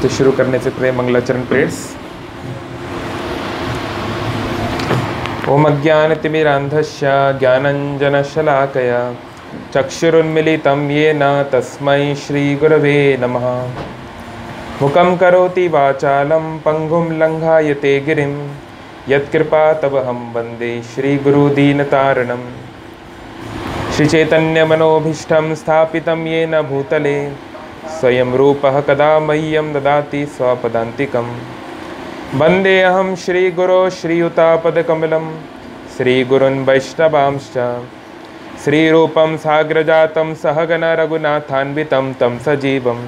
तो शुरू करने से पहले मंगलाचरण प्रेयर्स। ओम अज्ञानतिमिरान्धस्य ज्ञानञ्जनशलाकया चक्षुरुन्मिलितं येन तस्मै श्रीगुरवे नमः। मुखं करोति वाचालं पंगुं लङ्घायते गिरिं यत्कृपातवहं वन्दे श्रीगुरुदीनतारणं। श्रीचैतन्यमनोभीष्टं स्थापितं येन भूतले स्वयं रूपः कदा मह्यं ददाति स्वपदान्तिकं। वन्देऽहं श्रीगुरो श्रीयुतापदकमलं श्रीगुरुन् वैष्णवांश्च श्रीरूपं साग्रजातं सहगण रघुनाथान्वितं तं सजीवं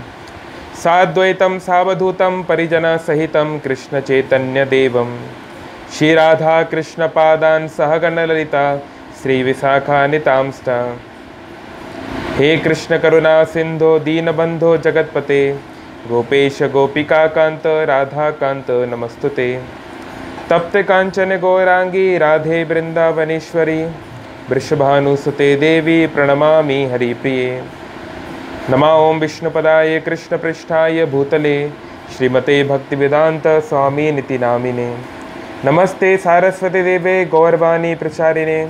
साद्वैतं सावधूतं परिजनसहितं कृष्णचैतन्यदेवं श्रीराधाकृष्णपादान् सहगण ललिता श्रीविशाखान्वितांश्च। हे कृष्ण करुणा सिंधो दीनबंधो जगतपते गोपेश गोपिकाकांत राधाकांत नमस्तुते। तप्त कांचन गौरांगी राधे वृंदावनेश्वरी वृषभानुसुते देवी प्रणमामि हरिप्रिये। नमः ओं विष्णुपदाय कृष्णपृष्ठाय भूतले श्रीमते भक्तिवेदांत स्वामिनिति नामिने। नमस्ते सारस्वती देवे गौरवाणी प्रचारिणे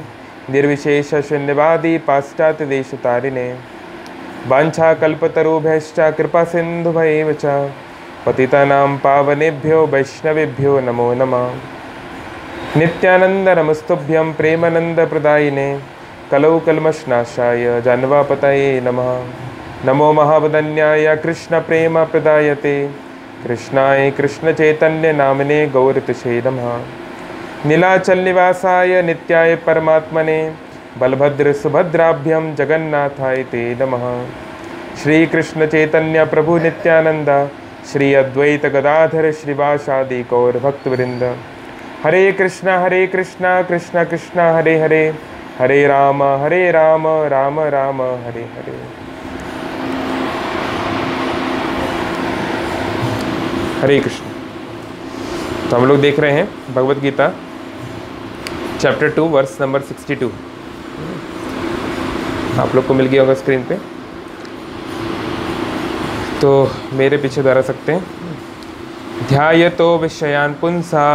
निर्विशेष शून्यवादी पाश्चात्य देशतारिणे। वाञ्छाकल्पतरुभ्यश्च कृपा सिन्धुभ्यैव च पतितानां पावनेभ्यो वैष्णवेभ्यो नमो नमः। नित्यानंद नमस्तुभ्यं प्रेमानंदप्रदायिने कलौ कल्मषनाशाय जानवापतये नमः। नमो महावदन्याय कृष्ण प्रेम प्रदायते कृष्णाय कृष्ण चैतन्य नामने गौरतुषे नमः। नीलाचल निवासाय नित्याय परमात्मने बलभद्र सुभद्राभ्यं जगन्नाथाय ते नमः। श्री कृष्ण चैतन्य प्रभु नित्यानंद श्री अद्वैत गदाधर श्रीवासादि गौर भक्तवृंद। हरे कृष्णा कृष्ण कृष्ण हरे हरे हरे राम राम राम हरे हरे। हरे कृष्ण। तो हम लोग देख रहे हैं Bhagavad Gita chapter 2 verse number 62। आप लोग को मिल गया होगा स्क्रीन पे, तो मेरे पीछे दोहरा सकते हैं। ध्यायतो विषयान् पुंसा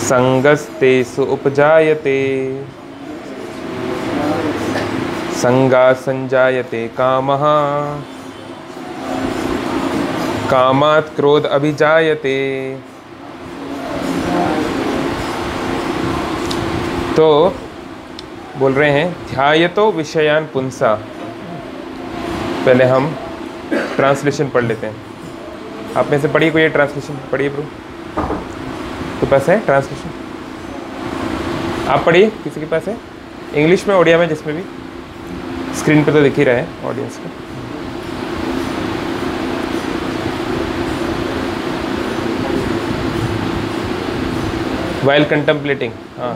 संगस्तेषु उपजायते संगात् संजायते कामः कामात् क्रोध अभिजायते। तो बोल रहे हैं ध्यायतो विषयान् पुंसा। पहले हम ट्रांसलेशन पढ़ लेते हैं। आप में से पढ़िए कोई ये ट्रांसलेशन पढ़िए ब्रो, तो पास है ट्रांसलेशन? आप पढ़िए, किसी के पास है? इंग्लिश में, ओडिया में, जिसमें भी। स्क्रीन पे तो दिख ही रहा है ऑडियंस को। While contemplating, हाँ।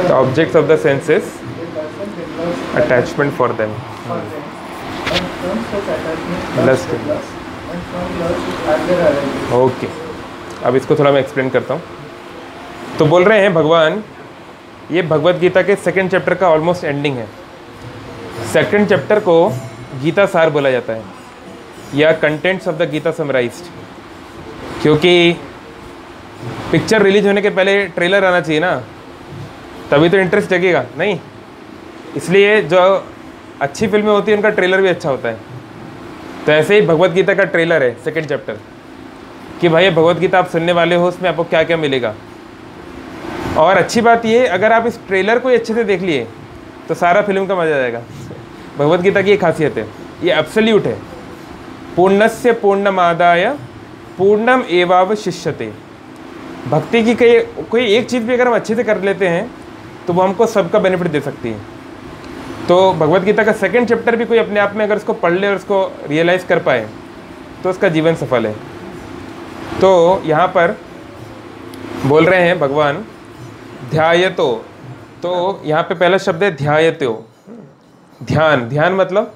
The objects of the senses, attachment for them. Lust. Okay, अब इसको थोड़ा मैं एक्सप्लेन करता हूँ। तो बोल रहे हैं भगवान, ये भगवत गीता के सेकंड चैप्टर का ऑलमोस्ट एंडिंग है। सेकंड चैप्टर को गीता सार बोला जाता है, या contents of the Gita summarised. क्योंकि पिक्चर रिलीज होने के पहले ट्रेलर आना चाहिए ना, तभी तो इंटरेस्ट जगेगा, नहीं? इसलिए जो अच्छी फिल्में होती हैं उनका ट्रेलर भी अच्छा होता है। तो ऐसे ही भगवत गीता का ट्रेलर है सेकंड चैप्टर, कि भाई भगवत गीता आप सुनने वाले हो, उसमें आपको क्या क्या मिलेगा। और अच्छी बात ये, अगर आप इस ट्रेलर को अच्छे से देख लिए तो सारा फिल्म का मजा आ जाएगा। भगवत गीता की ये खासियत है, ये एब्सोल्यूट है। पूर्णस्य पूर्णमादाय पूर्णम एवावशिष्यते। भक्ति की कोई एक चीज़ भी अगर हम अच्छे से कर लेते हैं तो वो हमको सबका बेनिफिट दे सकती है। तो भगवत गीता का सेकंड चैप्टर भी कोई अपने आप में अगर उसको पढ़ ले और उसको रियलाइज़ कर पाए तो उसका जीवन सफल है। तो यहाँ पर बोल रहे हैं भगवान ध्यायतो, तो यहाँ पे पहला शब्द है ध्यायतो, ध्यान। ध्यान मतलब,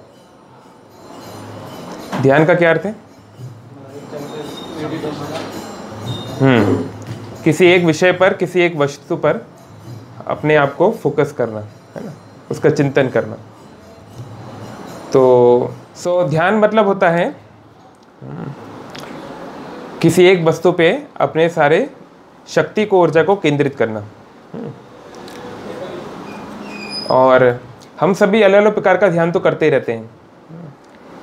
ध्यान का क्या अर्थ है? किसी एक विषय पर, किसी एक वस्तु पर अपने आप को फोकस करना, है ना, उसका चिंतन करना। तो ध्यान मतलब होता है किसी एक वस्तु पे अपने सारे शक्ति को, ऊर्जा को केंद्रित करना। और हम सभी अलग अलग प्रकार का ध्यान तो करते ही रहते हैं।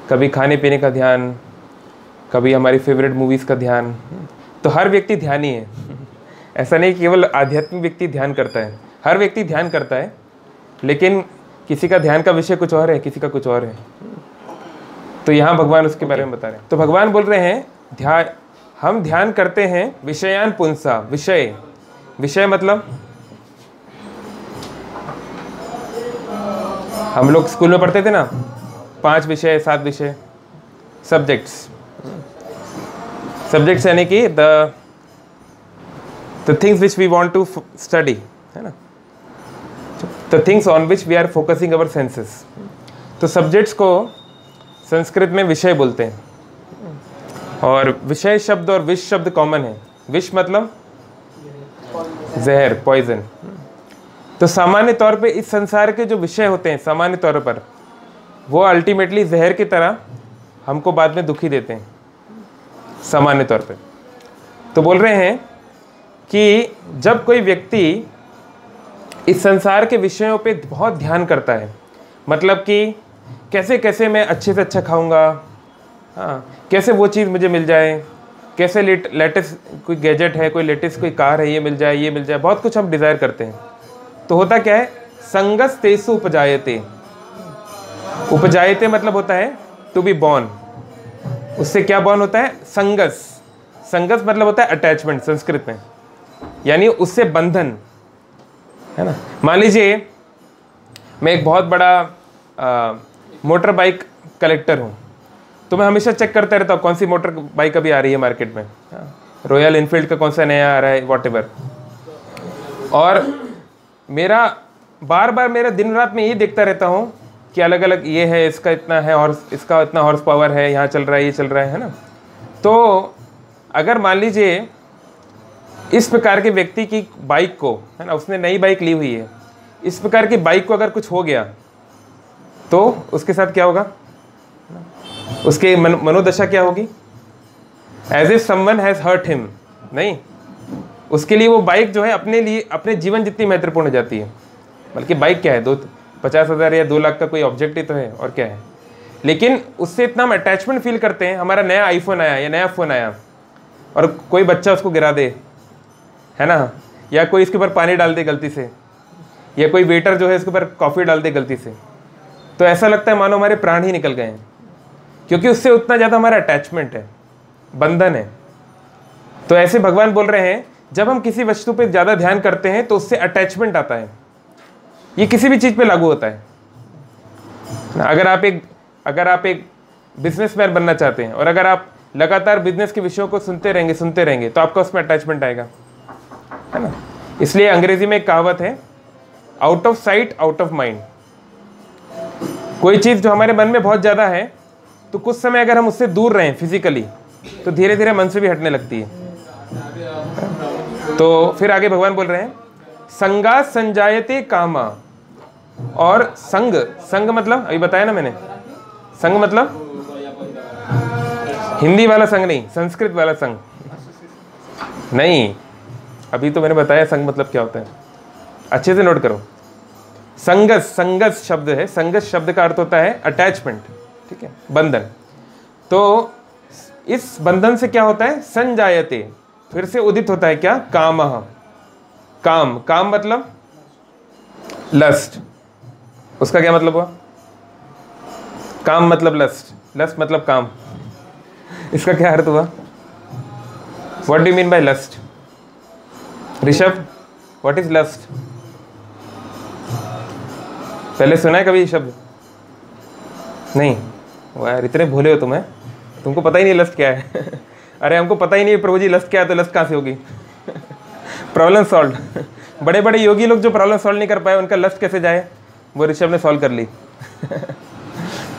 कभी खाने पीने का ध्यान, कभी हमारी फेवरेट मूवीज़ का ध्यान। तो हर व्यक्ति ध्यानी है, ऐसा नहीं केवल आध्यात्मिक व्यक्ति ध्यान करता है, हर व्यक्ति ध्यान करता है, लेकिन किसी का ध्यान का विषय कुछ और है, किसी का कुछ और है। तो यहाँ भगवान उसके बारे में बता रहे हैं। तो भगवान बोल रहे हैं हम ध्यान करते हैं विषयान पुंसा। विषय मतलब हम लोग स्कूल में पढ़ते थे ना, 5 विषय 7 विषय, सब्जेक्ट्स यानी कि the things which we want to study, है ना, the things on which we are focusing our senses. तो सब्जेक्ट्स को संस्कृत में विषय बोलते हैं। और विषय शब्द और विष शब्द कॉमन है। विष मतलब जहर, पॉइजन। तो सामान्य तौर पे इस संसार के जो विषय होते हैं, सामान्य तौर पर वो अल्टीमेटली जहर की तरह हमको बाद में दुखी देते हैं, सामान्य तौर पे। तो बोल रहे हैं कि जब कोई व्यक्ति इस संसार के विषयों पे बहुत ध्यान करता है, मतलब कि कैसे कैसे मैं अच्छे से अच्छा खाऊंगा, हाँ, कैसे वो चीज़ मुझे मिल जाए, कैसे लेटेस्ट कोई गैजेट है, कोई लेटेस्ट कोई कार है, ये मिल जाए, बहुत कुछ हम डिज़ायर करते हैं। तो होता क्या है, संगस तेसु उपजायते। उपजायते मतलब होता है टू बी बॉर्न। उससे क्या बॉर्न होता है, संगस मतलब होता है अटैचमेंट संस्कृत में, यानी उससे बंधन, है ना। मान लीजिए मैं एक बहुत बड़ा मोटर बाइक कलेक्टर हूँ, तो मैं हमेशा चेक करता रहता हूँ कौन सी मोटर बाइक अभी आ रही है मार्केट में, रॉयल इनफील्ड का कौन सा नया आ रहा है, वॉटेवर। और मेरा बार बार मेरा दिन रात में ये देखता रहता हूँ कि अलग अलग ये है, इसका इतना है और इसका इतना हॉर्स पावर है, यहाँ चल रहा है, ये चल रहा है ना। तो अगर मान लीजिए इस प्रकार के व्यक्ति की बाइक को, है ना, उसने नई बाइक ली हुई है, इस प्रकार की बाइक को अगर कुछ हो गया तो उसके साथ क्या होगा, उसके मनोदशा क्या होगी, as if someone has hurt him. नहीं, उसके लिए वो बाइक जो है अपने लिए, अपने जीवन जितनी महत्वपूर्ण हो जाती है। बल्कि बाइक क्या है, 50,000 या 2 लाख का कोई ऑब्जेक्ट ही तो है, और क्या है। लेकिन उससे इतना हम अटैचमेंट फील करते हैं। हमारा नया आईफोन आया या नया फ़ोन आया और कोई बच्चा उसको गिरा दे, है ना, या कोई इसके ऊपर पानी डाल दे गलती से, या कोई वेटर जो है इसके ऊपर कॉफ़ी डाल दे गलती से, तो ऐसा लगता है मानो हमारे प्राण ही निकल गए हैं, क्योंकि उससे उतना ज़्यादा हमारा अटैचमेंट है, बंधन है। तो ऐसे भगवान बोल रहे हैं जब हम किसी वस्तु पे ज़्यादा ध्यान करते हैं तो उससे अटैचमेंट आता है। ये किसी भी चीज़ पे लागू होता है। अगर आप एक बिजनेसमैन बनना चाहते हैं और अगर आप लगातार बिजनेस के विषयों को सुनते रहेंगे तो आपका उसमें अटैचमेंट आएगा, है ना। इसलिए अंग्रेजी में एक कहावत है, out of sight out of mind. कोई चीज़ जो हमारे मन में बहुत ज़्यादा है तो कुछ समय अगर हम उससे दूर रहें फिजिकली तो धीरे धीरे मन से भी हटने लगती है। तो फिर आगे भगवान बोल रहे हैं, संगा संजायते कामा। और संग मतलब अभी बताया ना मैंने, संग मतलब हिंदी वाला संग नहीं, संस्कृत वाला संग नहीं। अभी तो मैंने बताया संग मतलब क्या होता है, अच्छे से नोट करो। संगस शब्द है, संगस शब्द का अर्थ होता है अटैचमेंट, ठीक है, बंधन। तो इस बंधन से क्या होता है, संजायते, फिर से उदित होता है क्या, कामः। काम मतलब लस्ट। उसका क्या मतलब हुआ, काम मतलब लस्ट मतलब काम। इसका क्या अर्थ हुआ, what do mean by lust? Rishabh, what is lust? पहले सुना है कभी ये शब्द? नहीं, वो यार इतने भोले हो तुम्हें, तुमको पता ही नहीं लस्ट क्या है। अरे हमको पता ही नहीं प्रभु जी लस्ट क्या है, तो लस्ट कहाँ से होगी? Problem solve. बड़े बड़े योगी लोग जो प्रॉब्लम सॉल्व नहीं कर पाए उनका लस्ट कैसे जाए, वो ऋषभ ने सॉल्व कर ली।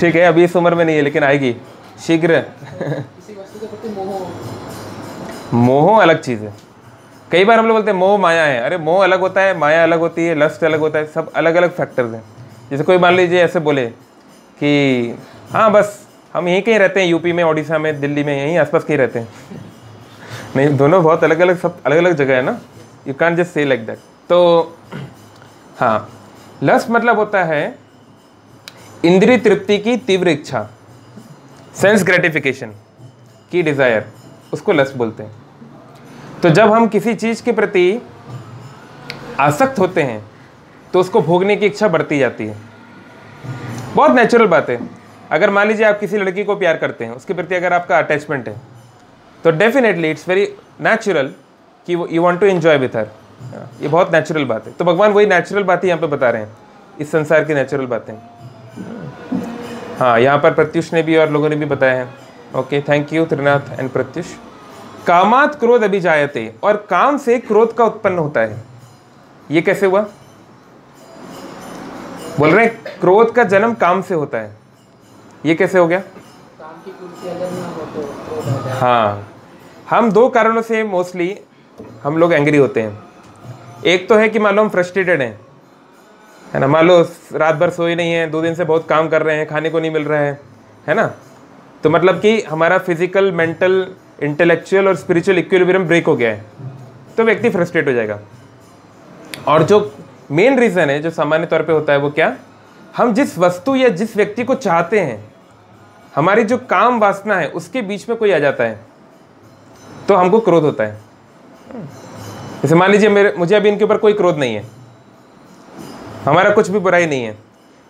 ठीक है, अभी इस उम्र में नहीं है लेकिन आएगी शीघ्र। मोह अलग चीज़ है। कई बार हम लोग बोलते हैं मोह माया है। अरे मोह अलग होता है, माया अलग होती है, लस्ट अलग होता है, सब अलग अलग फैक्टर्स हैं। जैसे कोई मान लीजिए ऐसे बोले कि हाँ बस हम यहीं कहीं रहते हैं, यूपी में, उड़ीसा में, दिल्ली में, यहीं आसपास कहीं रहते हैं। नहीं, दोनों बहुत अलग अलग, सब अलग अलग जगह है ना। You can just say like that. तो हाँ, लस्ट मतलब होता है इंद्रिय तृप्ति की तीव्र इच्छा, सेंस ग्रेटिफिकेशन की डिज़ायर, उसको लस्ट बोलते हैं। तो जब हम किसी चीज़ के प्रति आसक्त होते हैं तो उसको भोगने की इच्छा बढ़ती जाती है। बहुत नेचुरल बात है। अगर मान लीजिए आप किसी लड़की को प्यार करते हैं, उसके प्रति अगर आपका अटैचमेंट है, तो डेफिनेटली इट्स वेरी नेचुरल कि you want to enjoy with her. ये बहुत नेचुरल बात है। तो भगवान वही नेचुरल बात ही यहाँ पे बता रहे हैं, इस संसार की नेचुरल बातें। हाँ, यहाँ पर प्रत्युष ने भी और लोगों ने भी बताया है। Okay, thank you Trinath and Pratyush. कामात क्रोध अभिजायते, और काम से क्रोध का उत्पन्न होता है। ये कैसे हुआ? बोल रहे हैं क्रोध का जन्म काम से होता है। ये कैसे हो गया? काम की पूर्ति अगर ना हो तो क्रोध आ जाए। हाँ, हम दो कारणों से मोस्टली हम लोग एंग्री होते हैं। एक तो है कि मान लो हम फ्रस्ट्रेटेड हैं, है ना, मान लो रात भर सोए नहीं है, 2 दिन से बहुत काम कर रहे हैं, खाने को नहीं मिल रहा है ना, तो मतलब कि हमारा फिजिकल, मेंटल, इंटेलेक्चुअल और स्पिरिचुअल इक्विलिब्रियम ब्रेक हो गया है, तो व्यक्ति फ्रस्ट्रेट हो जाएगा। और जो मेन रीज़न है, जो सामान्य तौर पे होता है, वो क्या? हम जिस वस्तु या जिस व्यक्ति को चाहते हैं, हमारी जो काम वासना है, उसके बीच में कोई आ जाता है तो हमको क्रोध होता है। जैसे मान लीजिए मुझे अभी इनके ऊपर कोई क्रोध नहीं है, हमारा कुछ भी बुराई नहीं है,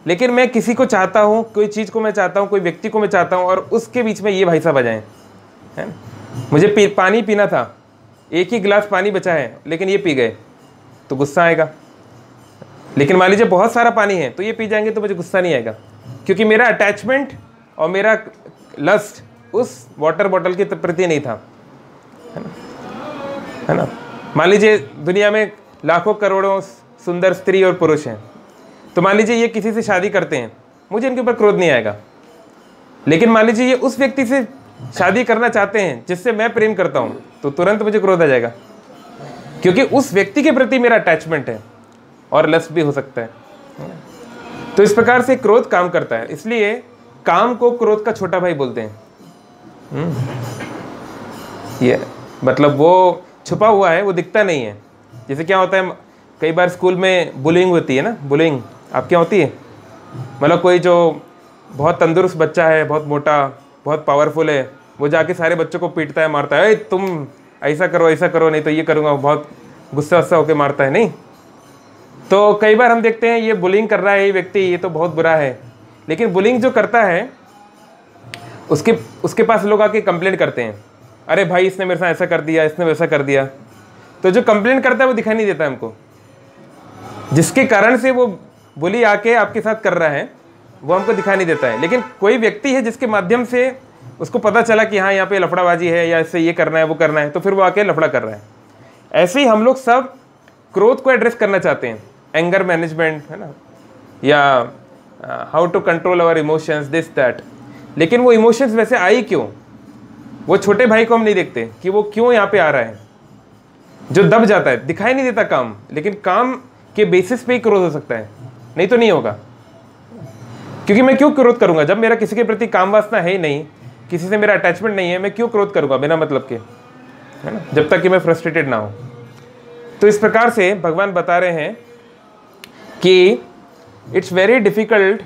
लेकिन मैं किसी को चाहता हूँ, कोई चीज़ को मैं चाहता हूँ, कोई व्यक्ति को मैं चाहता हूँ, और उसके बीच में ये भाई साहब आ जाएं, है ना। मुझे पानी पीना था, एक ही गिलास पानी बचा है, लेकिन ये पी गए तो गुस्सा आएगा। लेकिन मान लीजिए बहुत सारा पानी है तो ये पी जाएंगे तो मुझे गुस्सा नहीं आएगा, क्योंकि मेरा अटैचमेंट और मेरा लस्ट उस वाटर बॉटल के प्रति नहीं था, है ना। मान लीजिए दुनिया में लाखों करोड़ों सुंदर स्त्री और पुरुष हैं, तो मान लीजिए ये किसी से शादी करते हैं, मुझे इनके ऊपर क्रोध नहीं आएगा। लेकिन मान लीजिए ये उस व्यक्ति से शादी करना चाहते हैं जिससे मैं प्रेम करता हूँ, तो तुरंत मुझे क्रोध आ जाएगा, क्योंकि उस व्यक्ति के प्रति मेरा अटैचमेंट है, और लस्ट भी हो सकता है। तो इस प्रकार से क्रोध काम करता है, इसलिए काम को क्रोध का छोटा भाई बोलते हैं। ये मतलब वो छुपा हुआ है, वो दिखता नहीं है। जैसे क्या होता है, कई बार स्कूल में बुलिंग होती है ना, बुलिंग आप क्या होती है, मतलब कोई जो बहुत तंदुरुस्त बच्चा है, बहुत मोटा, बहुत पावरफुल है, वो जाके सारे बच्चों को पीटता है, मारता है, तुम ऐसा करो नहीं तो ये करूँगा, बहुत गुस्सा वस्सा होकर मारता है। नहीं, तो कई बार हम देखते हैं ये बुलिंग कर रहा है ये व्यक्ति, ये तो बहुत बुरा है, लेकिन बुलिंग जो करता है उसके पास लोग आके कंप्लेंट करते हैं, अरे भाई इसने मेरे साथ ऐसा कर दिया, इसने वैसा कर दिया। तो जो कंप्लेंट करता है वो दिखाई नहीं देता हमको, जिसके कारण से वो बुली आके आपके साथ कर रहा है वो हमको दिखाई नहीं देता है। लेकिन कोई व्यक्ति है जिसके माध्यम से उसको पता चला कि हाँ यहाँ पे लफड़ाबाजी है, या इससे ये करना है वो करना है, तो फिर वो आके लफड़ा कर रहा है। ऐसे ही हम लोग सब क्रोध को एड्रेस करना चाहते हैं, एंगर मैनेजमेंट, है ना, या how to control our emotions, this that. लेकिन वो इमोशंस वैसे आई क्यों? वो छोटे भाई को हम नहीं देखते कि वो क्यों यहाँ पे आ रहा है, जो दब जाता है, दिखाई नहीं देता काम, लेकिन काम के बेसिस पे ही क्रोध हो सकता है, नहीं तो नहीं होगा। क्योंकि मैं क्यों क्रोध करूंगा जब मेरा किसी के प्रति काम वासना है ही नहीं, किसी से मेरा अटैचमेंट नहीं है, मैं क्यों क्रोध करूंगा बिना मतलब के, है ना, जब तक कि मैं फ्रस्ट्रेटेड ना हो। तो इस प्रकार से भगवान बता रहे हैं कि it's very difficult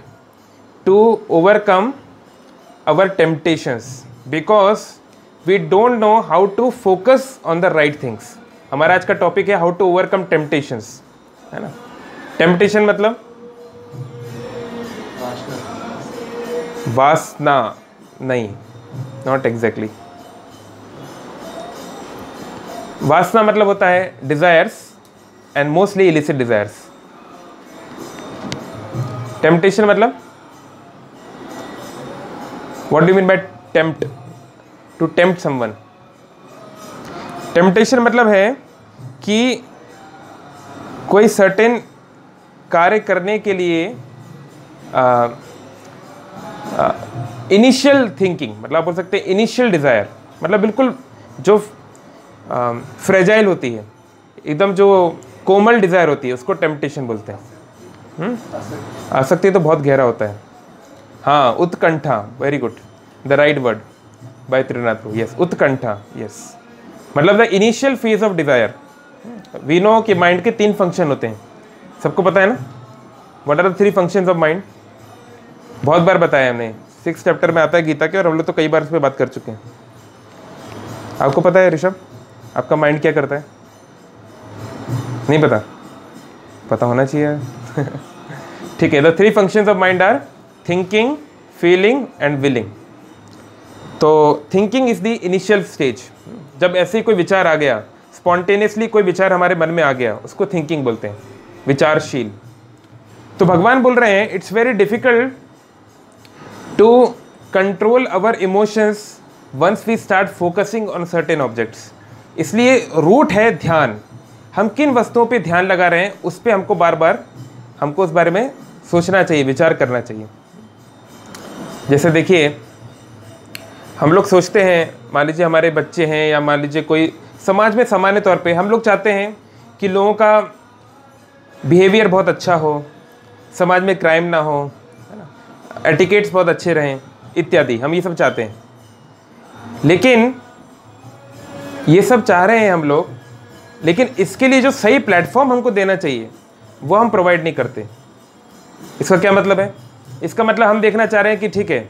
to overcome our temptations because we don't know how to focus on the right things. हमारा आज का टॉपिक है हाउ टू ओवरकम टेम्पटेशंस, है ना। टेम्पटेशन मतलब वासना नहीं, नॉट एग्जैक्टली। वासना मतलब होता है desires and mostly illicit desires. Temptation मतलब what do you mean by tempt? To tempt someone. Temptation मतलब है कि कोई सर्टेन कार्य करने के लिए इनिशियल थिंकिंग, मतलब आप बोल सकते हैं इनिशियल डिज़ायर, मतलब बिल्कुल जो फ्रेजाइल होती है, एकदम जो कोमल डिज़ायर होती है उसको टेम्पटेशन बोलते हैं। आसक्ति तो बहुत गहरा होता है। हाँ, उत्कंठा, very good, the right word by Trinath Prabhu, yes, उत्कंठा, यस, मतलब the initial phase of desire. We know कि माइंड के 3 फंक्शन होते हैं, सबको पता है ना? What are the 3 functions of mind? बहुत बार बताया हमने, 6 चैप्टर में आता है गीता के, और हम लोग तो कई बार इस पर बात कर चुके हैं। आपको पता है ऋषभ, आपका माइंड क्या करता है? नहीं पता? पता होना चाहिए। ठीक है, the 3 functions of mind are thinking, feeling and willing. तो thinking is the initial stage. जब ऐसे ही कोई विचार आ गया, स्पॉन्टेनियसली कोई विचार हमारे मन में आ गया, उसको थिंकिंग बोलते हैं, विचारशील। तो भगवान बोल रहे हैं it's very difficult to control our emotions once we start focusing on certain objects. इसलिए रूट है ध्यान। हम किन वस्तुओं पे ध्यान लगा रहे हैं उस पे हमको बार बार हमको उस बारे में सोचना चाहिए, विचार करना चाहिए। जैसे देखिए, हम लोग सोचते हैं, मान लीजिए हमारे बच्चे हैं या मान लीजिए कोई समाज में सामान्य तौर पे हम लोग चाहते हैं कि लोगों का बिहेवियर बहुत अच्छा हो, समाज में क्राइम ना हो, है ना, एटिकेट्स बहुत अच्छे रहें इत्यादि, हम ये सब चाहते हैं। लेकिन ये सब चाह रहे हैं हम लोग, लेकिन इसके लिए जो सही प्लेटफॉर्म हमको देना चाहिए वो हम प्रोवाइड नहीं करते। इसका क्या मतलब है? इसका मतलब हम देखना चाह रहे हैं कि ठीक है,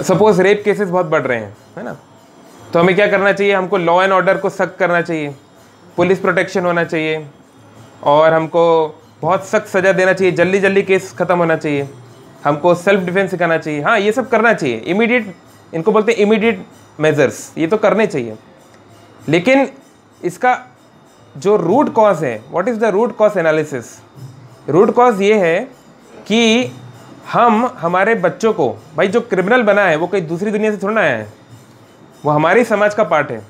सपोज रेप केसेस बहुत बढ़ रहे हैं, है ना, तो हमें क्या करना चाहिए? हमको लॉ एंड ऑर्डर को सख्त करना चाहिए, पुलिस प्रोटेक्शन होना चाहिए, और हमको बहुत सख्त सज़ा देना चाहिए, जल्दी जल्दी केस ख़त्म होना चाहिए, हमको सेल्फ डिफेंस सिखाना चाहिए। हाँ, ये सब करना चाहिए, इमीडिएट, इनको बोलते हैं इमीडिएट मेजर्स, ये तो करने चाहिए। लेकिन इसका जो रूट कॉज है, what is the root cause analysis? Root cause ये है कि हम हमारे बच्चों को, भाई जो क्रिमिनल बना है वो कोई दूसरी दुनिया से थोड़ा ना आया है, वो हमारे समाज का पार्ट है,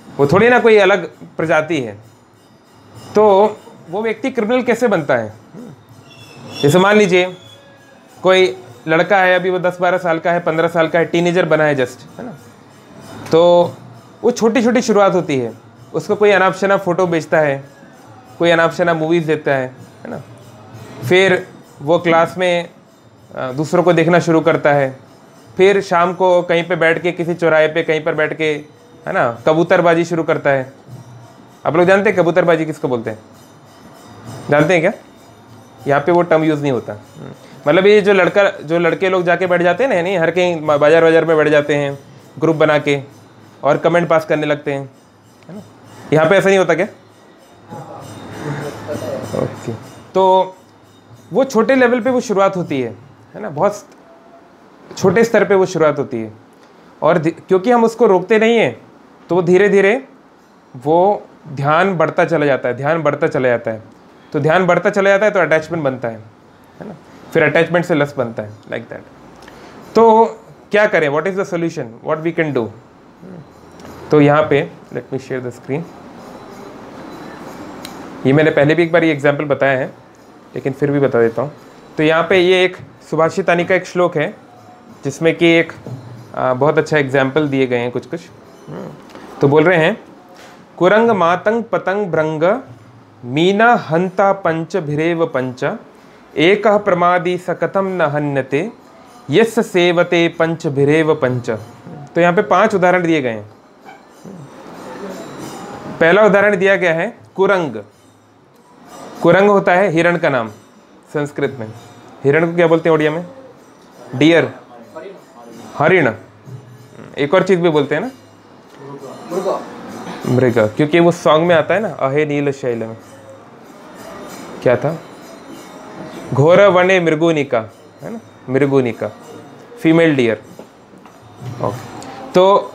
वो थोड़ी ना कोई अलग प्रजाति है। तो वो व्यक्ति क्रिमिनल कैसे बनता है? जैसे मान लीजिए कोई लड़का है, अभी वो 10-12 साल का है, 15 साल का है, टीनेजर बना है जस्ट, है ना, तो वो छोटी छोटी शुरुआत होती है, उसको कोई अनाप शनाप फ़ोटो बेचता है, कोई अनाप शनाप मूवीज़ देता है ना, फिर वो क्लास में दूसरों को देखना शुरू करता है, फिर शाम को कहीं पे बैठ के किसी चौराहे पे कहीं पर बैठ के, है ना, कबूतरबाजी शुरू करता है। आप लोग जानते हैं कबूतरबाजी किसको बोलते हैं? जानते हैं क्या? यहाँ पे वो टर्म यूज़ नहीं होता। मतलब ये जो लड़के लोग जाके बैठ जाते हैं ना, नहीं, हर कहीं बाजार में बैठ जाते हैं ग्रुप बना के और कमेंट पास करने लगते हैं, है ना, यहाँ पे ऐसा नहीं होता क्या? ओके, तो वो छोटे लेवल पे वो शुरुआत होती है ना, बहुत छोटे स्तर पे वो शुरुआत होती है, और क्योंकि हम उसको रोकते नहीं हैं तो वो धीरे धीरे वो ध्यान बढ़ता चला जाता है, ध्यान बढ़ता चला जाता है। तो ध्यान बढ़ता चला जाता है तो अटैचमेंट बनता है ना, फिर अटैचमेंट से लस्ट बनता है, लाइक दैट। तो क्या करें? What is the solution, what we can do? तो यहाँ पे let me share the screen. ये मैंने पहले भी एक बार ये एग्जाम्पल बताया है, लेकिन फिर भी बता देता हूँ। तो यहाँ पे ये एक सुभाषितानी का एक श्लोक है जिसमें कि एक बहुत अच्छा एग्जाम्पल दिए गए हैं कुछ। तो बोल रहे हैं, कुरंग मातंग पतंग भृंग मीना हंता पंच भिरेव पंच एक प्रमादी सकथम न हन्यते यस्य सेवते पंच भिरेव पंच। तो यहाँ पे 5 उदाहरण दिए गए हैं। पहला उदाहरण दिया गया है कुरंग। कुरंग होता है हिरण का नाम संस्कृत में। हिरण को क्या बोलते हैं उड़िया में? डियर, हरिण। एक और चीज भी बोलते हैं ना, मृग, क्योंकि वो सॉन्ग में आता है ना, अहे नील शैल में क्या था, घोर वने मृगुनिका, है ना, मृगुनिका, फीमेल डियर। ओके, तो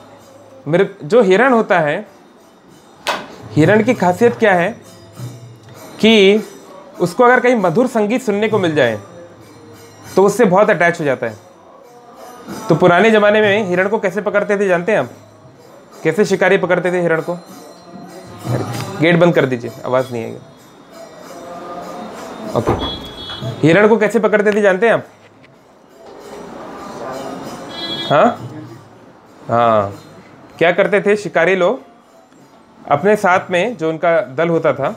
जो हिरण होता है, हिरण की खासियत क्या है कि उसको अगर कहीं मधुर संगीत सुनने को मिल जाए तो उससे बहुत अटैच हो जाता है। तो पुराने ज़माने में हिरण को कैसे पकड़ते थे जानते हैं आप? कैसे शिकारी पकड़ते थे हिरण को? गेट बंद कर दीजिए, आवाज़ नहीं आएगी। ओके, हिरण को कैसे पकड़ते थे जानते हैं आप? हाँ, क्या करते थे शिकारी लोग? अपने साथ में जो उनका दल होता था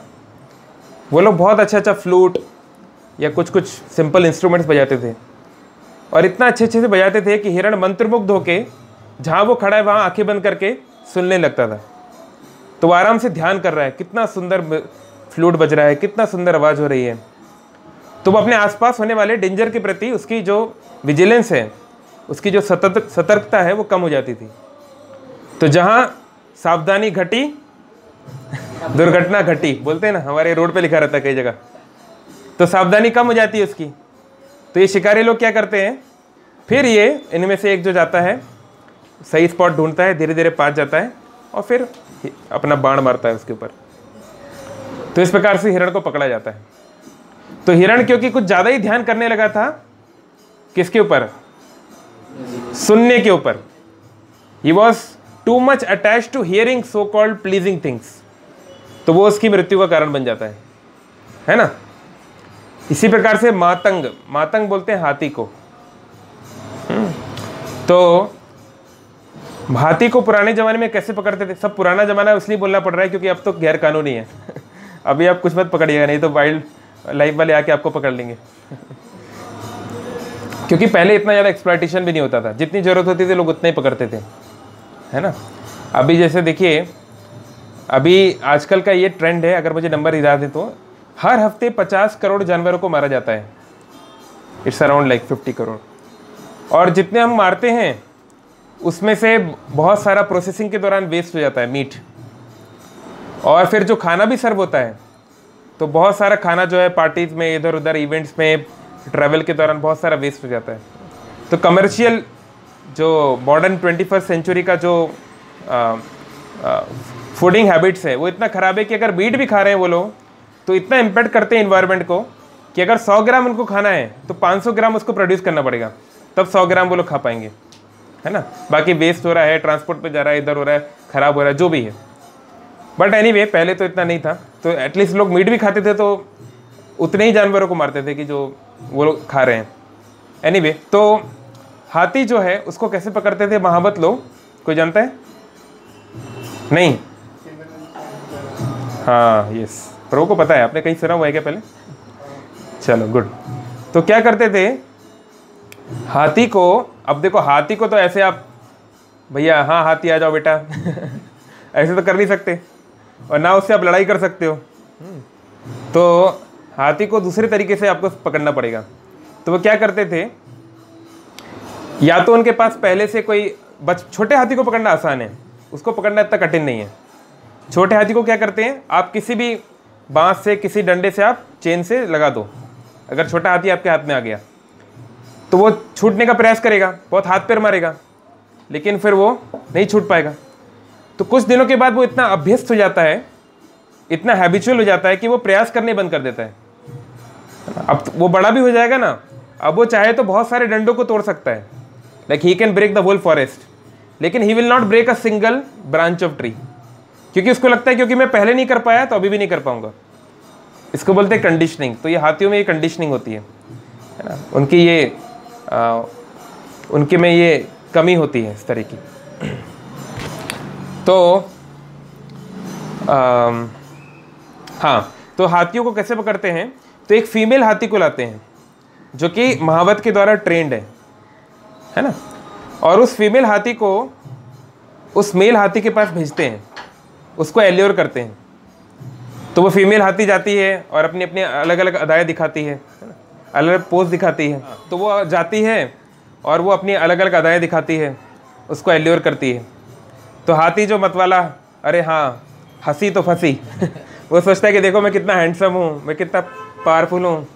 वो लोग बहुत अच्छा फ्लूट या कुछ कुछ सिंपल इंस्ट्रूमेंट्स बजाते थे, और इतना अच्छे से बजाते थे कि हिरण मंत्रमुग्ध होके जहाँ वो खड़ा है वहाँ आंखें बंद करके सुनने लगता था। तो वो आराम से ध्यान कर रहा है, कितना सुंदर फ्लूट बज रहा है, कितना सुंदर आवाज़ हो रही है। तो वो अपने आसपास होने वाले डेंजर के प्रति उसकी जो विजिलेंस है, उसकी जो सतर्कता है वो कम हो जाती थी। तो जहाँ सावधानी घटी दुर्घटना घटी, बोलते हैं ना, हमारे रोड पे लिखा रहता है कई जगह। तो सावधानी कम हो जाती है उसकी। तो ये शिकारी लोग क्या करते हैं, फिर ये इनमें से एक जो जाता है सही स्पॉट ढूंढता है, धीरे धीरे पास जाता है और फिर अपना बाण मारता है उसके ऊपर। तो इस प्रकार से हिरण को पकड़ा जाता है। तो हिरण क्योंकि कुछ ज़्यादा ही ध्यान करने लगा था, किसके ऊपर, सुनने के ऊपर। He was too much attached to hearing so called pleasing things. तो वो उसकी मृत्यु का कारण बन जाता है ना। इसी प्रकार से मातंग, मातंग बोलते हैं हाथी को। तो हाथी को पुराने ज़माने में कैसे पकड़ते थे, सब पुराना ज़माना इसलिए बोलना पड़ रहा है क्योंकि अब तो गैर कानूनी है। अभी आप कुछ मत पकड़िएगा, नहीं तो वाइल्ड लाइफ वाले आके आपको पकड़ लेंगे। क्योंकि पहले इतना ज़्यादा एक्सप्लॉयटेशन भी नहीं होता था, जितनी ज़रूरत होती थी लोग उतना ही पकड़ते थे, है ना। अभी जैसे देखिए, अभी आजकल का ये ट्रेंड है, अगर मुझे नंबर याद है तो हर हफ्ते 50 करोड़ जानवरों को मारा जाता है। It's around like 50 crore. और जितने हम मारते हैं उसमें से बहुत सारा प्रोसेसिंग के दौरान वेस्ट हो जाता है मीट। और फिर जो खाना भी सर्व होता है, तो बहुत सारा खाना जो है पार्टीज़ में, इधर उधर इवेंट्स में, ट्रैवल के दौरान बहुत सारा वेस्ट हो जाता है। तो कमर्शियल जो मॉडर्न 21st सेंचुरी का जो फूडिंग हैबिट्स है वो इतना ख़राब है कि अगर मीट भी खा रहे हैं वो लोग तो इतना इम्पैक्ट करते हैं इन्वायरमेंट को कि अगर 100 ग्राम उनको खाना है तो 500 ग्राम उसको प्रोड्यूस करना पड़ेगा, तब 100 ग्राम वो लोग खा पाएंगे, है ना। बाकी वेस्ट हो रहा है, ट्रांसपोर्ट पे जा रहा है, इधर हो रहा है, ख़राब हो रहा है, जो भी है। बट एनीवे पहले तो इतना नहीं था, तो एटलीस्ट लोग मीट भी खाते थे तो उतने ही जानवरों को मारते थे कि जो वो लोग खा रहे हैं। एनीवे तो हाथी जो है उसको कैसे पकड़ते थे महावत लोग, कोई जानता है? नहीं, हाँ यस, प्रो को पता है। आपने कहीं सुना हुआ है क्या पहले? चलो गुड। तो क्या करते थे हाथी को, अब देखो हाथी को तो ऐसे आप भैया हाँ हाथी आ जाओ बेटा ऐसे तो कर नहीं सकते, और ना उससे आप लड़ाई कर सकते हो। तो हाथी को दूसरे तरीके से आपको पकड़ना पड़ेगा। तो वो क्या करते थे, या तो उनके पास पहले से कोई छोटे हाथी को पकड़ना आसान है, उसको पकड़ना इतना कठिन नहीं है। छोटे हाथी को क्या करते हैं, आप किसी भी बांस से, किसी डंडे से आप चेन से लगा दो। अगर छोटा हाथी आपके हाथ में आ गया तो वो छूटने का प्रयास करेगा, बहुत हाथ पैर मारेगा, लेकिन फिर वो नहीं छूट पाएगा। तो कुछ दिनों के बाद वो इतना अभ्यस्त हो जाता है, इतना हैबिचुअल हो जाता है कि वो प्रयास करने बंद कर देता है। अब वो बड़ा भी हो जाएगा ना, अब वो चाहे तो बहुत सारे डंडों को तोड़ सकता है, like he can break the whole forest, लेकिन he will not break a single branch of tree, क्योंकि उसको लगता है क्योंकि मैं पहले नहीं कर पाया तो अभी भी नहीं कर पाऊंगा। इसको बोलते हैं कंडीशनिंग। तो ये हाथियों में ये कंडीशनिंग होती है ना, उनकी ये उनके में ये कमी होती है इस तरह की। तो हाँ, तो हाथियों को कैसे पकड़ते हैं, तो एक फीमेल हाथी को लाते हैं जो कि महावत के द्वारा ट्रेंड है ना, और उस फीमेल हाथी को उस मेल हाथी के पास भेजते हैं, उसको एल्योर करते हैं। तो वो फीमेल हाथी जाती है और अपनी अपनी अलग अलग अदाएँ दिखाती है ना, अलग अलग पोज दिखाती है। तो वो जाती है और वो अपनी अलग अलग अदाएँ दिखाती है, उसको एल्योर करती है। तो हाथी जो मतवाला, अरे हाँ हंसी तो फंसी वो सोचता है कि देखो मैं कितना हैंडसम हूँ, मैं कितना पावरफुल हूँ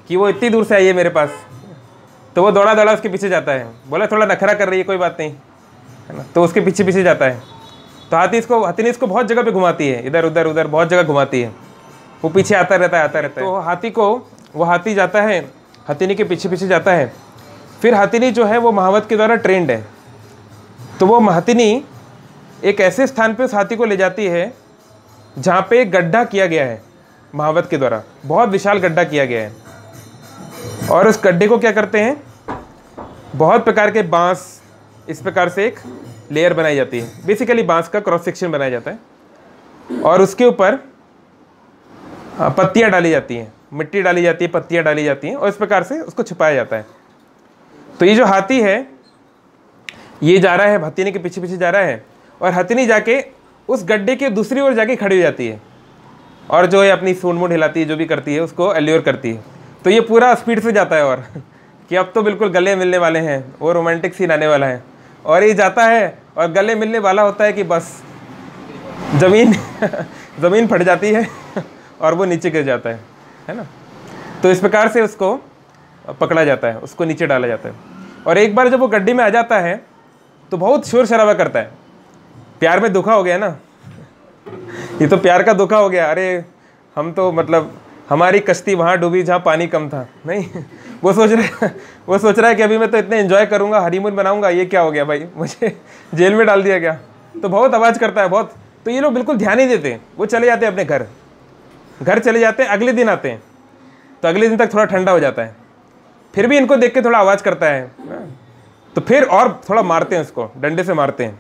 कि वो इतनी दूर से आई है मेरे पास। तो वो दौड़ा दौड़ा उसके पीछे जाता है, बोला थोड़ा नखरा कर रही है, कोई बात नहीं, है ना। तो उसके पीछे पीछे जाता है। तो हाथी ने इसको बहुत जगह पे घुमाती है, इधर उधर उधर बहुत जगह घुमाती है, वो पीछे आता रहता है। तो हाथी जाता है, हथिनी के पीछे पीछे जाता है। फिर हथिनी जो है वो महावत के द्वारा ट्रेंड है, तो वो हथिनी एक ऐसे स्थान पे उस हाथी को ले जाती है जहाँ पे एक गड्ढा किया गया है महावत के द्वारा, बहुत विशाल गड्ढा किया गया है। और उस गड्ढे को क्या करते हैं, बहुत प्रकार के बांस, इस प्रकार से एक लेयर बनाई जाती है, बेसिकली बांस का क्रॉस सेक्शन बनाया जाता है। और उसके ऊपर पत्तियाँ डाली जाती हैं, मिट्टी डाली जाती है, पत्तियाँ डाली जाती हैं और इस प्रकार से उसको छुपाया जाता है। तो ये जो हाथी है ये जा रहा है, हथिनी के पीछे पीछे जा रहा है और हथिनी जाके उस गड्ढे के दूसरी ओर जाके खड़ी हो जाती है और जो है अपनी सूंड मूंड हिलाती है, जो भी करती है उसको एल्योर करती है। तो ये पूरा स्पीड से जाता है और कि अब तो बिल्कुल गले मिलने वाले हैं, वो रोमांटिक सीन आने वाला है। और ये जाता है और गले मिलने वाला होता है कि बस ज़मीन फट जाती है और वो नीचे गिर जाता है ना। तो इस प्रकार से उसको पकड़ा जाता है, उसको नीचे डाला जाता है। और एक बार जब वो गड्ढे में आ जाता है तो बहुत शोर शराबा करता है। प्यार में धोखा हो गया ना, ये तो प्यार का धोखा हो गया। अरे हम तो मतलब हमारी कश्ती वहाँ डूबी जहाँ पानी कम था, नहीं वो सोच रहा है कि अभी मैं तो इतने एंजॉय करूँगा, हनीमून बनाऊँगा, ये क्या हो गया भाई, मुझे जेल में डाल दिया गया। तो बहुत आवाज़ करता है बहुत। तो ये लोग बिल्कुल ध्यान नहीं देते, वो चले जाते हैं अपने घर चले जाते हैं। अगले दिन आते हैं तो अगले दिन तक थोड़ा ठंडा हो जाता है, फिर भी इनको देख के थोड़ा आवाज़ करता है तो फिर और थोड़ा मारते हैं, उसको डंडे से मारते हैं,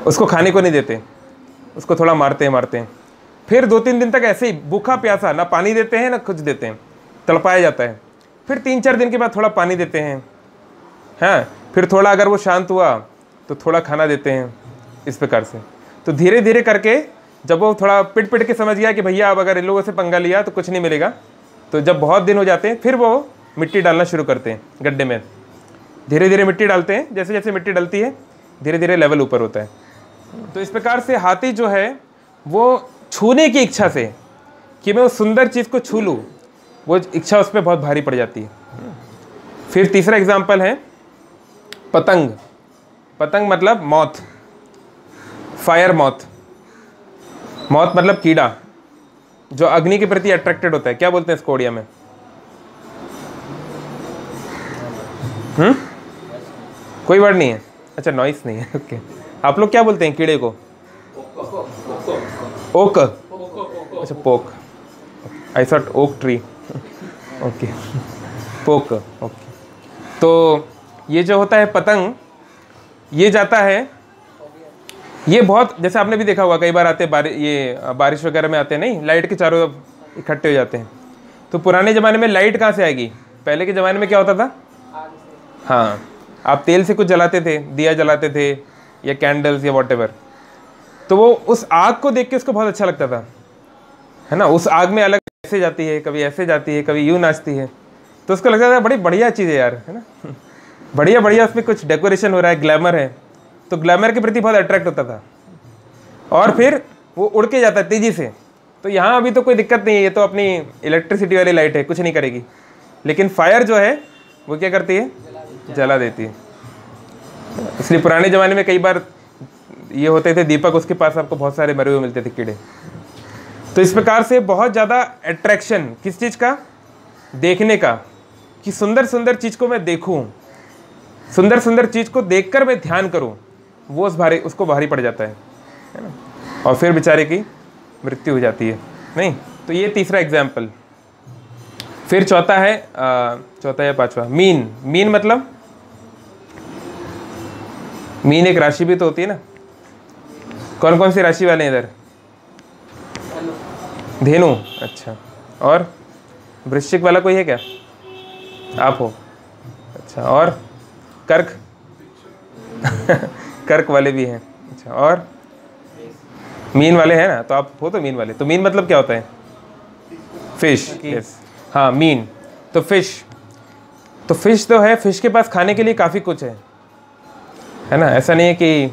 उसको खाने को नहीं देते, उसको थोड़ा मारते हैं। फिर 2-3 दिन तक ऐसे ही भूखा प्यासा, ना पानी देते हैं ना कुछ देते हैं, तड़पाया जाता है। फिर 3-4 दिन के बाद थोड़ा पानी देते हैं, हाँ, फिर थोड़ा अगर वो शांत हुआ तो थोड़ा खाना देते हैं, इस प्रकार से। तो धीरे धीरे करके जब वो थोड़ा पिट के समझ गया कि भैया अब अगर इन लोगों से पंगा लिया तो कुछ नहीं मिलेगा, तो जब बहुत दिन हो जाते हैं फिर वो मिट्टी डालना शुरू करते हैं गड्ढे में। धीरे धीरे मिट्टी डालते हैं, जैसे जैसे मिट्टी डलती है धीरे धीरे लेवल ऊपर होता है। तो इस प्रकार से हाथी जो है वो छूने की इच्छा से कि मैं उस सुंदर चीज़ को छू लूँ, वो इच्छा उस पर बहुत भारी पड़ जाती है। फिर तीसरा एग्जाम्पल है पतंग। पतंग मतलब मौत, फायर मौत। मौत मतलब कीड़ा जो अग्नि के प्रति अट्रैक्टेड होता है। क्या बोलते हैं इसको ओडिया में? कोई वर्ड नहीं है, अच्छा नॉइस नहीं है, ओके। आप लोग क्या बोलते हैं कीड़े को? ओक, अच्छा पोक, I thought oak tree, okay पोक, ओके। तो ये जो होता है पतंग, ये जाता है, ये बहुत, जैसे आपने भी देखा होगा कई बार आते हैं बारिश वगैरह में आते हैं, नहीं लाइट के चारों तरफ इकट्ठे हो जाते हैं। तो पुराने ज़माने में लाइट कहाँ से आएगी? पहले के ज़माने में क्या होता था? हाँ, आप तेल से कुछ जलाते थे, दिया जलाते थे या कैंडल्स या वॉटेवर। तो वो उस आग को देख के उसको बहुत अच्छा लगता था, है ना। उस आग में अलग ऐसे जाती है, कभी ऐसे जाती है, कभी यूँ नाचती है, तो उसको लगता था बड़ी बढ़िया चीज़ है यार, है ना, बढ़िया उसमें कुछ डेकोरेशन हो रहा है, ग्लैमर है। तो ग्लैमर के प्रति बहुत अट्रैक्ट होता था और फिर वो उड़ के जाता है तेज़ी से। तो यहाँ अभी तो कोई दिक्कत नहीं है, ये तो अपनी इलेक्ट्रिसिटी वाली लाइट है, कुछ नहीं करेगी। लेकिन फायर जो है वो क्या करती है? जला देती है। इसलिए पुराने ज़माने में कई बार ये होते थे दीपक, उसके पास आपको बहुत सारे मरे हुए मिलते थे कीड़े। तो इस प्रकार से बहुत ज़्यादा अट्रैक्शन किस चीज़ का? देखने का, कि सुंदर सुंदर चीज़ को मैं देखूं, सुंदर सुंदर चीज़ को देखकर मैं ध्यान करूं, वो उसको भारी पड़ जाता है ना। और फिर बेचारे की मृत्यु हो जाती है, नहीं। तो ये तीसरा एग्जाम्पल। फिर चौथा है, चौथा या पांचवा, मीन। मीन मतलब, मीन एक राशि भी तो होती है ना। कौन कौन सी राशि वाले हैं इधर? धेनु, अच्छा। और वृश्चिक वाला कोई है क्या? आप हो, अच्छा। और कर्क कर्क वाले भी हैं, अच्छा। और मीन वाले हैं ना, तो आप हो तो मीन वाले। तो मीन मतलब क्या होता है? फिश, यस, हाँ मीन। तो फिश तो है, फिश के पास खाने के लिए काफ़ी कुछ है ना। ऐसा नहीं है कि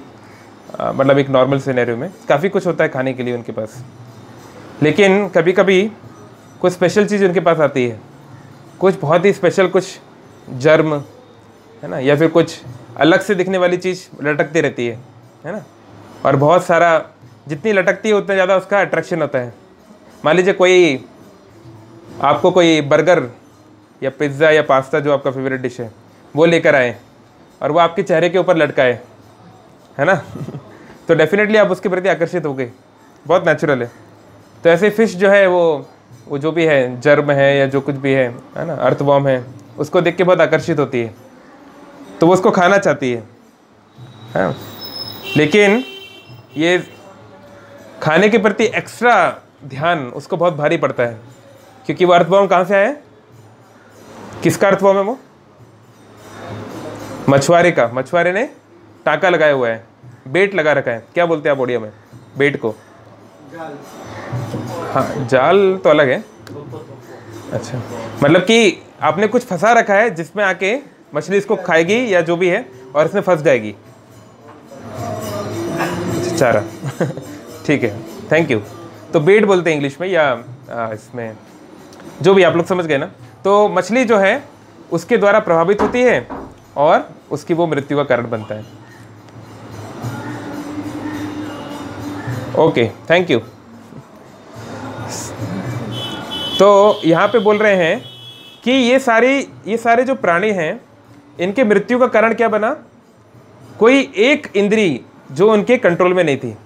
मतलब एक नॉर्मल सिनेरियो में काफ़ी कुछ होता है खाने के लिए उनके पास। लेकिन कभी कभी कुछ स्पेशल चीज़ उनके पास आती है, कुछ बहुत ही स्पेशल, कुछ जर्म, है ना, या फिर कुछ अलग से दिखने वाली चीज़ लटकती रहती है ना। और बहुत सारा, जितनी लटकती है उतना ज़्यादा उसका अट्रैक्शन होता है। मान लीजिए आपको कोई बर्गर या पिज़्ज़ा या पास्ता, जो आपका फेवरेट डिश है, वो लेकर आए और वो आपके चेहरे के ऊपर लटकाए, है ना तो डेफिनेटली आप उसके प्रति आकर्षित हो गए, बहुत नेचुरल है। तो ऐसे फिश जो है वो जो भी है, जर्म है या जो कुछ भी है ना, अर्थवॉर्म है, उसको देख के बहुत आकर्षित होती है, तो वो उसको खाना चाहती है। लेकिन ये खाने के प्रति एक्स्ट्रा ध्यान उसको बहुत भारी पड़ता है, क्योंकि वो अर्थवॉर्म कहाँ से आया है? किसका अर्थवॉर्म है वो? मछुआरे का। मछुआरे ने टाका लगाया हुआ है, बेट लगा रखा है, क्या बोलते हैं आप ओडिया में बेट को? हाँ, जाल तो अलग है। अच्छा, मतलब कि आपने कुछ फंसा रखा है जिसमें आके मछली इसको खाएगी या जो भी है, और इसमें फंस जाएगी। चारा ठीक है, थैंक यू। तो बेट बोलते हैं इंग्लिश में, या इसमें जो भी आप लोग समझ गए ना। तो मछली जो है उसके द्वारा प्रभावित होती है और उसकी वो मृत्यु का कारण बनता है। Okay, thank you. तो यहाँ पे बोल रहे हैं कि ये सारे जो प्राणी हैं इनके मृत्यु का कारण क्या बना? कोई एक इंद्री जो उनके कंट्रोल में नहीं थी।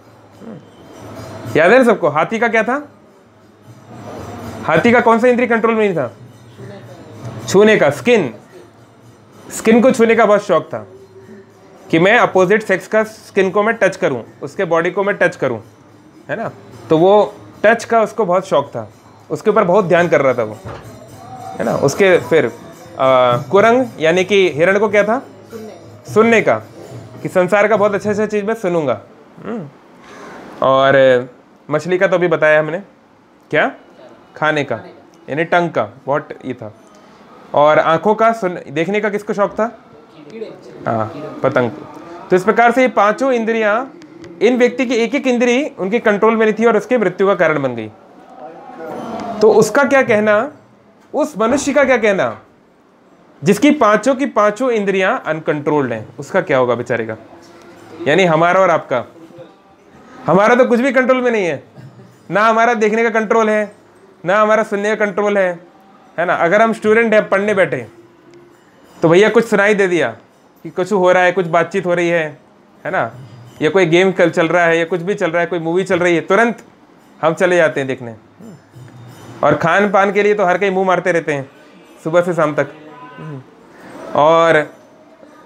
याद है ना सबको? हाथी का क्या था? हाथी का कौन सा इंद्री कंट्रोल में नहीं था? छूने का, स्किन को छूने का बहुत शौक था कि मैं अपोजिट सेक्स का स्किन को मैं टच करूं, उसके बॉडी को मैं टच करूं, है ना। तो वो टच का उसको बहुत शौक था, उसके ऊपर बहुत ध्यान कर रहा था वो, है ना। उसके फिर कुरंग यानी कि हिरण को क्या था? सुनने का, कि संसार का बहुत अच्छा चीज़ मैं सुनूंगा। और मछली का तो अभी बताया हमने, क्या? खाने का, यानी टंग का बहुत ये था। और आंखों का देखने का किसको शौक था? हाँ, पतंग। तो इस प्रकार से ये पांचों इंद्रियां, इन व्यक्ति की एक एक इंद्री उनके कंट्रोल में नहीं थी और उसके मृत्यु का कारण बन गई। तो उसका क्या कहना, उस मनुष्य का क्या कहना जिसकी पांचों की पांचों इंद्रियां अनकंट्रोल्ड हैं? उसका क्या होगा बेचारे का? यानी हमारा और आपका। हमारा तो कुछ भी कंट्रोल में नहीं है, ना हमारा देखने का कंट्रोल है, ना हमारा सुनने का कंट्रोल है ना। अगर हम स्टूडेंट हैं, पढ़ने बैठे, तो भैया कुछ सुनाई दे दिया कि कुछ हो रहा है, कुछ बातचीत हो रही है ना, या कोई गेम चल रहा है, या कुछ भी चल रहा है, कोई मूवी चल रही है, तुरंत हम चले जाते हैं देखने। और खान पान के लिए तो हर कहीं मुंह मारते रहते हैं सुबह से शाम तक, और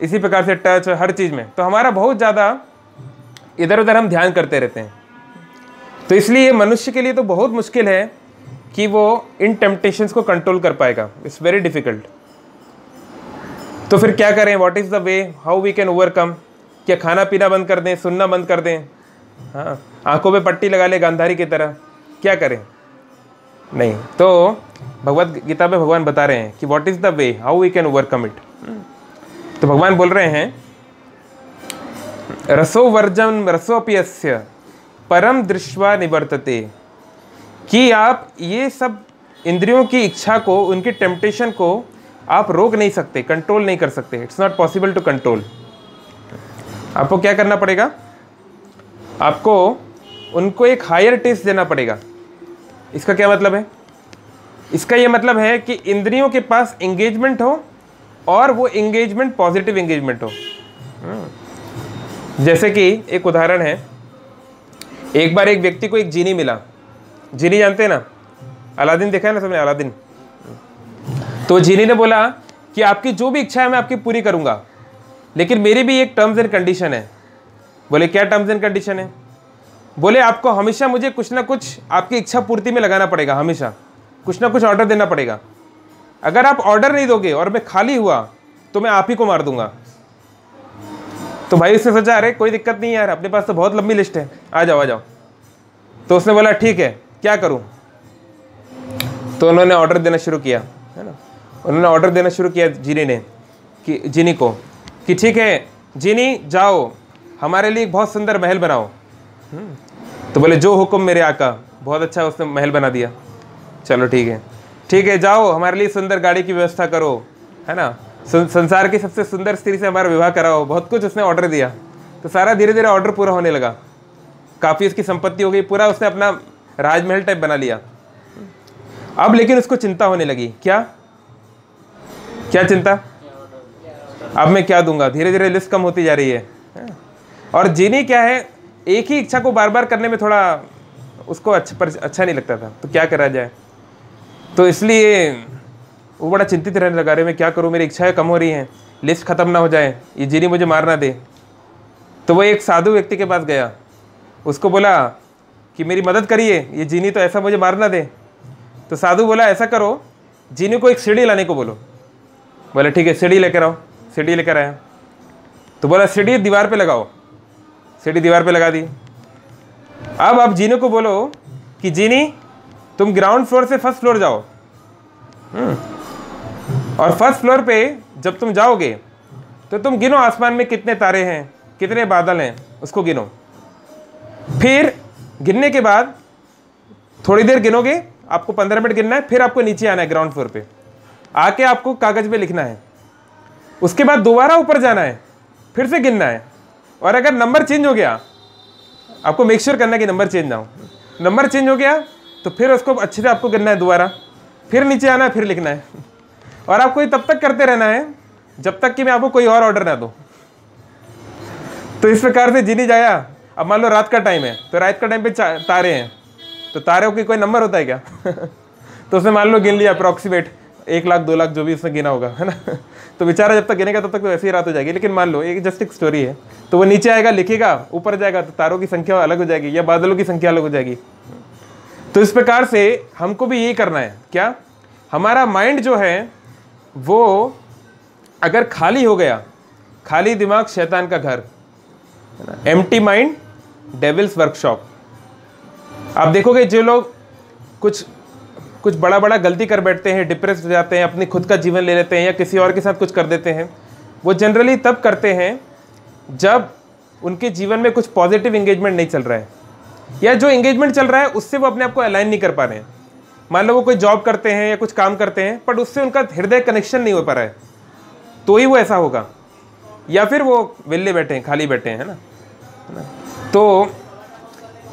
इसी प्रकार से टच हर चीज़ में। तो हमारा बहुत ज़्यादा इधर उधर हम ध्यान करते रहते हैं। तो इसलिए मनुष्य के लिए तो बहुत मुश्किल है कि वो इन टेम्पटेशंस को कंट्रोल कर पाएगा। It's very difficult. तो फिर क्या करें? What is the way how we can overcome? क्या खाना पीना बंद कर दें, सुनना बंद कर दें, हाँ, आंखों पे पट्टी लगा ले गांधारी की तरह? क्या करें? नहीं। तो भगवत गीता में भगवान बता रहे हैं कि what is the way how we can overcome it. तो भगवान बोल रहे हैं, रसो वर्जम रसोप्यस्य परम दृष्ट्वा निवर्तते, कि आप ये सब इंद्रियों की इच्छा को, उनकी टेम्पटेशन को आप रोक नहीं सकते, कंट्रोल नहीं कर सकते। It's not possible to control. आपको क्या करना पड़ेगा? आपको उनको एक हायर टेस्ट देना पड़ेगा। इसका क्या मतलब है? इसका ये मतलब है कि इंद्रियों के पास एंगेजमेंट हो, और वो एंगेजमेंट पॉजिटिव एंगेजमेंट हो। जैसे कि एक उदाहरण है, एक बार एक व्यक्ति को एक जीनी मिला। जीनी जानते हैं ना? अलादीन देखा है ना सबने, अलादीन। तो जीनी ने बोला कि आपकी जो भी इच्छा है मैं आपकी पूरी करूंगा, लेकिन मेरी भी एक टर्म्स एंड कंडीशन है। बोले क्या टर्म्स एंड कंडीशन है? बोले आपको हमेशा मुझे कुछ ना कुछ आपकी इच्छा पूर्ति में लगाना पड़ेगा, हमेशा कुछ ना कुछ ऑर्डर देना पड़ेगा। अगर आप ऑर्डर नहीं दोगे और मैं खाली हुआ तो मैं आप ही को मार दूंगा। तो भाई उसने सोचा, अरे कोई दिक्कत नहीं यार, अपने पास तो बहुत लंबी लिस्ट है, आ जाओ आ जाओ। तो उसने बोला ठीक है, क्या करूं? तो उन्होंने ऑर्डर देना शुरू किया, है ना। उन्होंने ऑर्डर देना शुरू किया जीनी को कि ठीक है जीनी, जाओ हमारे लिए एक बहुत सुंदर महल बनाओ। तो बोले जो हुक्म मेरे आका। बहुत अच्छा, उसने महल बना दिया। चलो ठीक है, जाओ हमारे लिए सुंदर गाड़ी की व्यवस्था करो, है ना, संसार की सबसे सुंदर स्त्री से हमारा विवाह कराओ। बहुत कुछ उसने ऑर्डर दिया। तो सारा धीरे धीरे ऑर्डर पूरा होने लगा, काफ़ी उसकी संपत्ति हो गई, पूरा उसने अपना राजमहल टाइप बना लिया। अब लेकिन उसको चिंता होने लगी। क्या चिंता? अब मैं क्या दूंगा? धीरे धीरे लिस्ट कम होती जा रही है। और जीनी क्या है, एक ही इच्छा को बार बार करने में थोड़ा उसको अच्छा नहीं लगता था। तो क्या करा जाए? तो इसलिए वो बड़ा चिंतित रहने लगा, रहे मैं क्या करूं, मेरी इच्छाएं कम हो रही हैं, लिस्ट खत्म ना हो जाए, ये जीनी मुझे मार ना दे। तो वो एक साधु व्यक्ति के पास गया, उसको बोला कि मेरी मदद करिए, ये जीनी तो ऐसा मुझे मार ना दे। तो साधु बोला ऐसा करो, जीनी को एक सीढ़ी लाने को बोलो। बोले ठीक है, सीढ़ी लेकर आओ। सीढ़ी लेकर आया। तो बोला सीढ़ी दीवार पे लगाओ। सीढ़ी दीवार पे लगा दी। अब आप जीनी को बोलो कि जीनी तुम ग्राउंड फ्लोर से फर्स्ट फ्लोर जाओ, और फर्स्ट फ्लोर पे जब तुम जाओगे तो तुम गिनो आसमान में कितने तारे हैं, कितने बादल हैं, उसको गिनो। फिर गिनने के बाद थोड़ी देर गिनोगे, आपको 15 मिनट गिनना है, फिर आपको नीचे आना है ग्राउंड फ्लोर पे, आके आपको कागज पे लिखना है। उसके बाद दोबारा ऊपर जाना है, फिर से गिनना है, और अगर नंबर चेंज हो गया, आपको मेक श्योर करना है कि नंबर चेंज ना हो। नंबर चेंज हो गया तो फिर उसको अच्छे से आपको गिनना है दोबारा, फिर नीचे आना है, फिर लिखना है, और आपको ये तब तक करते रहना है जब तक कि मैं आपको कोई और ऑर्डर ना दूं। तो इस प्रकार से जीनी जाया। अब मान लो रात का टाइम है, तो रात का टाइम पे तारे हैं, तो तारों की कोई नंबर होता है क्या? तो उसने मान लो गिन लिया अप्रॉक्सीमेट 1 लाख 2 लाख जो भी उसने गिना होगा, है ना। तो बेचारा जब तक गिनेगा तब तक तो वैसे ही रात हो जाएगी। लेकिन मान लो एक जस्ट एक स्टोरी है, तो वो नीचे आएगा, लिखेगा, ऊपर जाएगा तो तारों की संख्या अलग हो जाएगी या बादलों की संख्या अलग हो जाएगी। तो इस प्रकार से हमको भी यही करना है। क्या? हमारा माइंड जो है वो अगर खाली हो गया, खाली दिमाग शैतान का घर, है ना, एम्प्टी माइंड डेविल्स वर्कशॉप। आप देखोगे जो लोग कुछ बड़ा बड़ा गलती कर बैठते हैं, डिप्रेस हो जाते हैं, अपनी खुद का जीवन ले लेते हैं या किसी और के साथ कुछ कर देते हैं, वो जनरली तब करते हैं जब उनके जीवन में कुछ पॉजिटिव एंगेजमेंट नहीं चल रहा है, या जो एंगेजमेंट चल रहा है उससे वो अपने आप को अलाइन नहीं कर पा रहे हैं। मान लो वो कोई जॉब करते हैं या कुछ काम करते हैं, बट उससे उनका हृदय कनेक्शन नहीं हो पा रहा है, तो ही वो ऐसा होगा। या फिर वो विल्ले बैठे हैं, खाली बैठे हैं, है ना। तो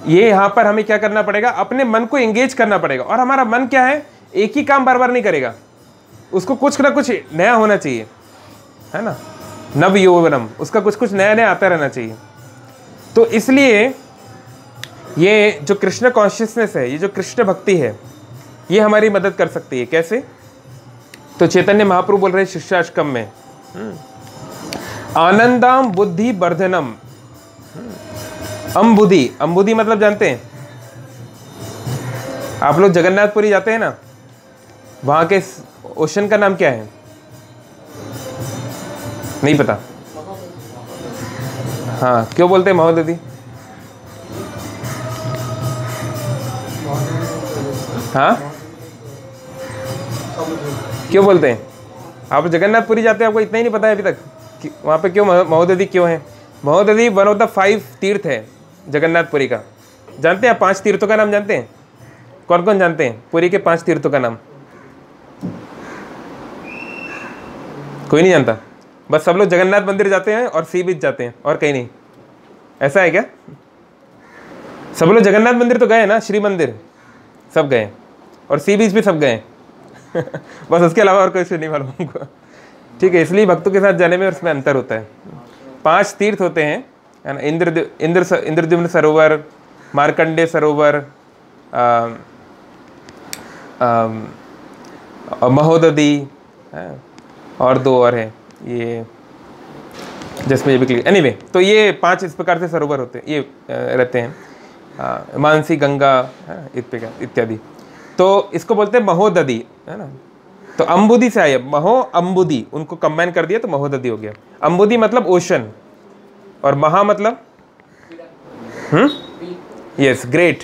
ये यहाँ पर हमें क्या करना पड़ेगा? अपने मन को एंगेज करना पड़ेगा। और हमारा मन क्या है, एक ही काम बार बार नहीं करेगा, उसको कुछ ना कुछ नया होना चाहिए, है ना। नव यौवनम, उसका कुछ कुछ नया नया आता रहना चाहिए। तो इसलिए ये जो कृष्ण कॉन्शियसनेस है, ये जो कृष्ण भक्ति है, ये हमारी मदद कर सकती है। कैसे? तो चैतन्य महाप्रभु बोल रहे हैं शिष्याष्टकम में, आनंदाम बुद्धि वर्धनम। अम्बुधि, अम्बुधि मतलब जानते हैं आप लोग? जगन्नाथपुरी जाते हैं ना, वहां के ओशन का नाम क्या है? नहीं पता? हाँ, क्यों बोलते हैं महोदधि? हाँ, क्यों बोलते हैं? आप जगन्नाथपुरी जाते हैं, आपको इतना ही नहीं पता है अभी तक कि वहाँ पे क्यों महोदधि क्यों है? महोदधि वन ऑफ द 5 तीर्थ है जगन्नाथपुरी का। जानते हैं आप 5 तीर्थों का नाम जानते हैं? कौन कौन जानते हैं पुरी के 5 तीर्थों का नाम? कोई नहीं जानता? बस सब लोग जगन्नाथ मंदिर जाते हैं और सी बीच जाते हैं और कहीं नहीं। ऐसा है क्या? सब लोग जगन्नाथ मंदिर तो गए ना, श्री मंदिर सब गए, और सी बीच भी सब गए। बस उसके अलावा और कुछ नहीं मालूम हमको। ठीक है, इसलिए भक्तों के साथ जाने में उसमें अंतर होता है। 5 तीर्थ होते हैं, है ना। इंद्रद्युम्न सरोवर, मार्कंडेय सरोवर, महोदधि, और 2 और है ये, जिसमें ये भी क्लियर। एनीवे, तो ये 5 इस प्रकार से सरोवर होते हैं, ये रहते हैं, मानसी, गंगा, इत्यादि। तो इसको बोलते हैं महोदधि, है ना। तो अम्बुधि से आया, महो अम्बुधि, उनको कंबाइन कर दिया तो महोदधि हो गया। अम्बुधि मतलब ओशन, और महा मतलब यस, ग्रेट।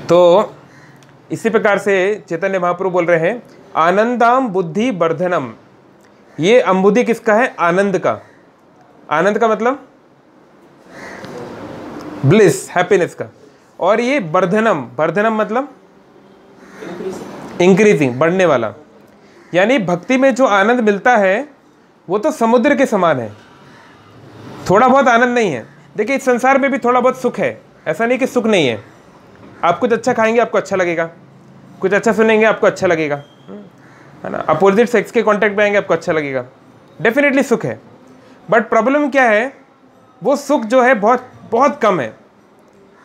तो इसी प्रकार से चैतन्य महाप्रभु बोल रहे हैं आनंदाम बुद्धि वर्धनम। ये अम्बुधि किसका है? आनंद का। आनंद का मतलब ब्लिस, हैप्पीनेस का। और ये वर्धनम, वर्धनम मतलब इंक्रीजिंग, बढ़ने वाला। यानी भक्ति में जो आनंद मिलता है वो तो समुद्र के समान है। थोड़ा बहुत आनंद नहीं है। देखिए, इस संसार में भी थोड़ा बहुत सुख है, ऐसा नहीं कि सुख नहीं है। आप कुछ अच्छा खाएंगे आपको अच्छा लगेगा, कुछ अच्छा सुनेंगे आपको अच्छा लगेगा, है ना। अपोजिट सेक्स के कांटेक्ट में आएंगे आपको अच्छा लगेगा, डेफिनेटली सुख है। बट प्रॉब्लम क्या है? वो सुख जो है बहुत बहुत कम है।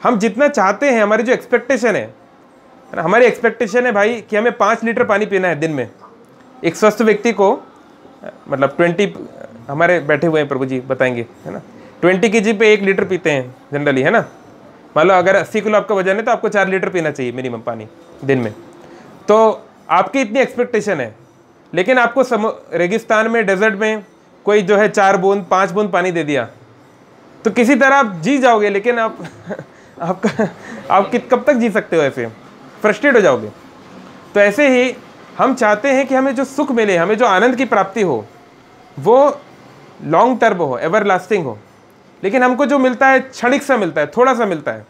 हम जितना चाहते हैं, हमारी जो एक्सपेक्टेशन है, हमारी एक्सपेक्टेशन है भाई कि हमें 5 लीटर पानी पीना है दिन में। एक स्वस्थ व्यक्ति को, मतलब 20, हमारे बैठे हुए हैं प्रभु जी बताएंगे, है ना, 20 kg पे 1 लीटर पीते हैं जनरली, है ना। मान लो अगर 80 किलो आपका वजन है तो आपको 4 लीटर पीना चाहिए मिनिमम पानी दिन में। तो आपकी इतनी एक्सपेक्टेशन है, लेकिन आपको रेगिस्तान में, डेजर्ट में कोई जो है 4 बूंद 5 बूंद पानी दे दिया, तो किसी तरह आप जी जाओगे, लेकिन आप कब तक जी सकते हो? ऐसे फ्रस्ट्रेट हो जाओगे। तो ऐसे ही हम चाहते हैं कि हमें जो सुख मिले, हमें जो आनंद की प्राप्ति हो, वो लॉन्ग टर्म हो, एवर लास्टिंग हो। लेकिन हमको जो मिलता है क्षणिक सा मिलता है, थोड़ा सा मिलता है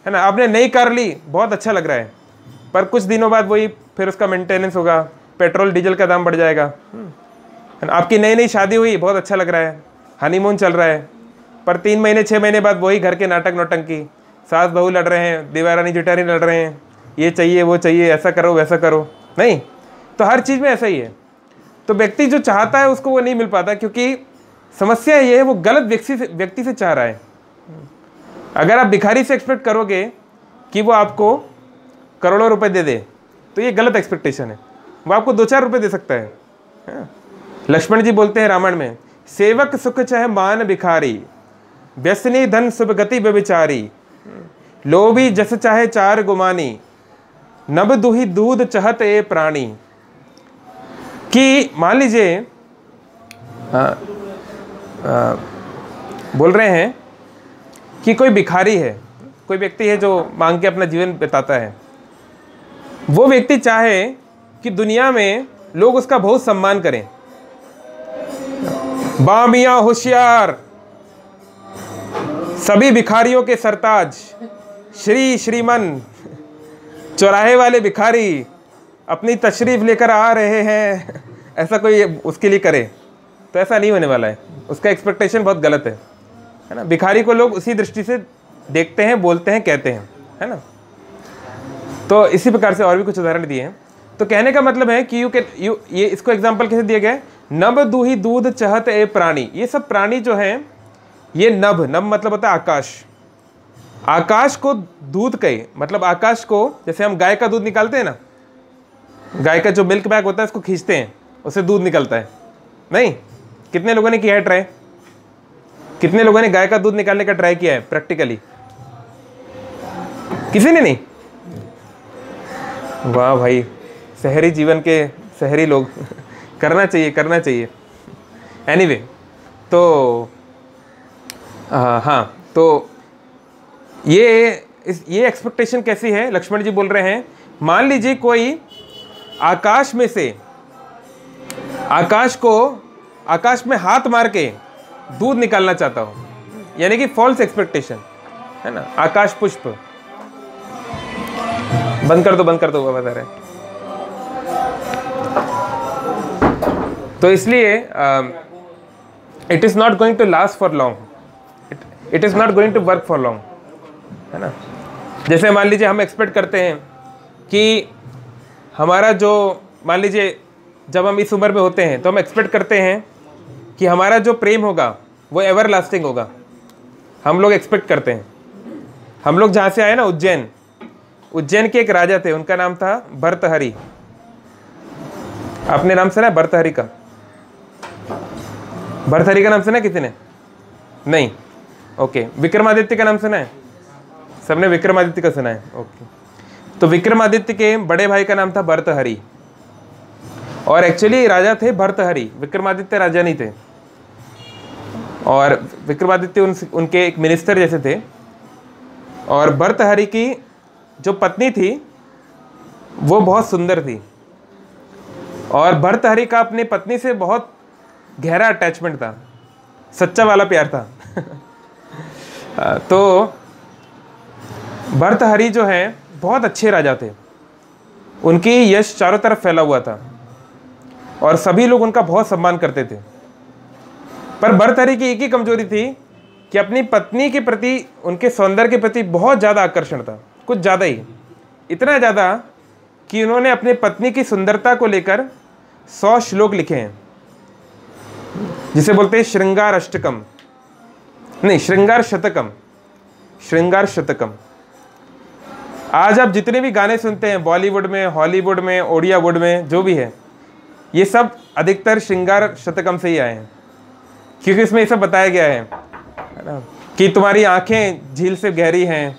ना। आपने नई कार ली, बहुत अच्छा लग रहा है, पर कुछ दिनों बाद वही फिर उसका मेंटेनेंस होगा, पेट्रोल डीजल का दाम बढ़ जाएगा, है ना। आपकी नई शादी हुई, बहुत अच्छा लग रहा है, हनीमून चल रहा है, पर 3 महीने 6 महीने बाद वही घर के नाटक नौटंकी, सास बहू लड़ रहे हैं, देवरानी जेठानी लड़ रहे हैं, ये चाहिए वो चाहिए, ऐसा करो वैसा करो। नहीं, तो हर चीज़ में ऐसा ही है। तो व्यक्ति जो चाहता है उसको वो नहीं मिल पाता, क्योंकि समस्या ये है वो गलत व्यक्ति से चाह रहा है। अगर आप भिखारी से एक्सपेक्ट करोगे कि वो आपको करोड़ों रुपए दे दे, तो ये गलत एक्सपेक्टेशन है। वो आपको 2-4 रुपए दे सकता है। लक्ष्मण जी बोलते हैं रामायण में, सेवक सुख चाहे मान भिखारी, व्यसनी धन शुभ गति व्यभिचारी, लोभी जस चाहे 4 गुमानी, नभ दुही दूध चहत ए प्राणी। कि मान लीजिए बोल रहे हैं कि कोई भिखारी है, कोई व्यक्ति है जो मांग के अपना जीवन बिताता है। वो व्यक्ति चाहे कि दुनिया में लोग उसका बहुत सम्मान करें, बामिया होशियार, सभी भिखारियों के सरताज, श्रीमन, चौराहे वाले भिखारी अपनी तशरीफ लेकर आ रहे हैं, ऐसा कोई उसके लिए करे, तो ऐसा नहीं होने वाला है। उसका एक्सपेक्टेशन बहुत गलत है ना। भिखारी को लोग उसी दृष्टि से देखते हैं, बोलते हैं, कहते हैं, है ना। तो इसी प्रकार से और भी कुछ उदाहरण दिए हैं। तो कहने का मतलब है कि ये इसको एग्जाम्पल कैसे दिया गया है, नभ दूही दूध चहत ए प्राणी। ये सब प्राणी जो हैं, ये नभ मतलब होता है आकाश। आकाश को दूध कहे, मतलब आकाश को, जैसे हम गाय का दूध निकालते हैं ना, गाय का जो मिल्क बैग होता है उसको खींचते हैं, उससे दूध निकलता है। नहीं, कितने लोगों ने किया है ट्राई? कितने लोगों ने गाय का दूध निकालने का ट्राई किया है प्रैक्टिकली? किसी ने नहीं? वाह भाई, शहरी जीवन के शहरी लोग करना चाहिए। एनीवे, तो हाँ, तो ये एक्सपेक्टेशन कैसी है? लक्ष्मण जी बोल रहे हैं, मान लीजिए कोई आकाश में से, आकाश में हाथ मार के दूध निकालना चाहता हो, यानी कि फॉल्स एक्सपेक्टेशन, है ना। आकाश पुष्प बंद कर दो, वो बता रहे। तो इसलिए it is not going to last for long, it is not going to work for long, है ना। जैसे मान लीजिए हम एक्सपेक्ट करते हैं कि हमारा जो, मान लीजिए जब हम इस उम्र में होते हैं तो हम एक्सपेक्ट करते हैं कि हमारा जो प्रेम होगा वो एवर लास्टिंग होगा। हम लोग एक्सपेक्ट करते हैं। हम लोग जहाँ से आए ना, उज्जैन के एक राजा थे, उनका नाम था भर्तहरि। आपने नाम सुना है भर्तहरि का? भर्तहरि का नाम सुना है किसी ने? नहीं? ओके। विक्रमादित्य का नाम सुना है? सबने विक्रमादित्य का सुना है? ओके। तो विक्रमादित्य के बड़े भाई का नाम था भर्तहरि, और एक्चुअली राजा थे भर्तहरि, विक्रमादित्य राजा नहीं थे। और विक्रमादित्य उनके एक मिनिस्टर जैसे थे। और भर्तहरि की जो पत्नी थी वो बहुत सुंदर थी, और भर्तहरि का अपनी पत्नी से बहुत गहरा अटैचमेंट था, सच्चा वाला प्यार था। तो भर्तहरि जो हैं बहुत अच्छे राजा थे, उनकी यश चारों तरफ फैला हुआ था और सभी लोग उनका बहुत सम्मान करते थे। पर भर्तहरि की एक ही कमजोरी थी कि अपनी पत्नी के प्रति, उनके सौंदर्य के प्रति बहुत ज़्यादा आकर्षण था, कुछ ज़्यादा ही, इतना ज़्यादा कि उन्होंने अपने पत्नी की सुंदरता को लेकर 100 श्लोक लिखे हैं, जिसे बोलते हैं श्रृंगार अष्टकम, नहीं श्रृंगार शतकम, श्रृंगार शतकम। आज आप जितने भी गाने सुनते हैं बॉलीवुड में, हॉलीवुड में, ओडिया वुड में, जो भी है, ये सब अधिकतर श्रृंगार शतकम से ही आए हैं, क्योंकि इसमें ये सब बताया गया है ना, कि तुम्हारी आंखें झील से गहरी हैं,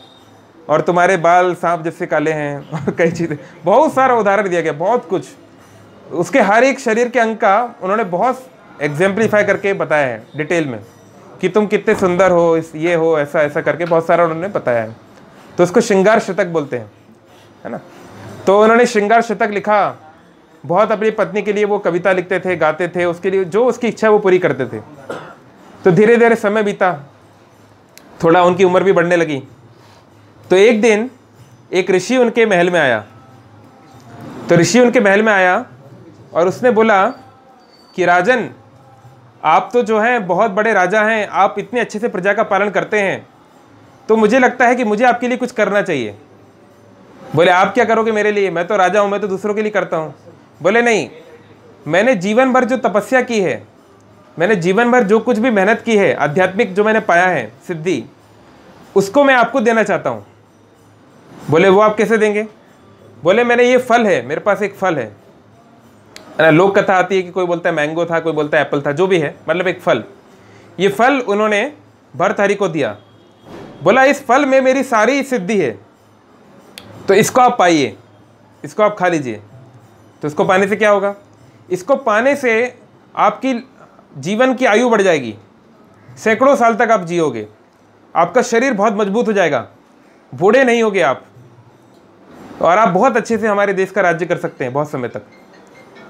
और तुम्हारे बाल सांप जैसे काले हैं, और कई चीज़ें, बहुत सारा उदाहरण दिया गया, बहुत कुछ। उसके हर एक शरीर के अंग का उन्होंने बहुत एग्जाम्पलीफाई करके बताया है डिटेल में, कि तुम कितने सुंदर हो, इस ये हो, ऐसा ऐसा करके बहुत सारा उन्होंने बताया है। तो उसको श्रृंगार शतक बोलते हैं, है ना। तो उन्होंने श्रृंगार शतक लिखा, बहुत अपनी पत्नी के लिए वो कविता लिखते थे, गाते थे, उसके लिए जो उसकी इच्छा वो पूरी करते थे। तो धीरे धीरे समय बीता, थोड़ा उनकी उम्र भी बढ़ने लगी। तो एक दिन एक ऋषि उनके महल में आया। तो ऋषि उनके महल में आया और उसने बोला कि राजन, आप तो जो हैं बहुत बड़े राजा हैं, आप इतने अच्छे से प्रजा का पालन करते हैं, तो मुझे लगता है कि मुझे आपके लिए कुछ करना चाहिए। बोले आप क्या करोगे मेरे लिए, मैं तो राजा हूँ, मैं तो दूसरों के लिए करता हूँ। बोले नहीं, मैंने जीवन भर जो तपस्या की है, मैंने जीवन भर जो कुछ भी मेहनत की है, आध्यात्मिक जो मैंने पाया है सिद्धि, उसको मैं आपको देना चाहता हूँ। बोले वो आप कैसे देंगे? बोले मैंने ये फल है, मेरे पास एक फल है ना। लोक कथा आती है कि कोई बोलता है मैंगो था, कोई बोलता है एप्पल था, जो भी है, मतलब एक फल। ये फल उन्होंने भर्तहरि को दिया। बोला इस फल में मेरी सारी सिद्धि है, तो इसको आप पाइए, इसको आप खा लीजिए। तो इसको पाने से क्या होगा? इसको पाने से आपकी जीवन की आयु बढ़ जाएगी, सैकड़ों साल तक आप जियोगे, आपका शरीर बहुत मजबूत हो जाएगा, बूढ़े नहीं होगे आप, और आप बहुत अच्छे से हमारे देश का राज्य कर सकते हैं बहुत समय तक।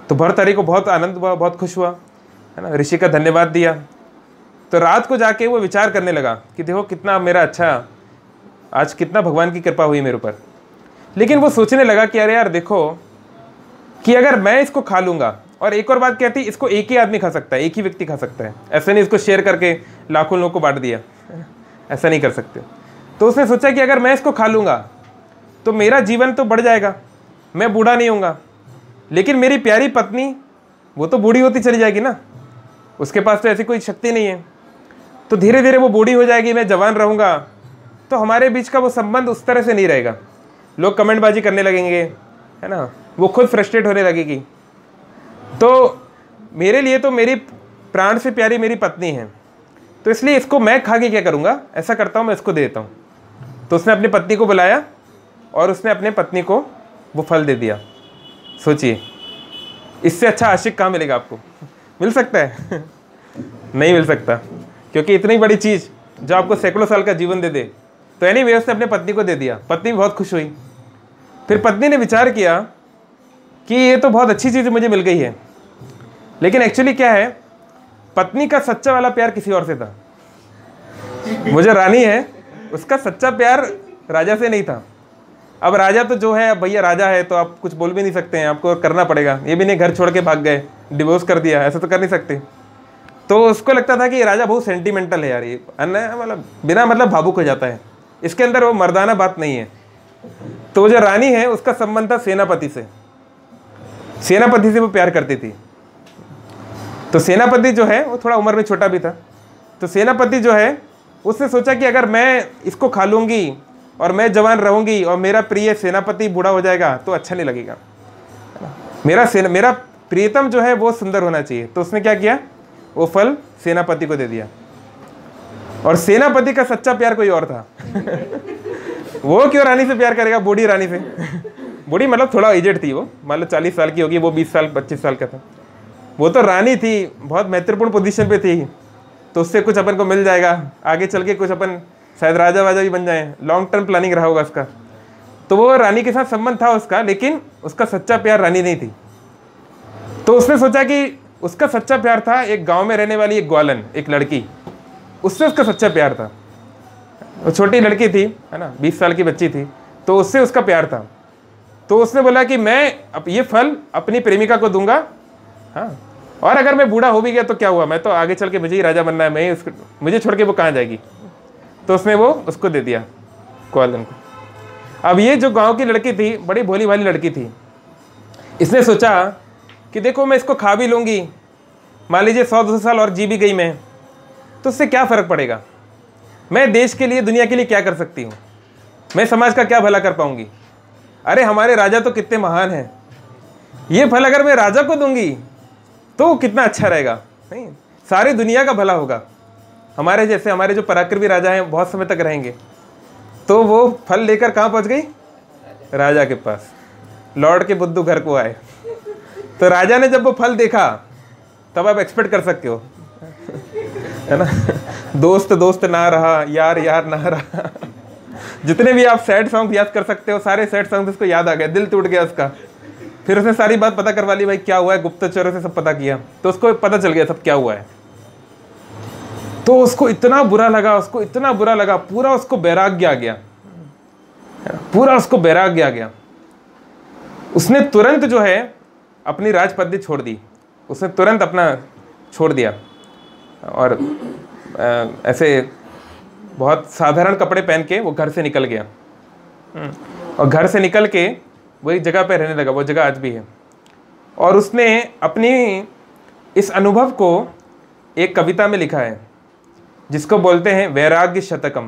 तो भर्तहरि को बहुत आनंद हुआ, बहुत खुश हुआ, है ना। ऋषि का धन्यवाद दिया। तो रात को जाके वो विचार करने लगा कि देखो कितना मेरा अच्छा, आज कितना भगवान की कृपा हुई मेरे ऊपर। लेकिन वो सोचने लगा कि अरे यार देखो कि अगर मैं इसको खा लूँगा, और एक और बात कहती, इसको एक ही आदमी खा सकता है, एक ही व्यक्ति खा सकता है, ऐसा नहीं इसको शेयर करके लाखों लोगों को बांट दिया, ऐसा नहीं कर सकते। तो उसने सोचा कि अगर मैं इसको खा लूँगा तो मेरा जीवन तो बढ़ जाएगा, मैं बूढ़ा नहीं होऊंगा, लेकिन मेरी प्यारी पत्नी वो तो बूढ़ी होती चली जाएगी ना, उसके पास तो ऐसी कोई शक्ति नहीं है। तो धीरे धीरे वो बूढ़ी हो जाएगी, मैं जवान रहूँगा, तो हमारे बीच का वो संबंध उस तरह से नहीं रहेगा। लोग कमेंटबाजी करने लगेंगे, है ना, वो खुद फ्रस्ट्रेट होने लगेगी। तो मेरे लिए तो मेरी प्राण से प्यारी मेरी पत्नी है, तो इसलिए इसको मैं खा के क्या करूँगा, ऐसा करता हूँ मैं इसको दे देता हूँ। तो उसने अपनी पत्नी को बुलाया और उसने अपने पत्नी को वो फल दे दिया। सोचिए, इससे अच्छा आशिक कहाँ मिलेगा आपको? मिल सकता है? नहीं मिल सकता, क्योंकि इतनी बड़ी चीज़ जो आपको सैकड़ों साल का जीवन दे दे। तो एनीवे उसने अपने पत्नी को दे दिया, पत्नी बहुत खुश हुई। फिर पत्नी ने विचार किया कि ये तो बहुत अच्छी चीज़ मुझे मिल गई है, लेकिन एक्चुअली क्या है, पत्नी का सच्चा वाला प्यार किसी और से था। वो जो रानी है उसका सच्चा प्यार राजा से नहीं था। अब राजा तो जो है, अब भैया राजा है तो आप कुछ बोल भी नहीं सकते हैं, आपको करना पड़ेगा। ये भी नहीं घर छोड़ के भाग गए, डिवोर्स कर दिया, ऐसा तो कर नहीं सकते। तो उसको लगता था कि ये राजा बहुत सेंटिमेंटल है यार, ये मतलब बिना मतलब भावुक हो जाता है, इसके अंदर वो मर्दाना बात नहीं है। तो वो जो रानी है उसका संबंध था सेनापति से, सेनापति से वो प्यार करती थी। तो सेनापति जो है वो थोड़ा उम्र में छोटा भी था। तो सेनापति जो है उसने सोचा कि अगर मैं इसको खा लूँगी और मैं जवान रहूँगी और मेरा प्रिय सेनापति बूढ़ा हो जाएगा तो अच्छा नहीं लगेगा, मेरा प्रियतम जो है वो सुंदर होना चाहिए। तो उसने क्या किया, वो फल सेनापति को दे दिया। और सेनापति का सच्चा प्यार कोई और था। वो क्यों रानी से प्यार करेगा, बूढ़ी रानी से? बूढ़ी मतलब थोड़ा एजेड थी वो, मान लो 40 साल की होगी, वो 20 साल 25 साल का था। वो तो रानी थी, बहुत महत्वपूर्ण पोजीशन पे थी, तो उससे कुछ अपन को मिल जाएगा, आगे चल के कुछ अपन शायद राजा वाजा भी बन जाएं, लॉन्ग टर्म प्लानिंग रहा होगा उसका। तो वो रानी के साथ संबंध था उसका, लेकिन उसका सच्चा प्यार रानी नहीं थी। तो उसने सोचा कि उसका सच्चा प्यार था एक गांव में रहने वाली एक ग्वालन, एक लड़की, उससे उसका सच्चा प्यार था। वो छोटी लड़की थी, है ना, 20 साल की बच्ची थी, तो उससे उसका प्यार था। तो उसने बोला कि मैं अब ये फल अपनी प्रेमिका को दूंगा, हाँ, और अगर मैं बूढ़ा हो भी गया तो क्या हुआ, मैं तो आगे चल के मुझे ही राजा बनना है, मैं उसको, मुझे छोड़ के वो कहाँ जाएगी। तो उसने वो उसको दे दिया, ग्वालन को। अब ये जो गांव की लड़की थी, बड़ी भोली भाली लड़की थी, इसने सोचा कि देखो मैं इसको खा भी लूँगी, मान लीजिए 100-200 साल और जी भी गई मैं, तो उससे क्या फ़र्क पड़ेगा, मैं देश के लिए दुनिया के लिए क्या कर सकती हूँ, मैं समाज का क्या भला कर पाऊँगी। अरे हमारे राजा तो कितने महान हैं, ये फल अगर मैं राजा को दूंगी तो कितना अच्छा रहेगा, नहीं, सारी दुनिया का भला होगा। हमारे जैसे हमारे जो पराक्रमी राजा हैं बहुत समय तक रहेंगे। तो वो फल लेकर कहाँ पहुँच गई? राजा के पास। लौट के बुद्धू घर को आए। तो राजा ने जब वो फल देखा तब आप एक्सपेक्ट कर सकते हो, है ना, दोस्त दोस्त ना रहा, यार यार ना रहा। जितने भी आप सैड सॉन्ग याद कर सकते हो सारे सैड सॉन्ग उसको याद आ गए, दिल टूट गया उसका। फिर उसने सारी बात पता करवा ली, भाई क्या हुआ है, गुप्तचरों से सब पता किया, तो उसको पता चल गया सब क्या हुआ है। तो उसको इतना बुरा लगा, उसको इतना बुरा लगा, पूरा उसको वैराग्य आ गया, पूरा उसको वैराग्य आ गया। उसने तुरंत जो है अपनी राजपदवी छोड़ दी, उसने तुरंत अपना छोड़ दिया और ऐसे बहुत साधारण कपड़े पहन के वो घर से निकल गया। और घर से निकल के वो एक जगह पे रहने लगा, वो जगह आज भी है। और उसने अपनी इस अनुभव को एक कविता में लिखा है जिसको बोलते हैं वैराग्य शतकम।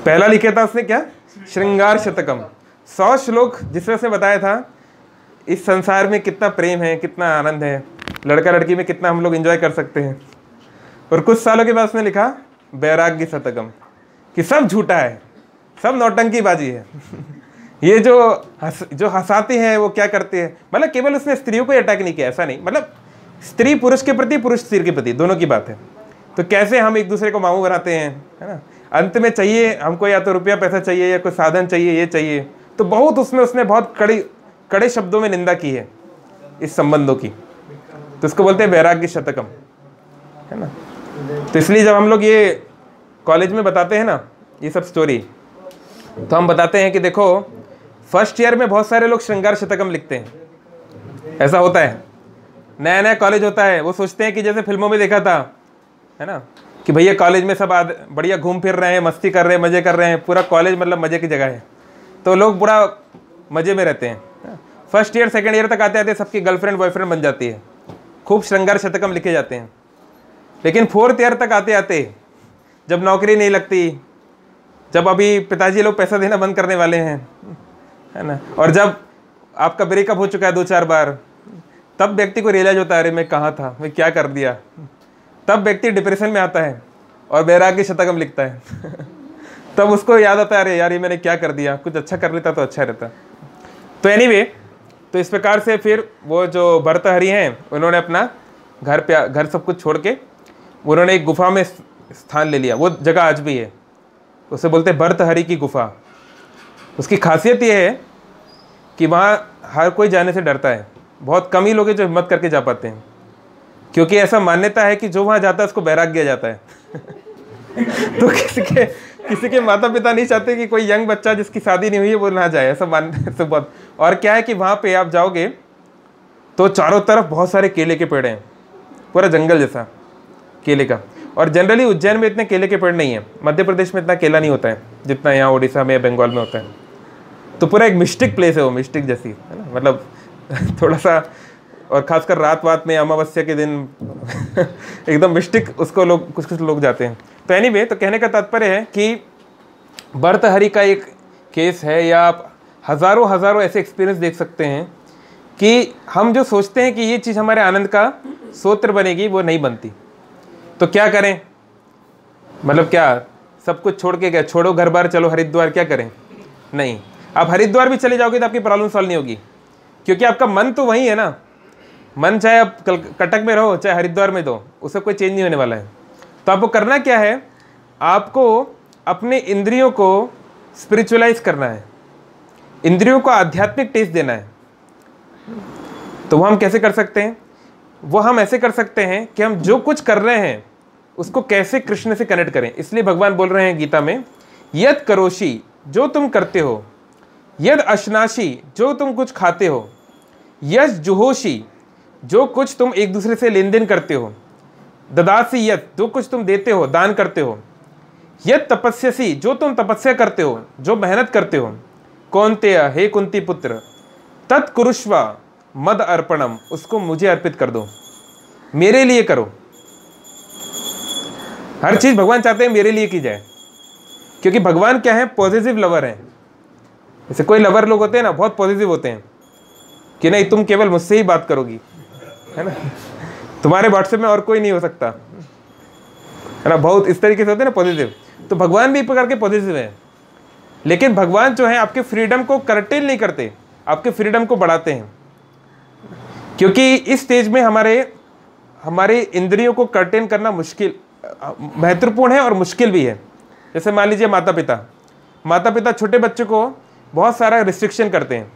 पहला लिखा था उसने क्या? श्रृंगार शतकम। 100 श्लोक जिसमें उसने बताया था इस संसार में कितना प्रेम है, कितना आनंद है, लड़का लड़की में कितना हम लोग एंजॉय कर सकते हैं। और कुछ सालों के बाद उसने लिखा वैराग्य शतकम कि सब झूठा है, सब नौटंकीबाजी है। ये जो हंसाते हैं वो क्या करते हैं, मतलब केवल उसने स्त्रियों को अटैक नहीं किया, ऐसा नहीं, मतलब स्त्री पुरुष के प्रति, पुरुष स्त्री के प्रति, दोनों की बात है। तो कैसे हम एक दूसरे को मामू बनाते हैं, है ना, अंत में चाहिए हमको या तो रुपया पैसा चाहिए या कोई साधन चाहिए, ये चाहिए। तो बहुत उसमें उसने बहुत कड़े शब्दों में निंदा की है इस संबंधों की। तो इसको बोलते हैं वैराग्य शतकम, है ना। तो इसलिए जब हम लोग ये कॉलेज में बताते हैं ना ये सब स्टोरी, तो हम बताते हैं कि देखो फर्स्ट ईयर में बहुत सारे लोग श्रृंगार शतकम लिखते हैं। ऐसा होता है, नया नया कॉलेज होता है, वो सोचते हैं कि जैसे फिल्मों में देखा था, है ना, कि भैया कॉलेज में सब बढ़िया घूम फिर रहे हैं, मस्ती कर रहे हैं, मज़े कर रहे हैं, पूरा कॉलेज मतलब मज़े की जगह है। तो लोग बड़ा मज़े में रहते हैं। फर्स्ट ईयर सेकेंड ईयर तक आते आते सबकी गर्लफ्रेंड बॉयफ्रेंड बन जाती है, खूब श्रृंगार शतकम लिखे जाते हैं। लेकिन फोर्थ ईयर तक आते आते जब नौकरी नहीं लगती, जब अभी पिताजी लोग पैसा देना बंद करने वाले हैं, है ना, और जब आपका ब्रेकअप हो चुका है 2-4 बार, तब व्यक्ति को रियलाइज होता है अरे मैं कहाँ था, मैं क्या कर दिया। तब व्यक्ति डिप्रेशन में आता है और वैराग्य शतकम लिखता है। तब उसको याद आता है अरे यार ये मैंने क्या कर दिया, कुछ अच्छा कर लेता तो अच्छा रहता। तो एनीवे, तो इस प्रकार से फिर वो जो भर्तहरि हैं उन्होंने अपना घर सब कुछ छोड़ के उन्होंने एक गुफा में स्थान ले लिया। वो जगह आज भी है, उसे बोलते हैं भर्तहरि की गुफा। उसकी खासियत ये है कि वहाँ हर कोई जाने से डरता है, बहुत कम ही लोग हैं जो हिम्मत करके जा पाते हैं, क्योंकि ऐसा मान्यता है कि जो वहाँ जाता है उसको वैराग्य दिया जाता है। तो किसी के माता पिता नहीं चाहते कि कोई यंग बच्चा जिसकी शादी नहीं हुई है वो ना जाए, ऐसा मानते हैं बहुत। और क्या है कि वहाँ पे आप जाओगे तो चारों तरफ बहुत सारे केले के पेड़ हैं, पूरा जंगल जैसा केले का। और जनरली उज्जैन में इतने केले के पेड़ नहीं है, मध्य प्रदेश में इतना केला नहीं होता है जितना यहाँ उड़ीसा में या बंगाल में होता है। तो पूरा एक मिस्टिक प्लेस है वो, मिस्टिक जैसी, है ना, मतलब थोड़ा सा, और खासकर रात में अमावस्या के दिन एकदम मिस्टिक उसको लोग कुछ लोग जाते हैं। तो एनीवे, तो कहने का तात्पर्य है कि भर्तहरि का एक केस है, या आप हज़ारों ऐसे एक्सपीरियंस देख सकते हैं कि हम जो सोचते हैं कि ये चीज़ हमारे आनंद का सूत्र बनेगी, वो नहीं बनती। तो क्या करें, मतलब क्या सब कुछ छोड़ के, क्या छोड़ो घर बार चलो हरिद्वार, क्या करें? नहीं, आप हरिद्वार भी चले जाओगे तो आपकी प्रॉब्लम सॉल्व नहीं होगी, क्योंकि आपका मन तो वही है ना। मन चाहे आप कटक में रहो चाहे हरिद्वार में दो, उससे कोई चेंज नहीं होने वाला है। तो आपको करना क्या है, आपको अपने इंद्रियों को स्पिरिचुअलाइज करना है, इंद्रियों को आध्यात्मिक टेस्ट देना है। तो वो हम कैसे कर सकते हैं? वो हम ऐसे कर सकते हैं कि हम जो कुछ कर रहे हैं उसको कैसे कृष्ण से कनेक्ट करें। इसलिए भगवान बोल रहे हैं गीता में, यद करोषि, जो तुम करते हो, यद अश्नाशी, जो तुम कुछ खाते हो, यश जुहोशी, जो कुछ तुम एक दूसरे से लेन देन करते हो, ददासी यत, जो कुछ तुम देते हो, दान करते हो, यद तपस्यसी, जो तुम तपस्या करते हो, जो मेहनत करते हो, कौन्तेय, हे कुंती पुत्र, तत्कुरुष्व मद अर्पणम, उसको मुझे अर्पित कर दो, मेरे लिए करो। हर चीज भगवान चाहते हैं मेरे लिए की जाए, क्योंकि भगवान क्या है, पॉजिटिव लवर है। जैसे कोई लवर लोग होते हैं ना, बहुत पॉजिटिव होते हैं कि नहीं तुम केवल मुझसे ही बात करोगी, है ना, तुम्हारे व्हाट्सएप में और कोई नहीं हो सकता, है ना, बहुत इस तरीके से होते हैं ना पॉजिटिव। तो भगवान भी एक प्रकार के पॉजिटिव है, लेकिन भगवान जो है आपके फ्रीडम को कर्टेल नहीं करते, आपके फ्रीडम को बढ़ाते हैं। क्योंकि इस स्टेज में हमारे इंद्रियों को कर्टेन करना मुश्किल, महत्वपूर्ण है और मुश्किल भी है। जैसे मान लीजिए माता पिता छोटे बच्चों को बहुत सारा रिस्ट्रिक्शन करते हैं,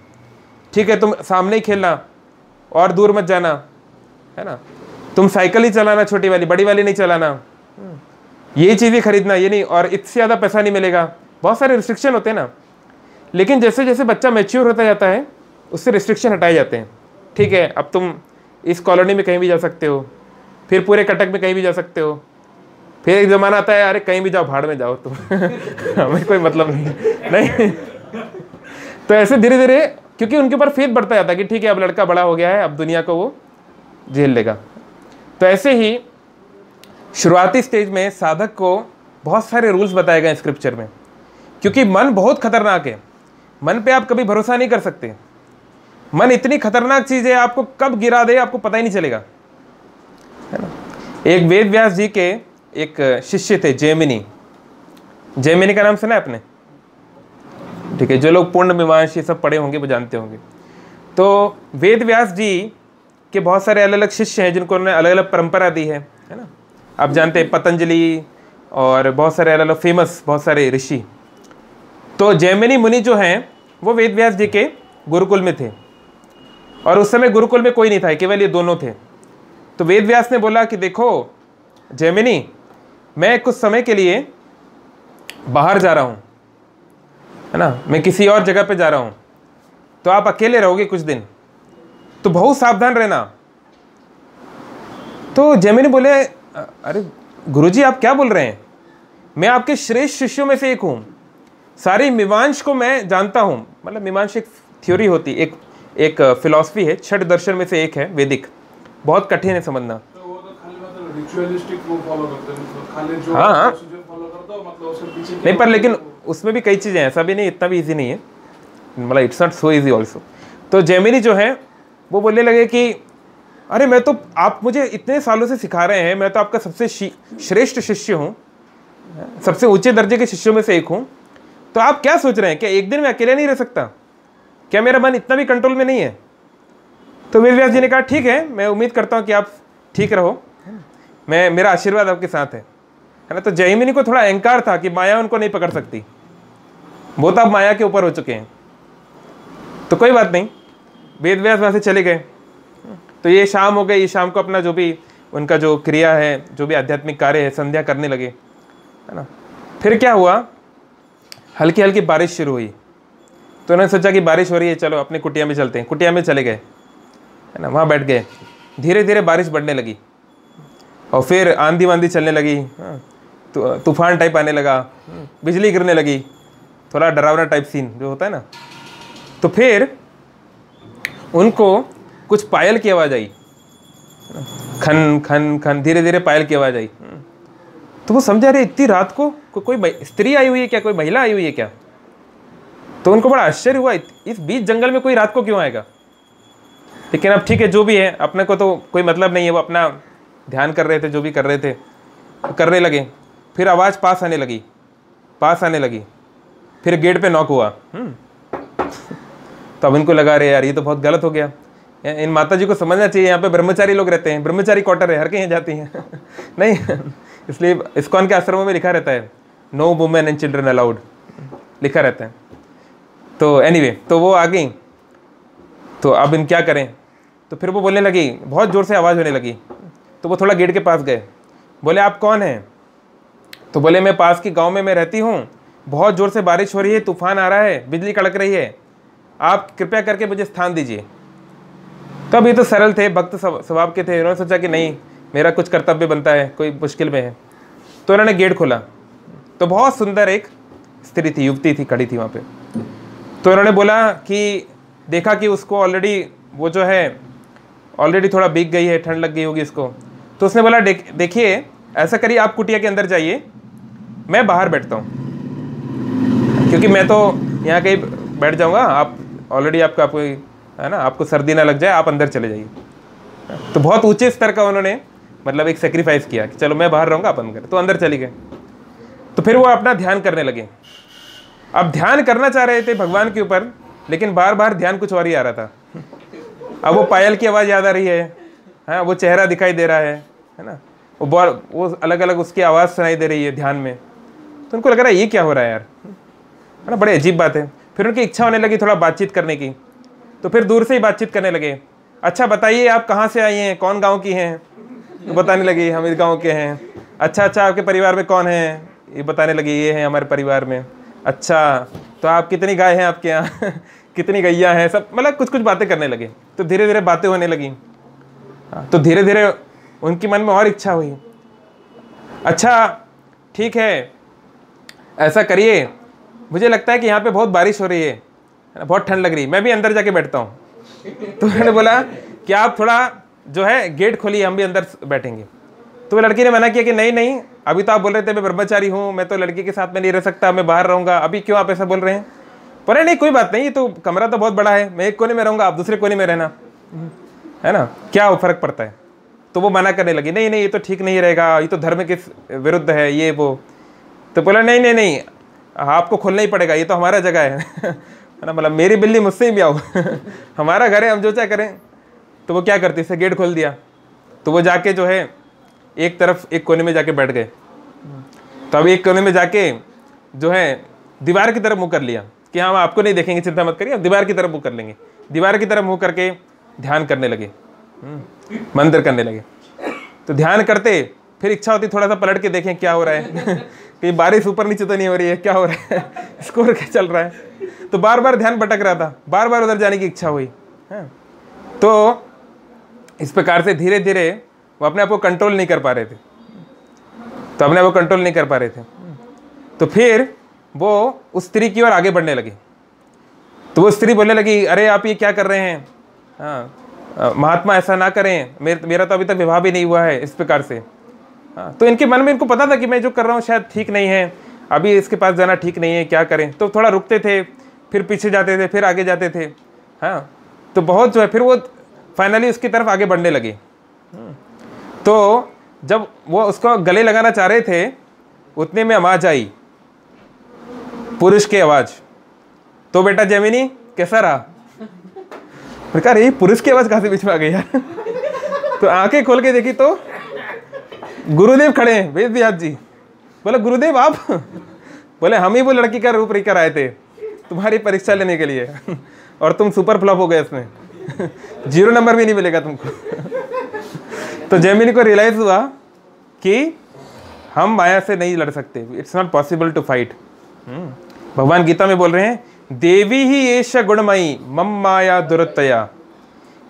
ठीक है तुम सामने ही खेलना और दूर मत जाना, है ना, तुम साइकिल ही चलाना छोटी वाली, बड़ी वाली नहीं चलाना, ये चीज़ें खरीदना ये नहीं, और इससे ज़्यादा पैसा नहीं मिलेगा, बहुत सारे रिस्ट्रिक्शन होते हैं ना। लेकिन जैसे जैसे बच्चा मैच्योर होता जाता है उससे रिस्ट्रिक्शन हटाए जाते हैं। ठीक है, अब तुम इस कॉलोनी में कहीं भी जा सकते हो, फिर पूरे कटक में कहीं भी जा सकते हो, फिर एक ज़माना आता है अरे कहीं भी जाओ, भाड़ में जाओ तुम हमें कोई मतलब नहीं तो ऐसे धीरे धीरे, क्योंकि उनके ऊपर फेथ बढ़ता जाता है कि ठीक है अब लड़का बड़ा हो गया है, अब दुनिया को वो झेल लेगा। तो ऐसे ही शुरुआती स्टेज में साधक को बहुत सारे रूल्स बताए गए स्क्रिप्चर में, क्योंकि मन बहुत खतरनाक है, मन पे आप कभी भरोसा नहीं कर सकते। मन इतनी खतरनाक चीज़ है, आपको कब गिरा दे आपको पता ही नहीं चलेगा, है ना। एक वेद व्यास जी के एक शिष्य थे जैमिनी का नाम सुना है आपने? ठीक है, जो लोग पूर्ण मीमांसा ये सब पढ़े होंगे वो जानते होंगे। तो वेद व्यास जी के बहुत सारे अलग अलग शिष्य हैं जिनको उन्होंने अलग अलग परंपरा दी है ना। आप जानते हैं पतंजलि और बहुत सारे अलग अलग फेमस बहुत सारे ऋषि। तो जैमिनी मुनि जो हैं वो वेद व्यास जी के गुरुकुल में थे, और उस समय गुरुकुल में कोई नहीं था, केवल ये दोनों थे। तो वेद व्यास ने बोला कि देखो जैमिनी, मैं कुछ समय के लिए बाहर जा रहा हूँ, है ना, मैं किसी और जगह पे जा रहा हूँ, तो आप अकेले रहोगे कुछ दिन, तो बहुत सावधान रहना। तो जैमिनी बोले अरे गुरुजी आप क्या बोल रहे हैं, मैं आपके श्रेष्ठ शिष्यों में से एक हूँ, सारी मीमांस को मैं जानता हूँ। मतलब मीमांस एक थ्योरी होती, एक फिलॉसफी है, 6 दर्शन में से एक है वैदिक, बहुत कठिन है समझना। तो वो तो खाली मतलब रिचुअलिस्टिक वो फॉलो करते हैं, मतलब खाली जो हाँ प्रोसीजर फॉलो करते हो, मतलब उसके पीछे नहीं, पर लेकिन उसमें भी कई चीज़ें हैं, ऐसा भी नहीं, इतना भी इजी नहीं है, मतलब it's not so easy also. तो जैमिनी जो है वो बोलने लगे कि अरे मैं तो, आप मुझे इतने सालों से सिखा रहे हैं, मैं तो आपका सबसे श्रेष्ठ शिष्य हूँ, सबसे ऊंचे दर्जे के शिष्यों में से एक हूँ, तो आप क्या सोच रहे हैं, क्या एक दिन में अकेले नहीं रह सकता, क्या मेरा मन इतना भी कंट्रोल में नहीं है? तो वेद व्यास जी ने कहा ठीक है, मैं उम्मीद करता हूँ कि आप ठीक रहो, मेरा आशीर्वाद आपके साथ है ना। तो जैमिनी को थोड़ा अहंकार था कि माया उनको नहीं पकड़ सकती, वो तो अब माया के ऊपर हो चुके हैं। तो कोई बात नहीं, वेद व्यास वहाँ से चले गए। तो ये शाम हो गई, शाम को अपना जो भी उनका जो क्रिया है, जो भी आध्यात्मिक कार्य है, संध्या करने लगे, है ना। फिर क्या हुआ, हल्की हल्की बारिश शुरू हुई, तो उन्होंने सोचा कि बारिश हो रही है, चलो अपनी कुटिया में चलते हैं। कुटिया में चले गए, है ना, वहाँ बैठ गए। धीरे धीरे बारिश बढ़ने लगी और फिर आंधी वांधी चलने लगी, तो तूफान टाइप आने लगा, बिजली गिरने लगी, थोड़ा डरावना टाइप सीन जो होता है ना। तो फिर उनको कुछ पायल की आवाज़ आई, खन खन खन, धीरे धीरे पायल की आवाज़ आई। तो वो समझा रहे इतनी रात को कोई स्त्री आई हुई है क्या, कोई महिला आई हुई है क्या? तो उनको बड़ा आश्चर्य हुआ, इस बीच जंगल में कोई रात को क्यों आएगा। लेकिन अब ठीक है, जो भी है, अपने को तो कोई मतलब नहीं है, वो अपना ध्यान कर रहे थे, जो भी कर रहे थे करने लगे। फिर आवाज़ पास आने लगी, फिर गेट पे नॉक हुआ। तो अब इनको लगा रहे यार ये तो बहुत गलत हो गया, इन माता जी को समझना चाहिए, यहाँ पे ब्रह्मचारी लोग रहते हैं, ब्रह्मचारी क्वार्टर है, हर कहीं जाती हैं नहीं, इसलिए इस्कॉन के आश्रमों में लिखा रहता है no women and children allowed, लिखा रहता है। तो एनीवे, तो वो आ गई, तो अब इन क्या करें। तो फिर वो बोलने लगी, बहुत ज़ोर से आवाज़ होने लगी। तो वो थोड़ा गेट के पास गए, बोले आप कौन हैं? तो बोले मैं पास की गाँव में मैं रहती हूँ, बहुत ज़ोर से बारिश हो रही है, तूफान आ रहा है, बिजली कड़क रही है, आप कृपया करके मुझे स्थान दीजिए। तब ये तो सरल थे, भक्त स्वभाव के थे, उन्होंने सोचा कि नहीं मेरा कुछ कर्तव्य बनता है, कोई मुश्किल में है। तो उन्होंने गेट खोला, तो बहुत सुंदर एक स्त्री थी, युवती थी, खड़ी थी वहाँ पे। तो उन्होंने बोला कि देखा कि उसको ऑलरेडी वो जो है ऑलरेडी थोड़ा भीग गई है, ठंड लग गई होगी इसको। तो उसने बोला देखिए ऐसा करिए, आप कुटिया के अंदर जाइए, मैं बाहर बैठता हूँ, क्योंकि मैं तो यहाँ कहीं बैठ जाऊँगा, आप ऑलरेडी आपका कोई है ना, आपको सर्दी ना लग जाए, आप अंदर चले जाइए। तो बहुत ऊंचे स्तर का उन्होंने मतलब एक सेक्रीफाइस किया कि चलो मैं बाहर रहूँगा, आप अंदर। तो अंदर चली गए। तो फिर वो अपना ध्यान करने लगे। अब ध्यान करना चाह रहे थे भगवान के ऊपर, लेकिन बार बार ध्यान कुछ और ही आ रहा था। अब वो पायल की आवाज़ याद आ रही है, हाँ, वो चेहरा दिखाई दे रहा है ना, वो अलग अलग उसकी आवाज़ सुनाई दे रही है ध्यान में। तो उनको लग रहा है ये क्या हो रहा है यार, है ना, बड़े अजीब बात है। फिर उनकी इच्छा होने लगी थोड़ा बातचीत करने की, तो फिर दूर से ही बातचीत करने लगे। अच्छा बताइए आप कहाँ से आई हैं, कौन गांव की हैं? तो बताने लगी हम इस गांव के हैं। अच्छा आपके परिवार में कौन है? ये बताने लगी ये हैं हमारे परिवार में। अच्छा तो आप कितनी गाय हैं आपके यहाँ? कितनी गैया हैं? सब मतलब कुछ कुछ बातें करने लगे। तो धीरे धीरे बातें होने लगी। तो धीरे धीरे उनकी मन में और इच्छा हुई। अच्छा ठीक है, ऐसा करिए, मुझे लगता है कि यहाँ पे बहुत बारिश हो रही है, बहुत ठंड लग रही है, मैं भी अंदर जाके बैठता हूँ। तो मैंने बोला कि आप थोड़ा जो है गेट खोलिए, हम भी अंदर बैठेंगे। तो वो लड़की ने मना किया कि नहीं नहीं, अभी तो आप बोल रहे थे मैं ब्रह्मचारी हूँ, मैं तो लड़की के साथ में नहीं रह सकता, मैं बाहर रहूँगा, अभी क्यों आप ऐसा बोल रहे हैं? बोले नहीं कोई बात नहीं, ये तो कमरा तो बहुत बड़ा है, मैं एक कोने में रहूँगा, आप दूसरे कोने में रहना, है ना, क्या फ़र्क पड़ता है। तो वो मना करने लगी, नहीं नहीं ये तो ठीक नहीं रहेगा, ये तो धर्म के विरुद्ध है ये वो। तो बोला नहीं नहीं नहीं, आपको खोलना ही पड़ेगा, ये तो हमारा जगह है ना, मतलब मेरी बिल्ली मुझसे ही ब्याओ हमारा घर है, हम जो चाहे करें। तो वो क्या करती, इसे गेट खोल दिया। तो वो जाके जो है एक तरफ एक कोने में जाके बैठ गए। तो अब एक कोने में जाके जो है दीवार की तरफ मुँह कर लिया कि हम आपको नहीं देखेंगे, चिंता मत करिए, हम दीवार की तरफ मुँह कर लेंगे। दीवार की तरफ मुँह करके ध्यान करने लगे, मंत्र करने लगे। तो ध्यान करते फिर इच्छा होती थोड़ा सा पलट के देखें क्या हो रहा है कहीं बारिश ऊपर नीचे तो नहीं हो रही है, क्या हो रहा है स्कोर क्या चल रहा है। तो बार बार ध्यान भटक रहा था, बार बार उधर जाने की इच्छा हुई। तो इस प्रकार से धीरे धीरे वो अपने आप को कंट्रोल नहीं कर पा रहे थे। तो फिर वो उस स्त्री की ओर आगे बढ़ने लगी। तो वो स्त्री बोलने लगी, अरे आप ये क्या कर रहे हैं, हाँ महात्मा ऐसा ना करें, मेरा तो अभी तक विवाह भी नहीं हुआ है, इस प्रकार से। हाँ, तो इनके मन में इनको पता था कि मैं जो कर रहा हूँ शायद ठीक नहीं है, अभी इसके पास जाना ठीक नहीं है, क्या करें। तो थोड़ा रुकते थे, फिर पीछे जाते थे, फिर आगे जाते थे। हाँ, तो बहुत जो है फिर वो फाइनली उसकी तरफ आगे बढ़ने लगे। तो जब वो उसको गले लगाना चाह रहे थे, उतने में आवाज आई, पुरुष की आवाज़। तो बेटा जैमिनी कैसा रहा? कहा अरे पुरुष की आवाज़ कहाँ से बीच में आ गई यार तो आंखें खोल के देखी तो गुरुदेव खड़े हैं, वेद व्यास जी। बोले गुरुदेव आप? बोले हम ही वो लड़की का रूप लेकर आए थे तुम्हारी परीक्षा लेने के लिए और तुम सुपर फ्लॉप हो गए इसमें 0 नंबर भी नहीं मिलेगा तुमको तो जैमिनी को रियलाइज हुआ कि हम माया से नहीं लड़ सकते, it's not possible to fight. भगवान गीता में बोल रहे हैं, देवी ही एष गुणमयी मम माया दुरतया।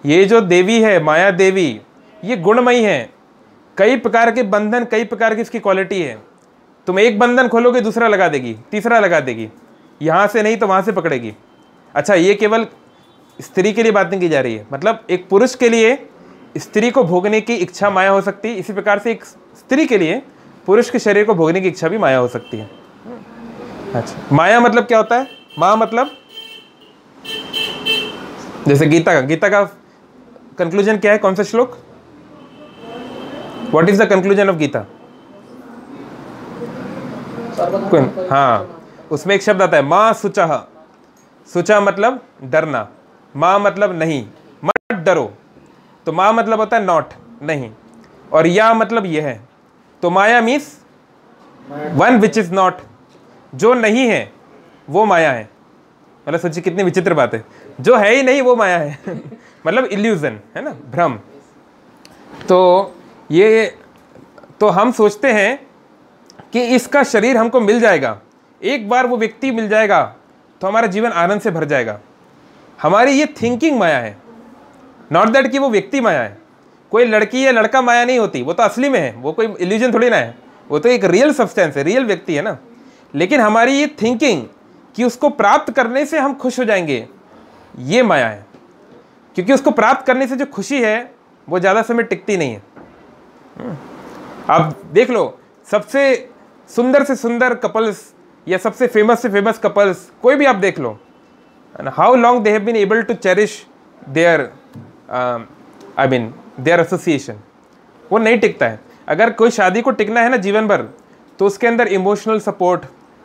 ये जो देवी है, माया देवी, ये गुणमयी है। कई प्रकार के बंधन, कई प्रकार की इसकी क्वालिटी है। तुम एक बंधन खोलोगे दूसरा लगा देगी, तीसरा लगा देगी, यहाँ से नहीं तो वहाँ से पकड़ेगी। अच्छा, ये केवल स्त्री के लिए बात नहीं की जा रही है, मतलब एक पुरुष के लिए स्त्री को भोगने की इच्छा माया हो सकती है, इसी प्रकार से एक स्त्री के लिए पुरुष के शरीर को भोगने की इच्छा भी माया हो सकती है। अच्छा, माया मतलब क्या होता है? माँ मतलब जैसे गीता का कंक्लूजन क्या है? कौन सा श्लोक? What is the conclusion of Gita? हाँ, उसमें एक शब्द आता है माँ शुचः। शुचः मतलब डरना, माँ मतलब नहीं, मत डरो। तो माँ मतलब होता है नॉट, नहीं, और या मतलब यह है। तो maya means one which is not, जो नहीं है वो माया है। मतलब सोचिए कितनी विचित्र बात है, जो है ही नहीं वो माया है मतलब इल्यूजन है ना, भ्रम। तो ये तो हम सोचते हैं कि इसका शरीर हमको मिल जाएगा, एक बार वो व्यक्ति मिल जाएगा तो हमारा जीवन आनंद से भर जाएगा। हमारी ये थिंकिंग माया है, नॉट दैट कि वो व्यक्ति माया है। कोई लड़की या लड़का माया नहीं होती, वो तो असली में है, वो कोई इल्यूजन थोड़ी ना है, वो तो एक रियल सब्सटेंस है, रियल व्यक्ति है ना। लेकिन हमारी ये थिंकिंग कि उसको प्राप्त करने से हम खुश हो जाएंगे, ये माया है। क्योंकि उसको प्राप्त करने से जो खुशी है वो ज़्यादा समय टिकती नहीं है। आप देख लो, सबसे सुंदर से सुंदर कपल्स या सबसे फेमस से फेमस कपल्स, कोई भी आप देख लो, how long they have been able to cherish their their association, वो नहीं टिकता है। अगर कोई शादी को टिकना है ना जीवन भर, तो उसके अंदर इमोशनल सपोर्ट,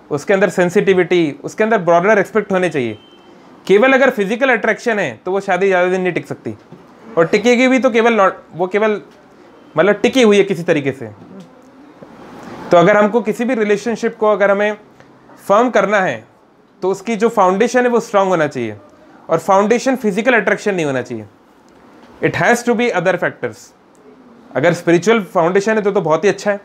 उसके अंदर सेंसिटिविटी, उसके अंदर ब्रॉडर एक्सपेक्ट होने चाहिए। केवल अगर फिजिकल अट्रैक्शन है तो वो शादी ज़्यादा दिन नहीं टिक सकती, और टिकेगी भी तो केवल मतलब टिकी हुई है किसी तरीके से। तो अगर हमको किसी भी रिलेशनशिप को अगर हमें फर्म करना है तो उसकी जो फाउंडेशन है वो स्ट्रांग होना चाहिए, और फाउंडेशन फिजिकल अट्रैक्शन नहीं होना चाहिए। It has to be other factors. अगर स्पिरिचुअल फाउंडेशन है तो बहुत ही अच्छा है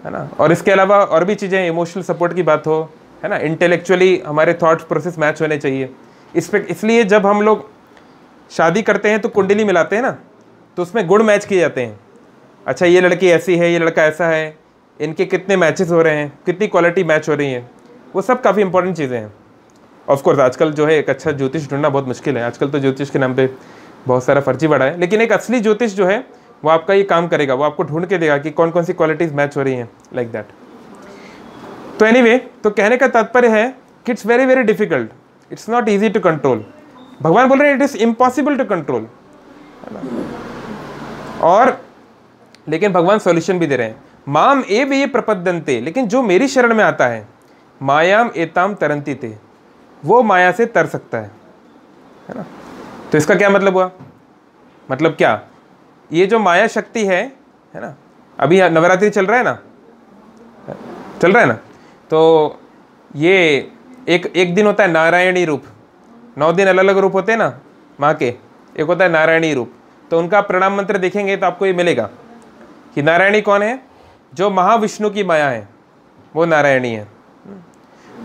ना। और इसके अलावा और भी चीज़ें, इमोशनल सपोर्ट की बात हो, है ना, इंटेलेक्चुअली हमारे थॉट प्रोसेस मैच होने चाहिए इस पे। इसलिए जब हम लोग शादी करते हैं तो कुंडली मिलाते हैं ना, तो उसमें गुण मैच किए जाते हैं। अच्छा, ये लड़की ऐसी है, ये लड़का ऐसा है, इनके कितने मैचेस हो रहे हैं, कितनी क्वालिटी मैच हो रही है, वो सब काफ़ी इंपॉर्टेंट चीज़ें हैं। ऑफकोर्स आजकल जो है एक अच्छा ज्योतिष ढूंढना बहुत मुश्किल है। आजकल तो ज्योतिष के नाम पे बहुत सारा फर्जी बढ़ा है, लेकिन एक असली ज्योतिष जो है वो आपका ये काम करेगा, वो आपको ढूंढ के देगा कि कौन कौन सी क्वालिटीज़ मैच हो रही हैं, लाइक दैट। तो एनीवे, तो कहने का तात्पर्य है कि it's very very difficult, it's not easy to control. भगवान बोल रहे हैं it is impossible to control, है ना। और लेकिन भगवान सॉल्यूशन भी दे रहे हैं, माम एव ये प्रपद्यन्ते, लेकिन जो मेरी शरण में आता है, मायाम एताम तरंती थे, वो माया से तर सकता है ना। तो इसका क्या मतलब हुआ? मतलब क्या, ये जो माया शक्ति है ना, अभी नवरात्रि चल रहा है ना, चल रहा है ना, तो ये एक दिन होता है नारायणी रूप, 9 दिन अलग अलग रूप होते हैं ना माँ के। एक होता है नारायणी रूप, तो उनका प्रणाम मंत्र देखेंगे तो आपको ये मिलेगा कि नारायणी कौन है, जो महाविष्णु की माया है वो नारायणी है।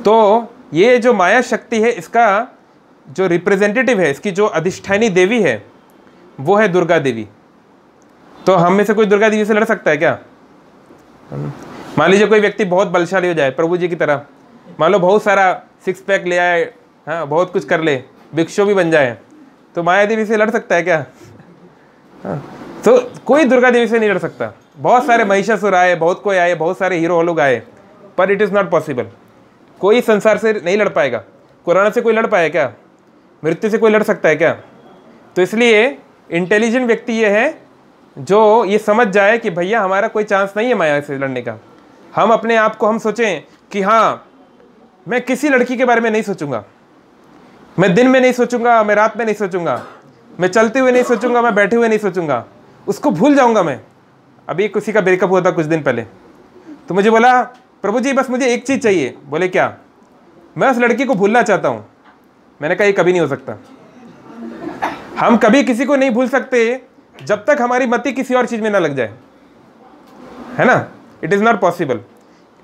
तो ये जो माया शक्ति है, इसका जो रिप्रेजेंटेटिव है, इसकी जो अधिष्ठानी देवी है वो है दुर्गा देवी। तो हम में से कोई दुर्गा देवी से लड़ सकता है क्या? मान लीजिए कोई व्यक्ति बहुत बलशाली हो जाए, प्रभु जी की तरह, मान लो बहुत सारा 6 पैक ले आए, हाँ, बहुत कुछ कर ले, भिक्षु भी बन जाए, तो माया देवी से लड़ सकता है क्या? हाँ, तो कोई दुर्गा देवी से नहीं लड़ सकता। बहुत सारे महिषासुर आए, बहुत कोई आए, बहुत सारे हीरो लोग आए, पर इट इज़ नॉट पॉसिबल। कोई संसार से नहीं लड़ पाएगा। कोरोना से कोई लड़ पाया क्या? मृत्यु से कोई लड़ सकता है क्या? तो इसलिए इंटेलिजेंट व्यक्ति ये है जो ये समझ जाए कि भैया हमारा कोई चांस नहीं है माया से लड़ने का। हम अपने आप को हम सोचें कि हाँ, मैं किसी लड़की के बारे में नहीं सोचूंगा, मैं दिन में नहीं सोचूंगा, मैं रात में नहीं सोचूंगा, मैं चलते हुए नहीं सोचूंगा, मैं बैठे हुए नहीं सोचूंगा, उसको भूल जाऊंगा मैं। अभी किसी का ब्रेकअप हुआ था कुछ दिन पहले, तो मुझे बोला प्रभु जी बस मुझे एक चीज़ चाहिए। बोले क्या? मैं उस लड़की को भूलना चाहता हूँ। मैंने कहा ये कभी नहीं हो सकता। हम कभी किसी को नहीं भूल सकते जब तक हमारी मति किसी और चीज़ में ना लग जाए, है ना। It is not possible,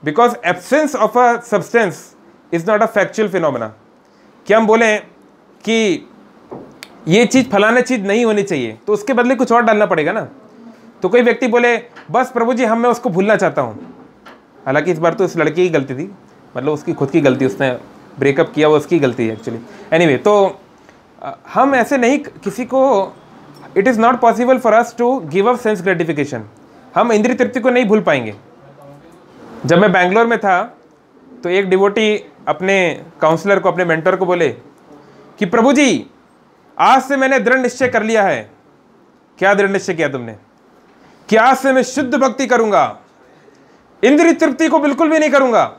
because absence of a substance is not a factual phenomena. कि हम बोलें कि ये चीज़ फलाना चीज़ नहीं होनी चाहिए, तो उसके बदले कुछ और डालना पड़ेगा ना। तो कोई व्यक्ति बोले बस प्रभु जी मैं उसको भूलना चाहता हूँ, हालांकि इस बार तो उस लड़की की गलती थी, मतलब उसकी खुद की गलती, उसने ब्रेकअप किया वो उसकी गलती है एक्चुअली। एनीवे, तो हम ऐसे नहीं किसी को, it is not possible for us to give up sense gratification. हम इंद्रिय तृप्ति को नहीं भूल पाएंगे। जब मैं बैंगलोर में था तो एक डिवोटी अपने काउंसलर को, अपने मेंटर को बोले कि प्रभु जी आज से मैंने दृढ़ निश्चय कर लिया है। क्या दृढ़ निश्चय किया तुमने? कि आज से मैं शुद्ध भक्ति करूंगा, इंद्रिय तृप्ति को बिल्कुल भी नहीं करूंगा,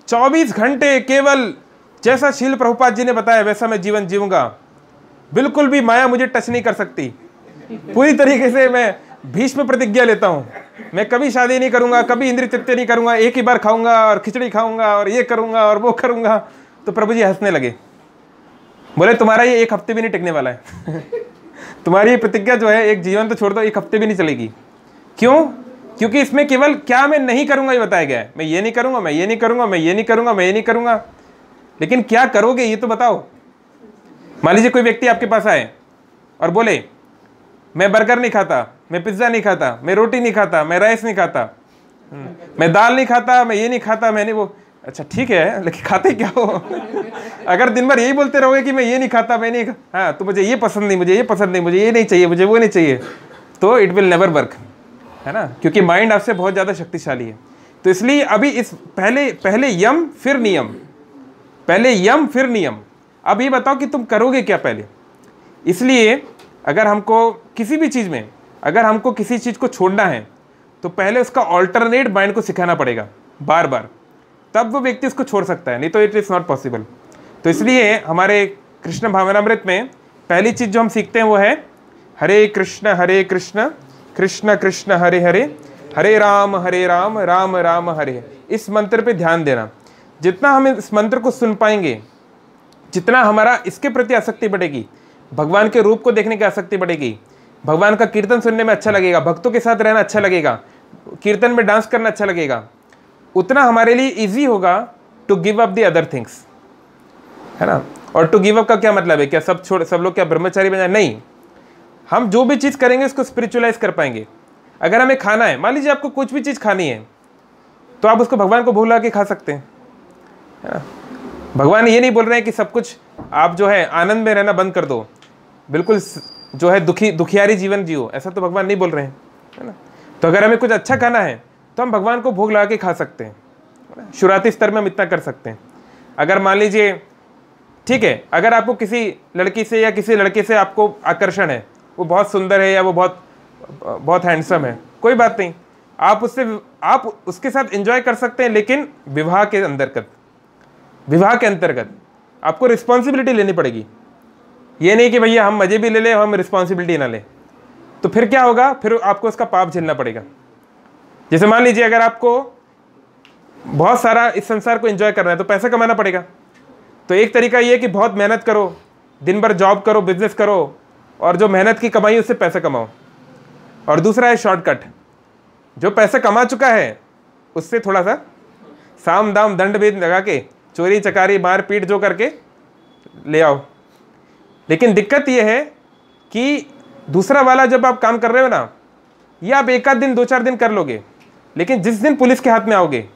24 घंटे केवल जैसा शील प्रभुपाद जी ने बताया वैसा मैं जीवन जीऊंगा, बिल्कुल भी माया मुझे टच नहीं कर सकती। पूरी तरीके से मैं भीष्म प्रतिज्ञा लेता हूँ, मैं कभी शादी नहीं करूंगा, कभी इंद्रिय तृप्ति नहीं करूंगा, एक ही बार खाऊंगा और खिचड़ी खाऊंगा और ये करूंगा और वो करूंगा। तो प्रभु जी हंसने लगे, बोले तुम्हारा ये 1 हफ्ते भी नहीं टिकने वाला है। तुम्हारी ये प्रतिज्ञा जो है, एक जीवन तो छोड़ दो, 1 हफ्ते भी नहीं चलेगी। क्यों? क्योंकि इसमें केवल क्या मैं नहीं करूंगा ये बताया गया है। मैं ये नहीं करूंगा, मैं ये नहीं करूंगा, मैं ये नहीं करूंगा, मैं ये नहीं करूंगा, लेकिन क्या करोगे ये तो बताओ। मान लीजिए कोई व्यक्ति आपके पास आए और बोले मैं बर्गर नहीं खाता, मैं पिज्ज़ा नहीं खाता, मैं रोटी नहीं खाता, मैं राइस नहीं खाता, मैं दाल नहीं खाता, मैं ये नहीं खाता, मैंने वो। अच्छा ठीक है, लेकिन खाते क्या हो? अगर दिन भर यही बोलते रहोगे कि मैं ये नहीं खाता, मैं नहीं, हाँ तो मुझे ये पसंद नहीं, मुझे ये पसंद नहीं, मुझे ये नहीं चाहिए, मुझे वो नहीं चाहिए, तो इट विल नेवर वर्क, है ना। क्योंकि माइंड आपसे बहुत ज़्यादा शक्तिशाली है। तो इसलिए अभी इस पहले यम फिर नियम, पहले यम फिर नियम। अब ये बताओ कि तुम करोगे क्या पहले। इसलिए अगर हमको किसी भी चीज़ में, अगर हमको किसी चीज़ को छोड़ना है तो पहले उसका ऑल्टरनेट माइंड को सिखाना पड़ेगा बार बार, तब वो व्यक्ति उसको छोड़ सकता है, नहीं तो इट इज़ नॉट पॉसिबल। तो इसलिए हमारे कृष्ण भावनामृत में पहली चीज़ जो हम सीखते हैं वो है हरे कृष्ण कृष्ण कृष्ण हरे हरे, हरे राम राम राम हरे। इस मंत्र पे ध्यान देना। जितना हम इस मंत्र को सुन पाएंगे, जितना हमारा इसके प्रति आसक्ति बढ़ेगी, भगवान के रूप को देखने की आसक्ति बढ़ेगी, भगवान का कीर्तन सुनने में अच्छा लगेगा, भक्तों के साथ रहना अच्छा लगेगा, कीर्तन में डांस करना अच्छा लगेगा, उतना हमारे लिए इजी होगा to give up the other things, है ना। और टू गिव अप का क्या मतलब है? क्या सब लोग क्या ब्रह्मचारी बन जाए? नहीं, हम जो भी चीज़ करेंगे उसको स्पिरिचुअलाइज कर पाएंगे। अगर हमें खाना है, मान लीजिए आपको कुछ भी चीज़ खानी है, तो आप उसको भगवान को भूल लगा के खा सकते हैं, है ना। भगवान ये नहीं बोल रहे हैं कि सब कुछ आप जो है आनंद में रहना बंद कर दो, बिल्कुल जो है दुखियारी जीवन जियो, ऐसा तो भगवान नहीं बोल रहे हैं, है ना। तो अगर हमें कुछ अच्छा खाना है तो हम भगवान को भोग लगा के खा सकते हैं, शुरुआती स्तर में हम इतना कर सकते हैं। अगर मान लीजिए ठीक है, अगर आपको किसी लड़की से या किसी लड़के से आपको आकर्षण है, वो बहुत सुंदर है या वो बहुत हैंडसम है, कोई बात नहीं, आप उसके साथ एंजॉय कर सकते हैं, लेकिन विवाह के अंतर्गत आपको रिस्पॉन्सिबिलिटी लेनी पड़ेगी। ये नहीं कि भैया हम मजे भी ले लें, हम रिस्पॉन्सिबिलिटी ना लें, तो फिर क्या होगा? फिर आपको उसका पाप झेलना पड़ेगा। जैसे मान लीजिए अगर आपको बहुत सारा इस संसार को एंजॉय करना है तो पैसा कमाना पड़ेगा। तो एक तरीका ये है कि बहुत मेहनत करो, दिन भर जॉब करो, बिजनेस करो, और जो मेहनत की कमाई उससे पैसा कमाओ। और दूसरा है शॉर्टकट, जो पैसा कमा चुका है उससे थोड़ा सा साम दाम दंड भेद लगा के चोरी चकारी मार पीट जो करके ले आओ। लेकिन दिक्कत यह है कि दूसरा वाला जब आप काम कर रहे हो ना, ये आप एक आध दिन 2-4 दिन कर लोगे, लेकिन जिस दिन पुलिस के हाथ में आओगे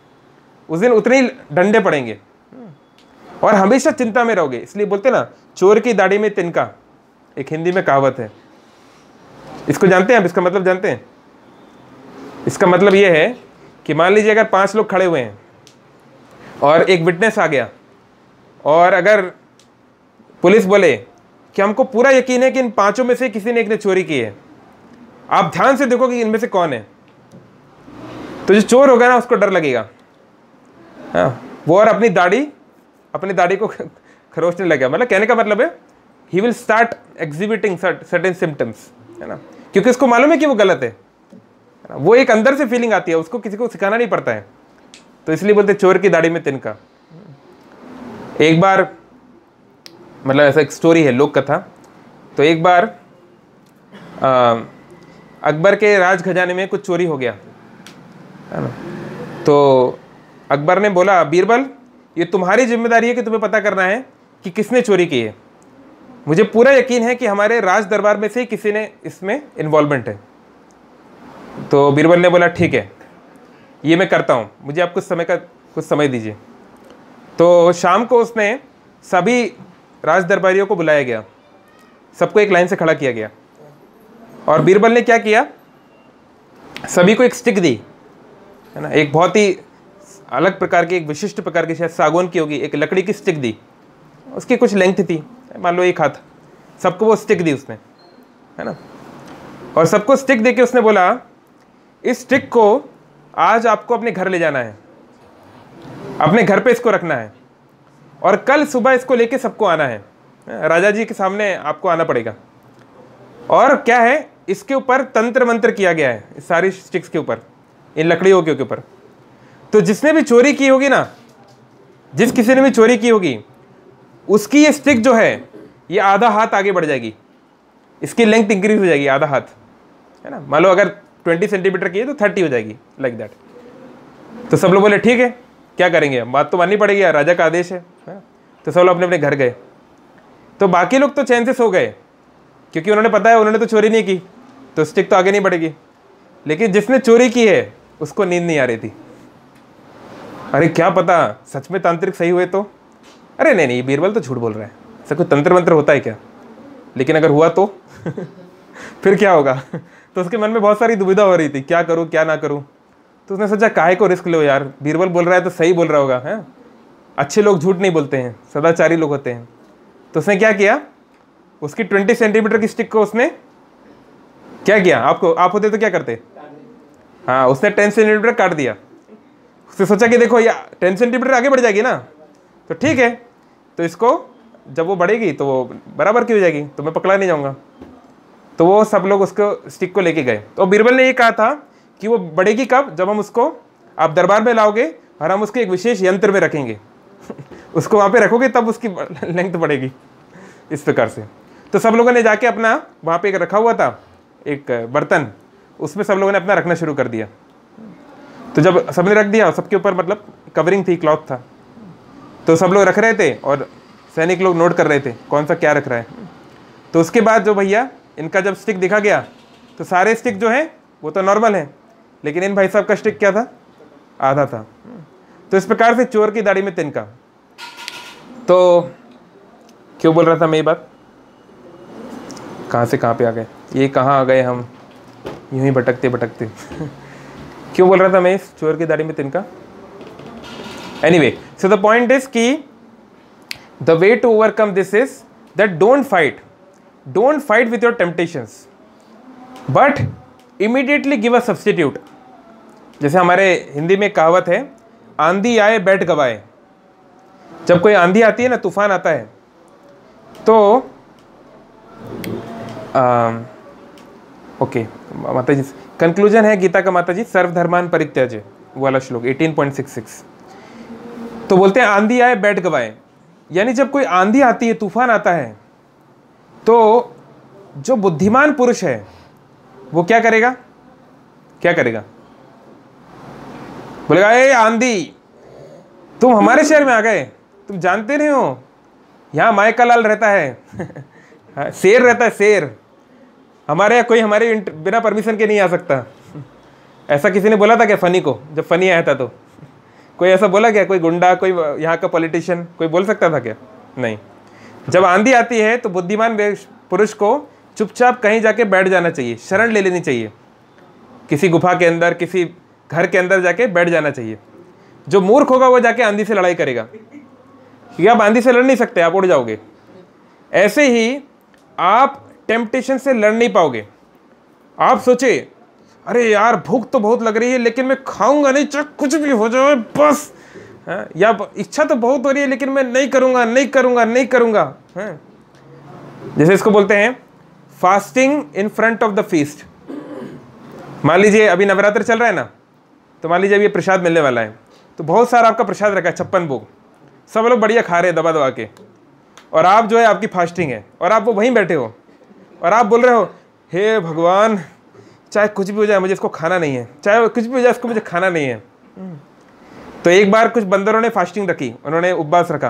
उस दिन उतने ही डंडे पड़ेंगे और हमेशा चिंता में रहोगे। इसलिए बोलते ना, चोर की दाढ़ी में तिनका, एक हिंदी में कहावत है। इसको जानते हैं आप? इसका मतलब जानते हैं? इसका मतलब ये है कि मान लीजिए अगर 5 लोग खड़े हुए हैं और एक विटनेस आ गया, और अगर पुलिस बोले कि हमको पूरा यकीन है कि इन 5 में से किसी ने एक ने चोरी की है, आप ध्यान से देखो कि इनमें से कौन है, तो जो चोर होगा ना उसको डर लगेगा, हाँ, वो और अपनी दाढ़ी को खरोचने लगेगा। मतलब कहने का मतलब है he will start exhibiting certain symptoms, है ना, क्योंकि उसको मालूम है कि वो गलत है। वो एक अंदर से फीलिंग आती है, उसको किसी को सिखाना नहीं पड़ता है। तो इसलिए बोलते चोर की दाढ़ी में तिनका। एक बार मतलब ऐसा एक स्टोरी है, लोक कथा। तो एक बार अकबर के राज खजाने में कुछ चोरी हो गया, है ना। तो अकबर ने बोला, बीरबल ये तुम्हारी जिम्मेदारी है कि तुम्हें पता करना है कि किसने चोरी की है। मुझे पूरा यकीन है कि हमारे राज दरबार में से ही किसी ने इसमें इन्वॉल्वमेंट है। तो बीरबल ने बोला ठीक है, ये मैं करता हूँ, मुझे आप कुछ समय दीजिए। तो शाम को उसने सभी राज दरबारियों को बुलाया गया, सबको एक लाइन से खड़ा किया गया, और बीरबल ने क्या किया, सभी को एक स्टिक दी, है ना, एक बहुत ही अलग प्रकार की, एक विशिष्ट प्रकार की, शायद सागौन की होगी, एक लकड़ी की स्टिक दी। उसकी कुछ लेंथ थी, मान लो 1 हाथ, सबको वो स्टिक दी उसने, है ना। और सबको स्टिक दे के उसने बोला, इस स्टिक को आज आपको अपने घर ले जाना है, अपने घर पे इसको रखना है, और कल सुबह इसको लेके सबको आना है, राजा जी के सामने आपको आना पड़ेगा। और क्या है, इसके ऊपर तंत्र मंत्र किया गया है, इस सारी स्टिक्स के ऊपर, इन लकड़ियों के ऊपर। तो जिसने भी चोरी की होगी ना, जिस किसी ने भी चोरी की होगी, उसकी ये स्टिक जो है ये आधा हाथ आगे बढ़ जाएगी, इसकी लेंथ इंक्रीज हो जाएगी आधा हाथ, है ना। मान लो अगर 20 सेंटीमीटर की है तो 30 हो जाएगी, लाइक दैट। तो सब लोग बोले ठीक है, क्या करेंगे, बात तो माननी पड़ेगी यार, राजा का आदेश है। तो सब लोग अपने अपने घर गए। तो बाकी लोग तो चैन से सो गए, क्योंकि उन्होंने पता है उन्होंने तो चोरी नहीं की, तो स्टिक तो आगे नहीं बढ़ेगी। लेकिन जिसने चोरी की है उसको नींद नहीं आ रही थी। अरे क्या पता सच में तांत्रिक सही हुए तो, अरे नहीं बीरबल तो झूठ बोल रहा है, ऐसा कोई तंत्र मंत्र होता है क्या, लेकिन अगर हुआ तो फिर क्या होगा। तो उसके मन में बहुत सारी दुविधा हो रही थी, क्या करूँ क्या ना करूँ। तो उसने सोचा काहे को रिस्क लो यार, बीरबल बोल रहा है तो सही बोल रहा होगा, है, अच्छे लोग झूठ नहीं बोलते हैं, सदाचारी लोग होते हैं। तो उसने क्या किया, उसकी 20 सेंटीमीटर की स्टिक को उसने क्या किया, आप होते तो क्या करते, हाँ, उसने 10 सेंटीमीटर काट दिया। उसने सोचा कि देखो ये 10 सेंटीमीटर आगे बढ़ जाएगी ना, तो ठीक है, तो इसको जब वो बढ़ेगी तो वो बराबर की हो जाएगी, तो मैं पकड़ा नहीं जाऊँगा। तो वो सब लोग उसको स्टिक को लेके गए। तो बीरबल ने ये कहा था कि वो बढ़ेगी कब, जब हम उसको आप दरबार में लाओगे और हम उसके एक विशेष यंत्र में रखेंगे उसको वहाँ पे रखोगे तब उसकी लेंथ बढ़ेगी, इस प्रकार से। तो सब लोगों ने जाके अपना वहाँ पे एक रखा हुआ था एक बर्तन, उसमें सब लोगों ने अपना रखना शुरू कर दिया। तो जब सबने रख दिया, सबके ऊपर मतलब कवरिंग थी, क्लॉथ था, तो सब लोग रख रहे थे और सैनिक लोग नोट कर रहे थे कौन सा क्या रख रहा है। तो उसके बाद जो भैया इनका जब स्टिक दिखा गया, तो सारे स्टिक जो है वो तो नॉर्मल है, लेकिन इन भाई साहब का स्टिक क्या था, आधा था। तो इस प्रकार से चोर की दाढ़ी में तिनका। तो क्यों बोल रहा था मैं ये बात, कहाँ से कहाँ पे आ गए, ये कहाँ आ गए हम, यूं ही भटकते भटकते क्यों बोल रहा था मैं इस चोर की दाढ़ी में तिनका। Anyway, so the point is कि the way to overcome this is that don't fight with your temptations, but immediately give a substitute. जैसे हमारे हिंदी में कहावत है, आंधी आए बैठ गवाए। जब कोई आंधी आती है ना, तूफान आता है, तो ओके माता जी, कंक्लूजन है गीता का माता जी, सर्वधर्मान परित्यज्य वाला श्लोक 18.66। तो बोलते हैं आंधी आए बैठ गवाए, यानी जब कोई आंधी आती है, तूफान आता है, तो जो बुद्धिमान पुरुष है वो क्या करेगा, क्या करेगा, बोलेगा ए आंधी, तुम हमारे शहर में आ गए, तुम जानते नहीं हो यहाँ मायका लाल रहता है शेर रहता है, शेर, हमारे यहाँ कोई हमारे बिना परमिशन के नहीं आ सकता। ऐसा किसी ने बोला था क्या फनी को, जब फनी आया था तो कोई ऐसा बोला क्या, कोई गुंडा, कोई यहाँ का पॉलिटिशियन, कोई बोल सकता था क्या, नहीं। जब आंधी आती है तो बुद्धिमान पुरुष को चुपचाप कहीं जाके बैठ जाना चाहिए, शरण ले लेनी चाहिए, किसी गुफा के अंदर, किसी घर के अंदर जाके बैठ जाना चाहिए। जो मूर्ख होगा वो जाके आंधी से लड़ाई करेगा, क्योंकि आप आंधी से लड़ नहीं सकते, आप उड़ जाओगे। ऐसे ही आप टेम्पटेशन से लड़ नहीं पाओगे। आप सोचे अरे यार भूख तो बहुत लग रही है, लेकिन मैं खाऊंगा नहीं, चाहे कुछ भी हो जाए बस, या इच्छा तो बहुत हो रही है लेकिन मैं नहीं करूंगा, नहीं करूंगा, नहीं करूंगा। जैसे इसको बोलते हैं fasting in front of the feast. मान लीजिए अभी नवरात्र चल रहा है ना, तो मान लीजिए अभी प्रसाद मिलने वाला है, तो बहुत सारा आपका प्रसाद रखा है, 56 भोग, सब लोग बढ़िया खा रहे हैं दबा दबा के, और आप जो है आपकी फास्टिंग है, और आप वो वहीं बैठे हो, और आप बोल रहे हो हे भगवान चाहे कुछ भी हो जाए मुझे इसको खाना नहीं है, चाहे कुछ भी हो जाए इसको मुझे खाना नहीं है। तो एक बार कुछ बंदरों ने फास्टिंग रखी, उन्होंने उपवास रखा,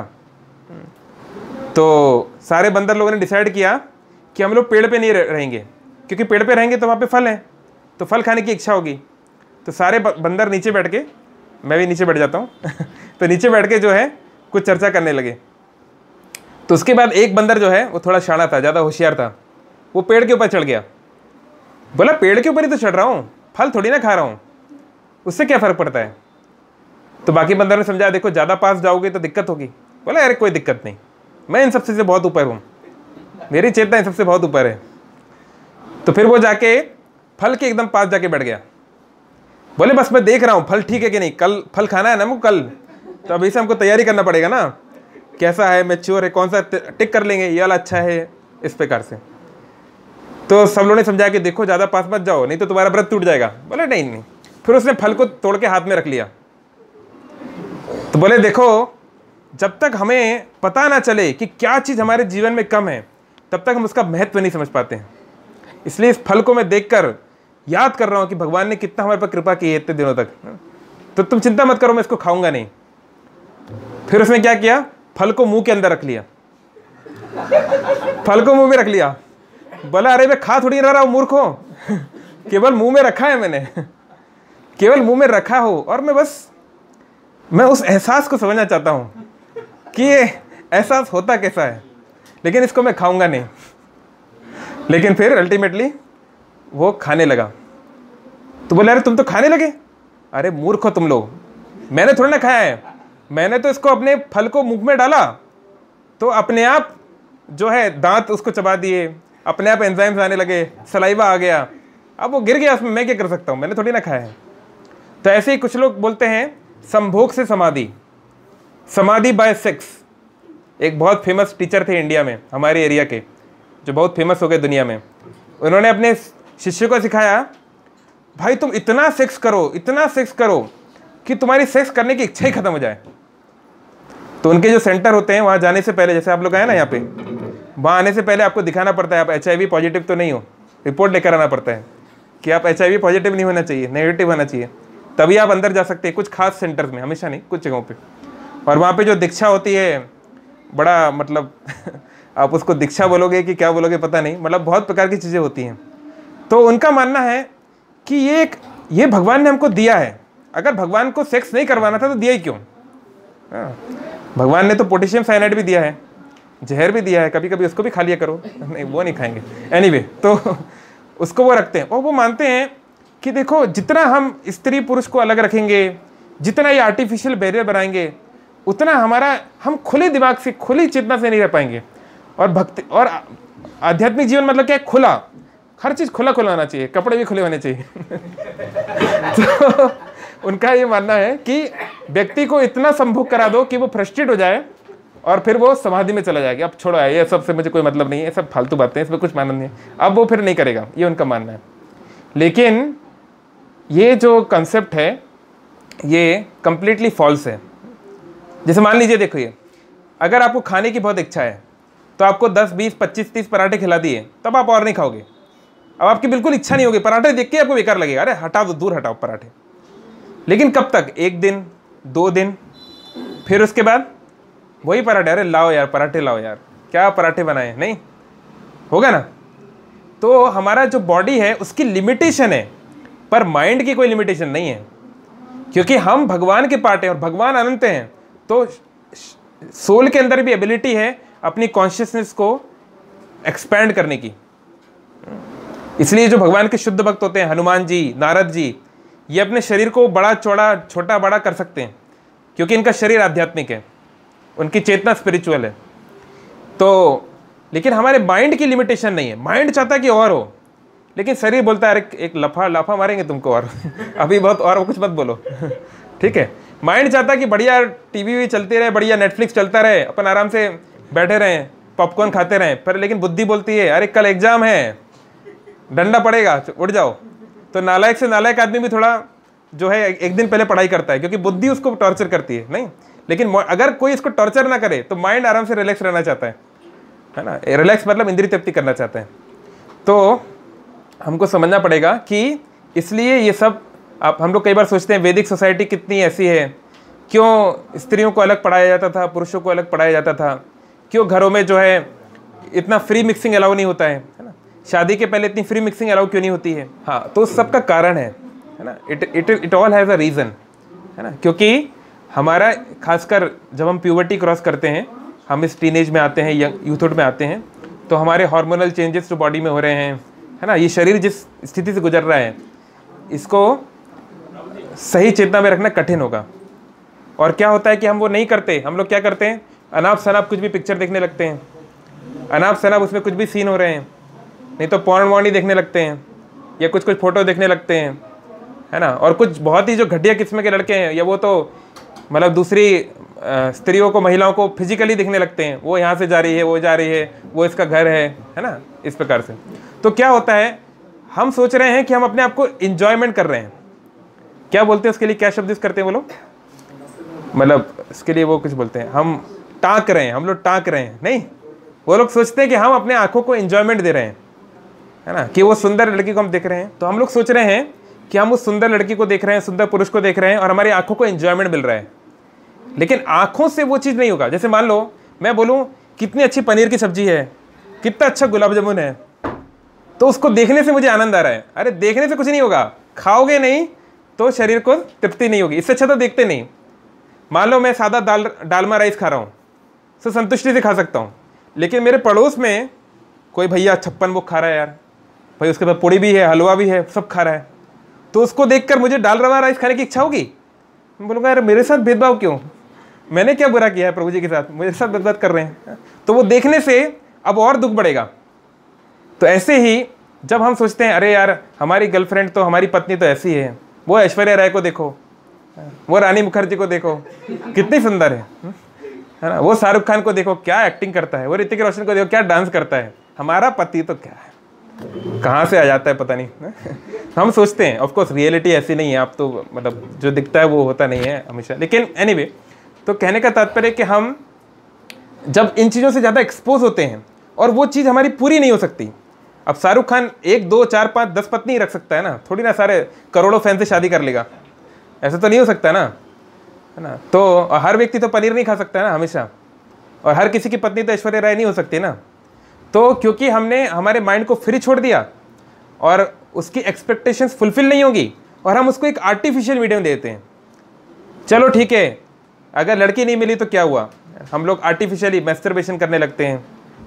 तो सारे बंदर लोगों ने डिसाइड किया कि हम लोग पेड़ पे नहीं रहेंगे, क्योंकि पेड़ पे रहेंगे तो वहाँ पे फल है, तो फल खाने की इच्छा होगी। तो सारे बंदर नीचे बैठ के, मैं भी नीचे बैठ जाता हूँ तो नीचे बैठ के जो है कुछ चर्चा करने लगे। तो उसके बाद एक बंदर जो है वो थोड़ा शाना था, ज़्यादा होशियार था, वो पेड़ के ऊपर चढ़ गया, बोला पेड़ के ऊपर ही तो चढ़ रहा हूँ, फल थोड़ी ना खा रहा हूँ, उससे क्या फ़र्क पड़ता है। तो बाकी बंदर ने समझा देखो ज़्यादा पास जाओगे तो दिक्कत होगी। बोला अरे कोई दिक्कत नहीं, मैं इन सबसे बहुत ऊपर हूँ, मेरी चेतना इन सबसे बहुत ऊपर है। तो फिर वो जाके फल के एकदम पास जाके बैठ गया, बोले बस मैं देख रहा हूँ फल ठीक है कि नहीं, कल फल खाना है ना हमको कल, तो अभी से हमको तैयारी करना पड़ेगा ना, कैसा है, मैच्योर है, कौन सा टिक कर लेंगे, ये वाला अच्छा है, इस प्रकार से। तो सब लोगों ने समझाया कि देखो ज़्यादा पास मत जाओ नहीं तो तुम्हारा व्रत टूट जाएगा। बोले नहीं नहीं। फिर उसने फल को तोड़ के हाथ में रख लिया। तो बोले देखो जब तक हमें पता ना चले कि क्या चीज़ हमारे जीवन में कम है, तब तक हम उसका महत्व नहीं समझ पाते हैं। इसलिए इस फल को मैं देखकर याद कर रहा हूँ कि भगवान ने कितना हमारे पर कृपा की है इतने दिनों तक, तो तुम चिंता मत करो, मैं इसको खाऊंगा नहीं। फिर उसने क्या किया, फल को मुंह के अंदर रख लिया, फल को मुंह में रख लिया। बोला अरे मैं खा थोड़ी ना रहा हूँ मूर्खो, केवल मुंह में रखा है मैंने, केवल मुंह में रखा हो, और मैं उस एहसास को समझना चाहता हूँ कि ये एहसास होता कैसा है, लेकिन इसको मैं खाऊंगा नहीं। लेकिन फिर अल्टीमेटली वो खाने लगा। तो बोले अरे तुम तो खाने लगे, अरे मूर्ख हो तुम लोग, मैंने थोड़ा ना खाया है, मैंने तो इसको अपने फल को मुंह में डाला तो अपने आप जो है दांत उसको चबा दिए, अपने आप एंजाइम्स आने लगे, सलाइवा आ गया, अब वो गिर गया उसमें, मैं क्या कर सकता हूँ, मैंने थोड़ी ना खाया है। तो ऐसे ही कुछ लोग बोलते हैं संभोग से समाधि, समाधि बाय सेक्स। एक बहुत फेमस टीचर थे इंडिया में, हमारे एरिया के, जो बहुत फेमस हो गए दुनिया में। उन्होंने अपने शिष्य को सिखाया, भाई तुम इतना सेक्स करो, इतना सेक्स करो कि तुम्हारी सेक्स करने की इच्छा ही खत्म हो जाए। तो उनके जो सेंटर होते हैं वहाँ जाने से पहले, जैसे आप लोग आए ना यहाँ पे, वहाँ आने से पहले आपको दिखाना पड़ता है आप HIV पॉजिटिव तो नहीं हो, रिपोर्ट लेकर आना पड़ता है कि आप HIV पॉजिटिव नहीं होना चाहिए, नेगेटिव होना चाहिए, तभी आप अंदर जा सकते हैं। कुछ खास सेंटर्स में, हमेशा नहीं, कुछ जगहों पे। और वहाँ पे जो दीक्षा होती है, बड़ा मतलब आप उसको दीक्षा बोलोगे कि क्या बोलोगे पता नहीं, मतलब बहुत प्रकार की चीज़ें होती हैं। तो उनका मानना है कि ये भगवान ने हमको दिया है, अगर भगवान को सेक्स नहीं करवाना था तो दिया ही क्यों? भगवान ने तो पोटेशियम साइनाइड भी दिया है, जहर भी दिया है, कभी कभी उसको भी खा लिया करो। नहीं, वो नहीं खाएंगे। एनीवे, तो उसको वो रखते हैं और वो मानते हैं कि देखो जितना हम स्त्री पुरुष को अलग रखेंगे, जितना ये आर्टिफिशियल बैरियर बनाएंगे, उतना हम खुले दिमाग से, खुली चेतना से नहीं रह पाएंगे। और भक्ति और आध्यात्मिक जीवन मतलब क्या है? खुला, हर चीज़ खुला खुला होना चाहिए, कपड़े भी खुले होने चाहिए। तो उनका ये मानना है कि व्यक्ति को इतना संभोग करा दो कि वो फ्रस्ट्रेट हो जाए और फिर वो समाधि में चला जाएगा। अब छोड़ो, ये सब से मुझे कोई मतलब नहीं है, सब फालतू बातें हैं, इसमें कुछ मानना नहीं है। अब वो फिर नहीं करेगा, ये उनका मानना है। लेकिन ये जो कंसेप्ट है ये कंप्लीटली फॉल्स है। जैसे मान लीजिए, देखो, ये अगर आपको खाने की बहुत इच्छा है तो आपको 10, 20, 25, 30 पराठे खिला दिए, तब आप और नहीं खाओगे। अब आपकी बिल्कुल इच्छा नहीं होगी, पराठे देख के आपको बेकार लगेगा, अरे हटा दो, दूर हटाओ पराठे। लेकिन कब तक? 1 दिन, 2 दिन, फिर उसके बाद वही पराठे, अरे लाओ यार पराठे, लाओ यार, क्या पराठे बनाए, नहीं होगा ना। तो हमारा जो बॉडी है उसकी लिमिटेशन है, पर माइंड की कोई लिमिटेशन नहीं है, क्योंकि हम भगवान के पार्ट हैं और भगवान अनंत हैं। तो सोल के अंदर भी एबिलिटी है अपनी कॉन्शियसनेस को एक्सपैंड करने की। इसलिए जो भगवान के शुद्ध भक्त होते हैं, हनुमान जी, नारद जी, ये अपने शरीर को बड़ा चौड़ा, छोटा बड़ा कर सकते हैं, क्योंकि इनका शरीर आध्यात्मिक है, उनकी चेतना स्पिरिचुअल है। तो लेकिन हमारे माइंड की लिमिटेशन नहीं है, माइंड चाहता है कि और हो, लेकिन शरीर बोलता है अरे एक लाफा मारेंगे तुमको, और अभी बहुत और कुछ मत बोलो। ठीक है, माइंड चाहता है कि बढ़िया टीवी भी चलती रहे, बढ़िया नेटफ्लिक्स चलता रहे, अपन आराम से बैठे रहें, पॉपकॉर्न खाते रहें। पर लेकिन बुद्धि बोलती है अरे कल एग्जाम है, डंडा पड़ेगा, उठ जाओ। तो नालायक से नालायक आदमी भी थोड़ा जो है एक दिन पहले पढ़ाई करता है, क्योंकि बुद्धि उसको टॉर्चर करती है। नहीं, लेकिन अगर कोई इसको टॉर्चर ना करे तो माइंड आराम से रिलैक्स रहना चाहता है ना। रिलैक्स मतलब इंद्रिय तृप्ति करना चाहते हैं। तो हमको समझना पड़ेगा कि इसलिए ये सब हम लोग कई बार सोचते हैं वैदिक सोसाइटी कितनी ऐसी है, क्यों स्त्रियों को अलग पढ़ाया जाता था, पुरुषों को अलग पढ़ाया जाता था, क्यों घरों में जो है इतना फ्री मिक्सिंग अलाउ नहीं होता है ना, शादी के पहले इतनी फ्री मिक्सिंग अलाउ क्यों नहीं होती है। हाँ, तो उस सब का कारण है ना, it all has a reason, है ना। क्योंकि हमारा खासकर जब हम प्यूबर्टी क्रॉस करते हैं, हम इस टीनेज में आते हैं, यंग यूथहुड में आते हैं, तो हमारे हार्मोनल चेंजेस जो बॉडी में हो रहे हैं, है ना, ये शरीर जिस स्थिति से गुजर रहा है, इसको सही चेतना में रखना कठिन होगा। और क्या होता है कि हम वो नहीं करते। हम लोग क्या करते हैं, अनाप शनाप कुछ भी पिक्चर देखने लगते हैं, अनाप शनाप उसमें कुछ भी सीन हो रहे हैं, नहीं तो पॉर्न वॉर्न ही देखने लगते हैं, या कुछ फोटो देखने लगते हैं, है ना। और कुछ बहुत ही जो घटिया किस्म के लड़के हैं, या वो तो मतलब दूसरी स्त्रियों को, महिलाओं को फिजिकली दिखने लगते हैं, वो यहाँ से जा रही है, वो जा रही है, वो इसका घर है ना, इस प्रकार से। तो क्या होता है, हम सोच रहे हैं कि हम अपने आप को इंजॉयमेंट कर रहे हैं। क्या बोलते हैं उसके लिए, क्या शब्द यूज करते हैं वो लोग, मतलब इसके लिए वो कुछ बोलते हैं, हम टाँक रहे हैं, हम लोग टाँक रहे हैं। नहीं, वो लोग सोचते हैं कि हम अपने आंखों को इंजॉयमेंट दे रहे हैं, है ना, कि वो सुंदर लड़की को हम देख रहे हैं। तो हम लोग सोच रहे हैं कि हम उस सुंदर लड़की को देख रहे हैं, सुंदर पुरुष को देख रहे हैं, और हमारी आंखों को इंजॉयमेंट मिल रहा है। लेकिन आंखों से वो चीज़ नहीं होगा। जैसे मान लो मैं बोलूँ कितनी अच्छी पनीर की सब्जी है, कितना अच्छा गुलाब जामुन है, तो उसको देखने से मुझे आनंद आ रहा है। अरे देखने से कुछ नहीं होगा, खाओगे नहीं तो शरीर को तृप्ति नहीं होगी। इससे अच्छा तो देखते नहीं। मान लो मैं सादा डालमा राइस खा रहा हूँ, तो संतुष्टि से खा सकता हूँ, लेकिन मेरे पड़ोस में कोई भैया 56 वो खा रहा है यार, भाई उसके बाद पूड़ी भी है, हलवा भी है, सब खा रहा है, तो उसको देखकर मुझे दाल रवा राइस खाने की इच्छा होगी। मैं बोलूँगा यार मेरे साथ भेदभाव क्यों, मैंने क्या बुरा किया है प्रभु जी के साथ, मेरे साथ भेदभाव कर रहे हैं। तो वो देखने से अब और दुख बढ़ेगा। तो ऐसे ही जब हम सोचते हैं अरे यार हमारी गर्लफ्रेंड तो, हमारी पत्नी तो ऐसी है, वो ऐश्वर्या राय को देखो, वो रानी मुखर्जी को देखो, कितनी सुंदर है ना। वो शाहरुख खान को देखो क्या एक्टिंग करता है, वो ऋतिक रोशन को देखो क्या डांस करता है। हमारा पति तो क्या है, कहाँ से आ जाता है पता नहीं। हम सोचते हैं, ऑफ कोर्स रियलिटी ऐसी नहीं है, आप तो मतलब जो दिखता है वो होता नहीं है हमेशा। लेकिन एनीवे, तो कहने का तात्पर्य कि हम जब इन चीज़ों से ज़्यादा एक्सपोज होते हैं और वो चीज़ हमारी पूरी नहीं हो सकती। अब शाहरुख खान 1 2 4 5 10 पत्नी रख सकता है ना, थोड़ी ना सारे करोड़ों फैन से शादी कर लेगा, ऐसा तो नहीं हो सकता ना, है ना। तो हर व्यक्ति तो पनीर नहीं खा सकता है ना हमेशा, और हर किसी की पत्नी तो ऐश्वर्या राय नहीं हो सकती ना। तो क्योंकि हमने हमारे माइंड को फ्री छोड़ दिया और उसकी एक्सपेक्टेशंस फुलफिल नहीं होगी और हम उसको एक आर्टिफिशियल मीडियम देते हैं। चलो ठीक है, अगर लड़की नहीं मिली तो क्या हुआ, हम लोग आर्टिफिशियली मैस्टरबेशन करने लगते हैं,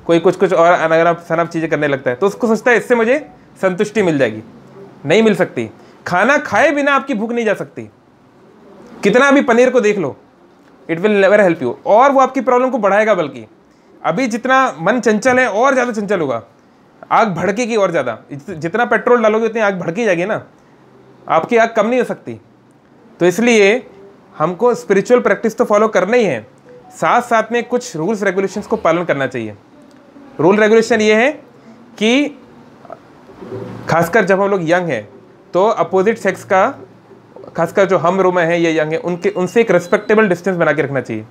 कोई कुछ और अनगनप सनप चीज़ें करने लगता है, तो उसको सोचता है इससे मुझे संतुष्टि मिल जाएगी। नहीं मिल सकती। खाना खाए बिना आपकी भूख नहीं जा सकती। कितना भी पनीर को देख लो, it will never help you, और वो आपकी प्रॉब्लम को बढ़ाएगा। बल्कि अभी जितना मन चंचल है और ज़्यादा चंचल होगा, आग भड़केगी और ज़्यादा। जितना पेट्रोल डालोगे उतनी आग भड़की जाएगी ना, आपकी आग कम नहीं हो सकती। तो इसलिए हमको स्पिरिचुअल प्रैक्टिस तो फॉलो करना ही है, साथ साथ में कुछ रूल्स रेगुलेशंस को पालन करना चाहिए। रूल रेगुलेशन ये है कि खासकर जब हम लोग यंग हैं तो अपोजिट सेक्स का, खासकर जो हम रूम है ये यंग है, उनसे एक रेस्पेक्टेबल डिस्टेंस बना के रखना चाहिए।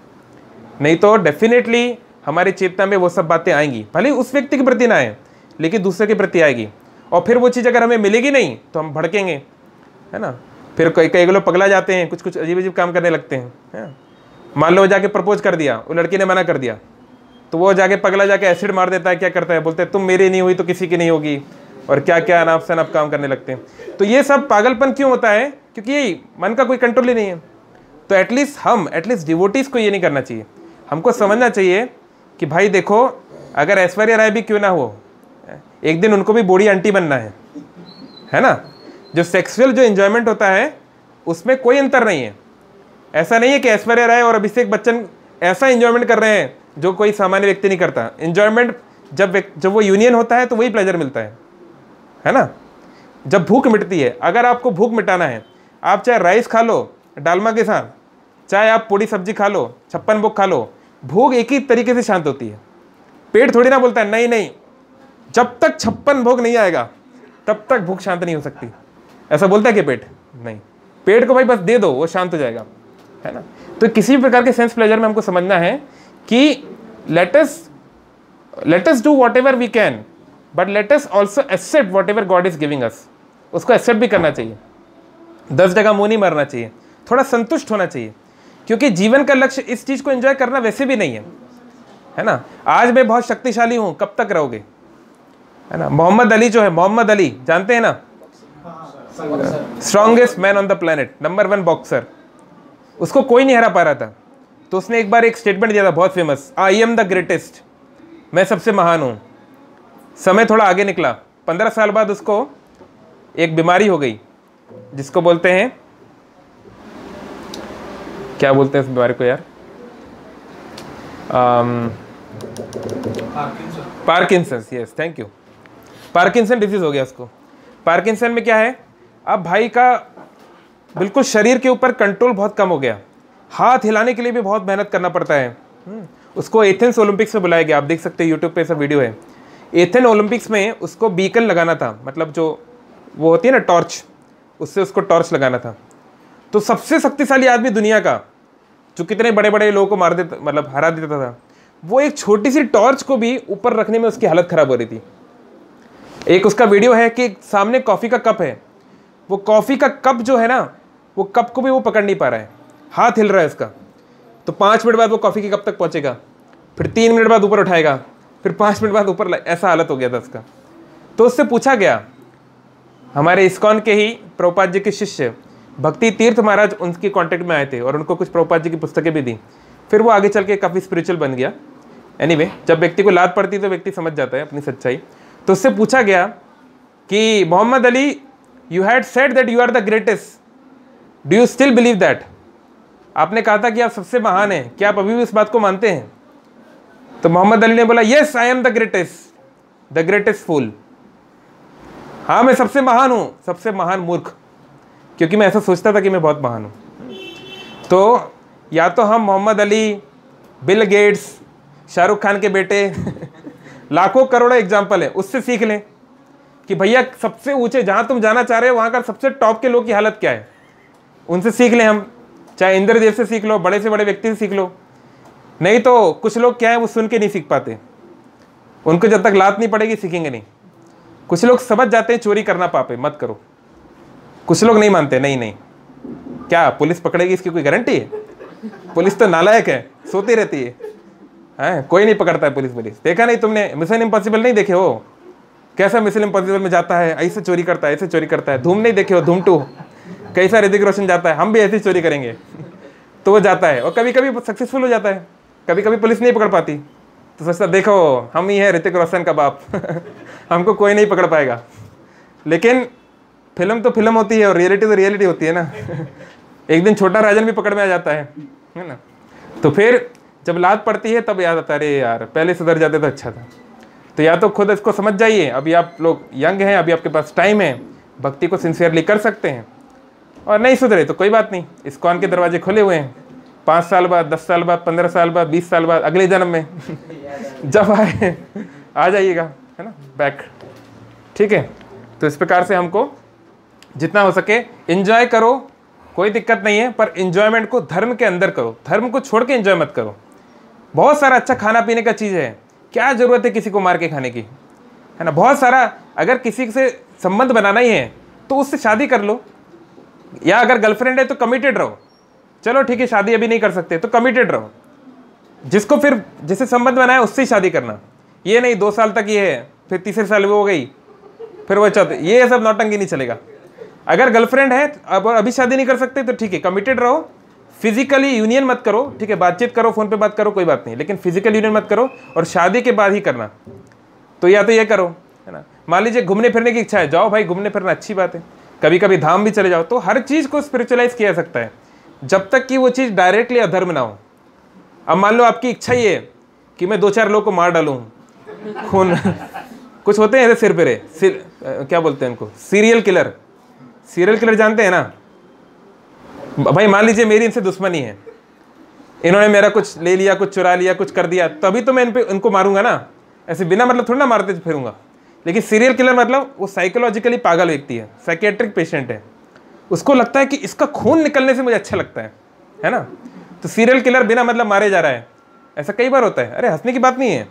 नहीं तो डेफिनेटली हमारी चेतना में वो सब बातें आएंगी, भले उस व्यक्ति के प्रति ना आए लेकिन दूसरे के प्रति आएगी। और फिर वो चीज़ अगर हमें मिलेगी नहीं तो हम भड़केंगे, है ना। फिर कई लोग पगला जाते हैं, कुछ अजीब अजीब काम करने लगते हैं। मान लो जाके प्रपोज कर दिया, वो लड़की ने मना कर दिया, तो वो जाके पगला जाके एसिड मार देता है। क्या करता है, बोलते हैं तुम मेरी नहीं हुई तो किसी की नहीं होगी, और क्या क्या अनाप शनाप काम करने लगते हैं। तो ये सब पागलपन क्यों होता है, क्योंकि यही मन का कोई कंट्रोल ही नहीं है। तो एटलीस्ट डिवोटीज़ को ये नहीं करना चाहिए। हमको समझना चाहिए कि भाई देखो, अगर ऐश्वर्या राय भी क्यों ना हो, एक दिन उनको भी बूढ़ी आंटी बनना है ना। जो सेक्सुअल जो एंजॉयमेंट होता है उसमें कोई अंतर नहीं है। ऐसा नहीं है कि ऐश्वर्या राय और अभिषेक बच्चन ऐसा एंजॉयमेंट कर रहे हैं जो कोई सामान्य व्यक्ति नहीं करता। एंजॉयमेंट जब वो यूनियन होता है तो वही प्लेजर मिलता है ना। जब भूख मिटती है, अगर आपको भूख मिटाना है, आप चाहे राइस खा लो डालमा के साथ, चाहे आप पूरी सब्जी खा लो, 56 भोग खा लो, भूख एक ही तरीके से शांत होती है। पेट थोड़ी ना बोलता है नहीं नहीं, जब तक 56 भोग नहीं आएगा तब तक भूख शांत नहीं हो सकती। ऐसा बोलता है कि पेट नहीं, पेट को भाई बस दे दो, वो शांत हो जाएगा, है ना। तो किसी भी प्रकार के सेंस प्लेजर में हमको समझना है कि let us do whatever we can, but let us also accept whatever God is giving us. उसको एक्सेप्ट भी करना चाहिए, 10 जगह मुंह नहीं मारना चाहिए, थोड़ा संतुष्ट होना चाहिए। क्योंकि जीवन का लक्ष्य इस चीज़ को एंजॉय करना वैसे भी नहीं है ना। आज मैं बहुत शक्तिशाली हूँ, कब तक रहोगे, है ना। मोहम्मद अली जो है, मोहम्मद अली जानते हैं ना, strongest man on the planet, number 1 boxer, उसको कोई नहीं हरा पा रहा था। तो उसने एक बार एक स्टेटमेंट दिया था बहुत famous, I am the greatest, मैं सबसे महान हूँ। समय थोड़ा आगे निकला, 15 साल बाद उसको एक बीमारी हो गई जिसको बोलते हैं, क्या बोलते हैं इस बीमारी को यार, Parkinson's. Yes, thank you. Parkinson disease हो गया उसको। पार्किंसन में क्या है, अब भाई का बिल्कुल शरीर के ऊपर कंट्रोल बहुत कम हो गया, हाथ हिलाने के लिए भी बहुत मेहनत करना पड़ता है। उसको एथेंस ओलंपिक्स में बुलाया गया, आप देख सकते हैं यूट्यूब पे सब वीडियो है। एथेंस ओलंपिक्स में उसको बीकन लगाना था, मतलब जो वो होती है ना टॉर्च, उससे उसको टॉर्च लगाना था। तो सबसे शक्तिशाली आदमी दुनिया का, जो कितने बड़े बड़े लोगों को मार देता, मतलब हरा देता था, वो एक छोटी सी टॉर्च को भी ऊपर रखने में उसकी हालत खराब हो रही थी। एक उसका वीडियो है कि सामने कॉफ़ी का कप है, वो कॉफ़ी का कप जो है ना, वो कप को भी वो पकड़ नहीं पा रहा है, हाथ हिल रहा है उसका। तो 5 मिनट बाद वो कॉफ़ी के कप तक पहुंचेगा, फिर 3 मिनट बाद ऊपर उठाएगा, फिर 5 मिनट बाद ऊपर, ऐसा हालत हो गया था उसका। तो उससे पूछा गया, हमारे इस्कॉन के ही प्रभुपाद जी के शिष्य भक्ति तीर्थ महाराज उनके कांटेक्ट में आए थे और उनको कुछ प्रभुपाद जी की पुस्तकें भी दी। फिर वो आगे चल के काफ़ी स्पिरिचुअल बन गया। एनीवे, जब व्यक्ति को लात पड़ती तो व्यक्ति समझ जाता है अपनी सच्चाई। तो उससे पूछा गया कि Muhammad Ali, you had said that you are the greatest, do you still believe that? आपने कहा था कि आप सबसे महान हैं, क्या आप अभी भी इस बात को मानते हैं? तो मोहम्मद अली ने बोला, yes I am the greatest fool. हाँ, मैं सबसे महान हूँ, सबसे महान मूर्ख। क्योंकि मैं ऐसा सोचता था कि मैं बहुत महान हूँ। तो या तो हम मोहम्मद अली, बिल गेट्स, शाहरुख खान के बेटे लाखों करोड़ों एग्जाम्पल है, उससे सीख लें कि भैया सबसे ऊंचे जहाँ तुम जाना चाह रहे हो वहाँ का सबसे टॉप के लोग की हालत क्या है, उनसे सीख लें हम। चाहे इंद्रदेव से सीख लो, बड़े से बड़े व्यक्ति से सीख लो। नहीं तो कुछ लोग क्या है, वो सुन के नहीं सीख पाते, उनको जब तक लात नहीं पड़ेगी सीखेंगे नहीं। कुछ लोग समझ जाते हैं चोरी करना पाप है, मत करो। कुछ लोग नहीं मानते, नहीं नहीं, क्या पुलिस पकड़ेगी इसकी कोई गारंटी है? पुलिस तो नालायक है, सोती रहती है, कोई नहीं पकड़ता है पुलिस। देखा नहीं तुमने मिशन इम्पॉसिबल नहीं देखे हो? कैसा मिशन इम्पॉसिबल में जाता है, ऐसे चोरी करता है, ऐसे चोरी करता है। धूम नहीं देखे हो, धूम 2 कैसा ऋतिक रोशन जाता है, हम भी ऐसी चोरी करेंगे तो वो जाता है और कभी कभी सक्सेसफुल हो जाता है, कभी कभी पुलिस नहीं पकड़ पाती तो सोचता देखो हम ही है ऋतिक रोशन का बाप हमको कोई नहीं पकड़ पाएगा। लेकिन फिल्म तो फिल्म होती है और रियलिटी तो रियलिटी होती है ना एक दिन छोटा राजन भी पकड़ में आ जाता है ना। तो फिर जब लात पड़ती है तब याद आता है, अरे यार पहले सुधर जाते तो अच्छा था। तो या तो खुद इसको समझ जाइए, अभी आप लोग यंग हैं, अभी आपके पास टाइम है, भक्ति को सिंसियरली कर सकते हैं, और नहीं सुधरे तो कोई बात नहीं, इस्कॉन के दरवाजे खुले हुए हैं। 5 साल बाद, 10 साल बाद, 15 साल बाद, 20 साल बाद, अगले जन्म में जब आए आ जाइएगा, है ना, बैक। ठीक है, तो इस प्रकार से हमको जितना हो सके एंजॉय करो, कोई दिक्कत नहीं है, पर एंजॉयमेंट को धर्म के अंदर करो, धर्म को छोड़ के एंजॉय मत करो। बहुत सारा अच्छा खाना पीने का चीज़ है, क्या ज़रूरत है किसी को मार के खाने की, है ना। बहुत सारा, अगर किसी से संबंध बनाना ही है तो उससे शादी कर लो, या अगर गर्लफ्रेंड है तो कमिटेड रहो। चलो ठीक है, शादी अभी नहीं कर सकते तो कमिटेड रहो, जिसको फिर जिससे संबंध बनाए उससे ही शादी करना। ये नहीं 2 साल तक ये है, फिर तीसरे साल वो हो गई, फिर वो चौथे, ये सब नौटंकी नहीं चलेगा। अगर गर्लफ्रेंड है अब अभी शादी नहीं कर सकते तो ठीक है, कमिटेड रहो, फिजिकली यूनियन मत करो, ठीक है, बातचीत करो, फोन पे बात करो, कोई बात नहीं, लेकिन फिजिकल यूनियन मत करो, और शादी के बाद ही करना। तो या तो ये करो, है ना। मान लीजिए घूमने फिरने की इच्छा है, जाओ भाई घूमने फिरना, अच्छी बात है, कभी कभी धाम भी चले जाओ। तो हर चीज़ को स्पिरिचुअलाइज किया जा सकता है जब तक कि वो चीज़ डायरेक्टली अधर्म ना हो। अब मान लो आपकी इच्छा ही है कि मैं 2-4 लोगों को मार डालूँ, खून कुछ होते हैं ऐसे सिर पे क्या बोलते हैं उनको, सीरियल किलर जानते हैं ना भाई। मान लीजिए मेरी इनसे दुश्मनी है, इन्होंने मेरा कुछ ले लिया, कुछ चुरा लिया, कुछ कर दिया, तभी तो मैं इनको मारूंगा ना, ऐसे बिना मतलब थोड़ा ना मारते फिरूंगा। लेकिन सीरियल किलर मतलब वो साइकोलॉजिकली पागल व्यक्ति है, साइकेट्रिक पेशेंट है, उसको लगता है कि इसका खून निकलने से मुझे अच्छा लगता है ना। तो सीरियल किलर बिना मतलब मारे जा रहा है, ऐसा कई बार होता है। अरे हंसने की बात नहीं है,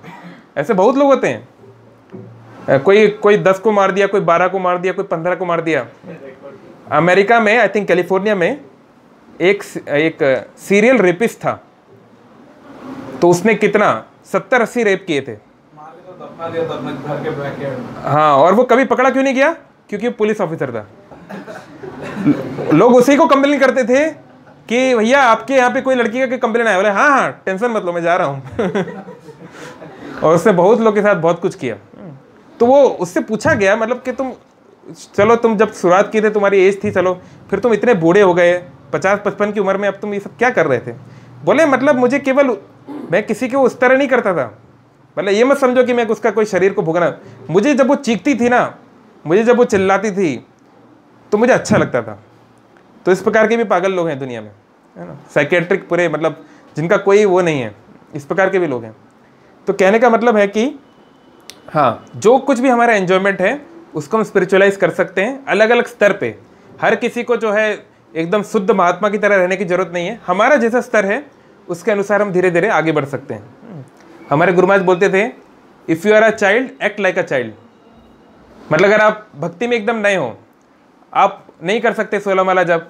ऐसे बहुत लोग होते हैं। कोई 10 को मार दिया, कोई 12 को मार दिया, कोई 15 को मार दिया। अमेरिका में, आई थिंक कैलिफोर्निया में एक सीरियल रेपिस्ट था, तो उसने कितना 70-80 रेप किए थे। हाँ, और वो कभी पकड़ा क्यों नहीं गया? क्योंकि पुलिस ऑफिसर था। लोग उसी को कंप्लेन करते थे कि भैया आपके यहाँ पे कोई लड़की का कंप्लेन आया, बोले हाँ टेंशन मत लो मैं जा रहा हूँ और उसने बहुत लोग के साथ बहुत कुछ किया। तो वो उससे पूछा गया मतलब कि तुम जब शुरुआत की थे तुम्हारी एज थी, चलो फिर तुम इतने बूढ़े हो गए 50-55 की उम्र में, अब तुम ये सब क्या कर रहे थे? बोले मतलब मुझे केवल, मैं किसी को उस तरह नहीं करता था, मतलब ये मत समझो कि मैं उसका कोई शरीर को भुगना, मुझे जब वो चीखती थी ना, मुझे जब वो चिल्लाती थी तो मुझे अच्छा लगता था। तो इस प्रकार के भी पागल लोग हैं दुनिया में, है ना, साइकेट्रिक पूरे, मतलब जिनका कोई वो नहीं है, इस प्रकार के भी लोग हैं। तो कहने का मतलब है कि हाँ, जो कुछ भी हमारा एन्जॉयमेंट है उसको हम स्पिरिचुअलाइज कर सकते हैं अलग अलग स्तर पे। हर किसी को जो है एकदम शुद्ध महात्मा की तरह रहने की जरूरत नहीं है, हमारा जैसा स्तर है उसके अनुसार हम धीरे धीरे आगे बढ़ सकते हैं। हमारे गुरु महाराज बोलते थे, if you are a child act like a child. मतलब अगर आप भक्ति में एकदम नए हो, आप नहीं कर सकते 16 माला जप,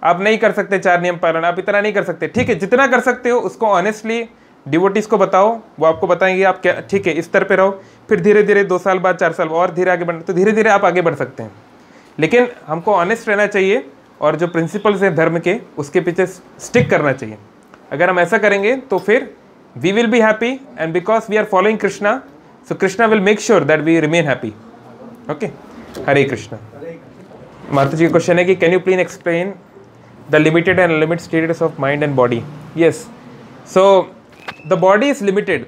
आप नहीं कर सकते 4 नियम पालन, आप इतना नहीं कर सकते, ठीक है, जितना कर सकते हो उसको ऑनेस्टली डिवोटीज को बताओ, वो आपको बताएंगे आप क्या, ठीक है इस स्तर पे रहो, फिर धीरे धीरे 2 साल बाद 4 साल और धीरे आगे बढ़, तो धीरे धीरे आप आगे बढ़ सकते हैं। लेकिन हमको ऑनेस्ट रहना चाहिए और जो प्रिंसिपल्स हैं धर्म के उसके पीछे स्टिक करना चाहिए। अगर हम ऐसा करेंगे तो फिर we will be happy, and because we are following Krishna, so Krishna will make sure that we remain happy. Okay, Hare Krishna. माता जी का क्वेश्चन है कि can you please explain the limited and unlimited status of mind and body? Yes, so the body is limited,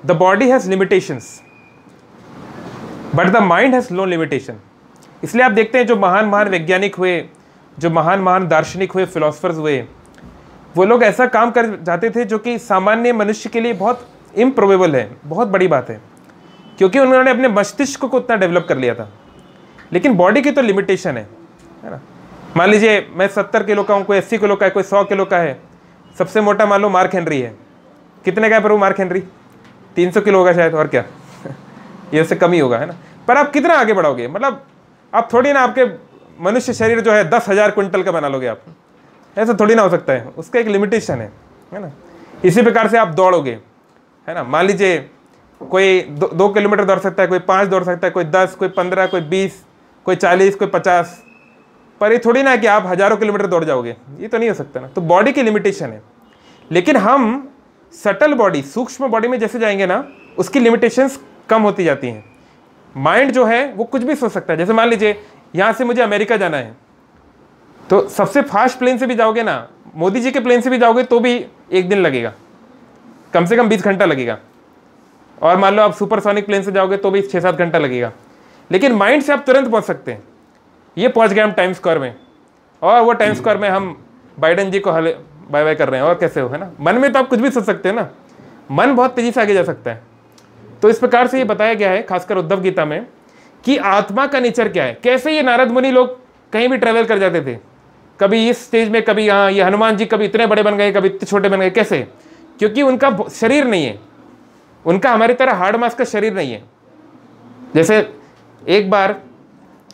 the body has limitations, but the mind has no limitation. इसलिए आप देखते हैं जो महान महान वैज्ञानिक हुए, जो महान महान दार्शनिक हुए, फिलोसफर्स हुए, वो लोग ऐसा काम कर जाते थे जो कि सामान्य मनुष्य के लिए बहुत इम्प्रोबेबल है, बहुत बड़ी बात है, क्योंकि उन्होंने अपने मस्तिष्क को उतना डेवलप कर लिया था। लेकिन बॉडी की तो लिमिटेशन है ना। मान लीजिए मैं 70 किलो का हूँ, कोई 80 किलो का है, कोई 100 किलो का है। सबसे मोटा मान लो मार्क हेनरी है। कितने का है प्रभु मार्क हेनरी? 300 किलो होगा शायद, और क्या ये उससे कम ही होगा, है ना। पर आप कितना आगे बढ़ोगे? मतलब आप थोड़ी ना आपके मनुष्य शरीर जो है 10,000 क्विंटल का बना लोगे आप, ऐसा थोड़ी ना हो सकता है। उसका एक लिमिटेशन है ना। इसी प्रकार से आप दौड़ोगे, है ना। मान लीजिए कोई 2 किलोमीटर दौड़ सकता है, कोई 5 दौड़ सकता है, कोई 10, कोई 15, कोई 20, कोई 40, कोई 50, पर ये थोड़ी ना कि आप हजारों किलोमीटर दौड़ जाओगे, ये तो नहीं हो सकता ना। तो बॉडी की लिमिटेशन है। लेकिन हम सटल बॉडी, सूक्ष्म बॉडी में जैसे जाएंगे ना, उसकी लिमिटेशंस कम होती जाती हैं। माइंड जो है वो कुछ भी सोच सकता है। जैसे मान लीजिए यहाँ से मुझे अमेरिका जाना है, तो सबसे फास्ट प्लेन से भी जाओगे ना, मोदी जी के प्लेन से भी जाओगे तो भी 1 दिन लगेगा, कम से कम 20 घंटा लगेगा। और मान लो आप सुपरसोनिक प्लेन से जाओगे तो भी 6-7 घंटा लगेगा। लेकिन माइंड से आप तुरंत पहुँच सकते हैं। ये पहुँच गए हम टाइम स्क्वायर में, और वो टाइम स्क्वायर में हम बाइडन जी को बाय बाय कर रहे हैं, और कैसे हो, है ना। मन में तो आप कुछ भी सोच सकते हैं ना, मन बहुत तेजी से आगे जा सकता है। तो इस प्रकार से ये बताया गया है, खासकर उद्धव गीता में, कि आत्मा का नेचर क्या है। कैसे ये नारद मुनि लोग कहीं भी ट्रेवल कर जाते थे, कभी इस स्टेज में, कभी यहाँ, ये हनुमान जी कभी इतने बड़े बन गए, कभी इतने छोटे बन गए। कैसे? क्योंकि उनका शरीर नहीं है, उनका हमारी तरह हार्ड मास का शरीर नहीं है। जैसे एक बार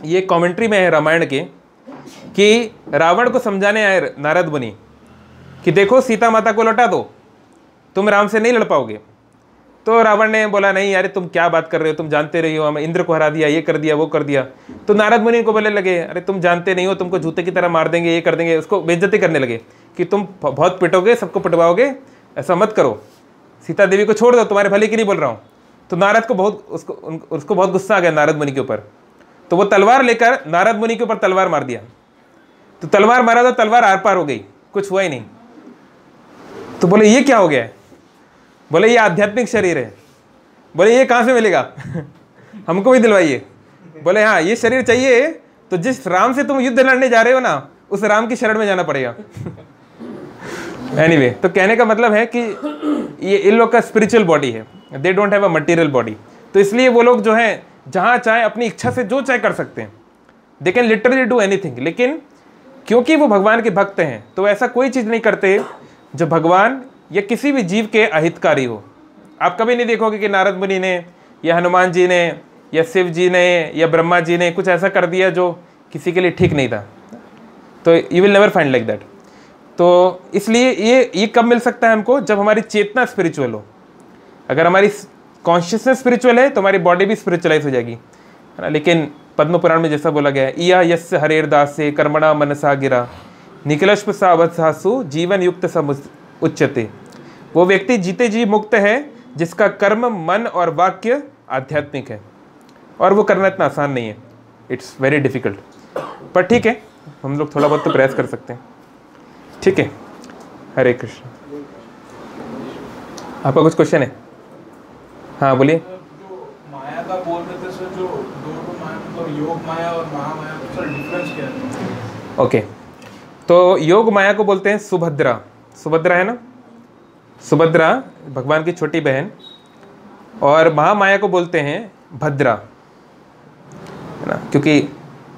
ये कमेंट्री में है रामायण के, कि रावण को समझाने आए नारद मुनि कि देखो सीता माता को लौटा दो, तुम राम से नहीं लड़ पाओगे। तो रावण ने बोला नहीं यार तुम क्या बात कर रहे हो, तुम जानते रही हो हमें इंद्र को हरा दिया, ये कर दिया, वो कर दिया। तो नारद मुनि को बोलने लगे अरे तुम जानते नहीं हो, तुमको जूते की तरह मार देंगे, ये कर देंगे। उसको बेइज्जती करने लगे कि तुम बहुत पिटोगे, सबको पिटवाओगे, ऐसा मत करो, सीता देवी को छोड़ दो, तुम्हारे भले की नहीं बोल रहा हूँ। तो नारद को उसको बहुत गुस्सा आ गया नारद मुनि के ऊपर। तो वो तलवार लेकर नारद मुनि के ऊपर तलवार मार दिया। तो तलवार मारा तो तलवार आर पार हो गई, कुछ हुआ ही नहीं। तो बोले ये क्या हो गया है? बोले ये आध्यात्मिक शरीर है। बोले ये कहाँ से मिलेगा? हमको भी दिलवाइए। बोले हाँ ये शरीर चाहिए तो जिस राम से तुम युद्ध लड़ने जा रहे हो ना, उस राम की शरण में जाना पड़ेगा। एनीवे, तो कहने का मतलब है कि ये इन लोग का स्पिरिचुअल बॉडी है, they don't have a material body. तो इसलिए वो लोग जो है जहाँ चाहे अपनी इच्छा से जो चाहे कर सकते हैं, they can literally do anything. लेकिन क्योंकि वो भगवान के भक्त हैं तो ऐसा कोई चीज़ नहीं करते जो भगवान या किसी भी जीव के अहितकारी हो। आप कभी नहीं देखोगे कि नारद मुनि ने या हनुमान जी ने या शिव जी ने या ब्रह्मा जी ने कुछ ऐसा कर दिया जो किसी के लिए ठीक नहीं था। तो you will never find like that. तो इसलिए ये कब मिल सकता है हमको? जब हमारी चेतना स्पिरिचुअल हो। अगर हमारी कॉन्शियसनेस स्पिरिचुअल है तो हमारी बॉडी भी स्पिरिचुअलाइज हो जाएगी, है ना। लेकिन पद्म पुराण में जैसा बोला गया है, इया यस्य हरेर दासे कर्मणा मनसा गिरा निकलश्प सावत्सासु जीवन युक्त उच्चते। वो व्यक्ति जीते जी मुक्त है जिसका कर्म, मन और वाक्य आध्यात्मिक है। और वो करना इतना आसान नहीं है, इट्स वेरी डिफिकल्ट। पर ठीक है, हम लोग थोड़ा बहुत तो प्रयास कर सकते हैं। ठीक है, हरे कृष्ण। आपका कुछ क्वेश्चन है? हाँ बोलिए। जो माया का बोल रहे थे सर, जो दो माया मतलब योग माया और महामाया, सर डिफरेंस क्या है? ओके, तो योग माया को बोलते हैं सुभद्रा। सुभद्रा है ना, सुभद्रा भगवान की छोटी बहन। और महामाया को बोलते हैं भद्रा, है ना, क्योंकि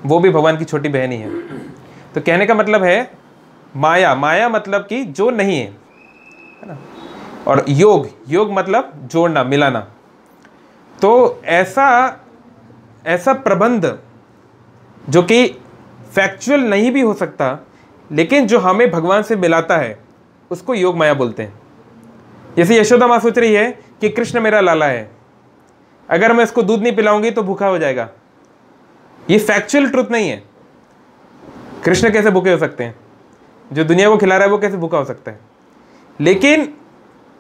वो भी भगवान की छोटी बहन ही है। तो कहने का मतलब है माया, माया मतलब कि जो नहीं है ना। और योग, योग मतलब जोड़ना, मिलाना। तो ऐसा प्रबंध जो कि फैक्चुअल नहीं भी हो सकता, लेकिन जो हमें भगवान से मिलाता है, उसको योग माया बोलते हैं। जैसे यशोदा माँ सोच रही है कि कृष्ण मेरा लाला है, अगर मैं इसको दूध नहीं पिलाऊंगी तो भूखा हो जाएगा। ये फैक्चुअल ट्रुथ नहीं है। कृष्ण कैसे भूखे हो सकते हैं? जो दुनिया को खिला रहा है वो कैसे भूखा हो सकता है? लेकिन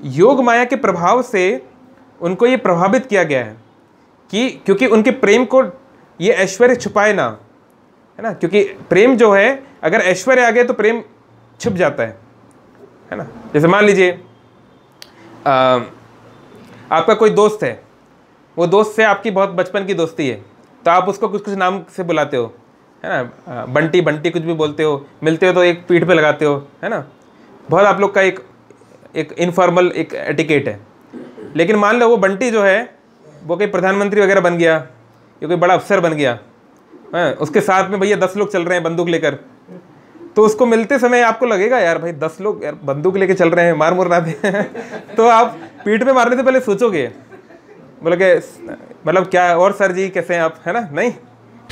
योग माया के प्रभाव से उनको ये प्रभावित किया गया है कि क्योंकि उनके प्रेम को ये ऐश्वर्य छुपाए ना, है ना। क्योंकि प्रेम जो है, अगर ऐश्वर्य आ गए तो प्रेम छुप जाता है ना। जैसे मान लीजिए आपका कोई दोस्त है, वो दोस्त से आपकी बहुत बचपन की दोस्ती है, तो आप उसको कुछ कुछ नाम से बुलाते हो, है ना, बंटी बंटी कुछ भी बोलते हो, मिलते हो तो एक पीठ पे लगाते हो, है ना, बहुत आप लोग का एक इनफॉर्मल एक एटिकेट है। लेकिन मान लो वो बंटी जो है वो कोई प्रधानमंत्री वगैरह बन गया या कोई बड़ा अफसर बन गया, है, उसके साथ में भैया 10 लोग चल रहे हैं बंदूक लेकर, तो उसको मिलते समय आपको लगेगा यार भाई 10 लोग यार बंदूक लेके चल रहे हैं, मार मुर ना दे तो आप पीठ पे मारने से पहले सोचोगे, बोले कि मतलब क्या और सर जी कैसे हैं आप, है ना, नहीं,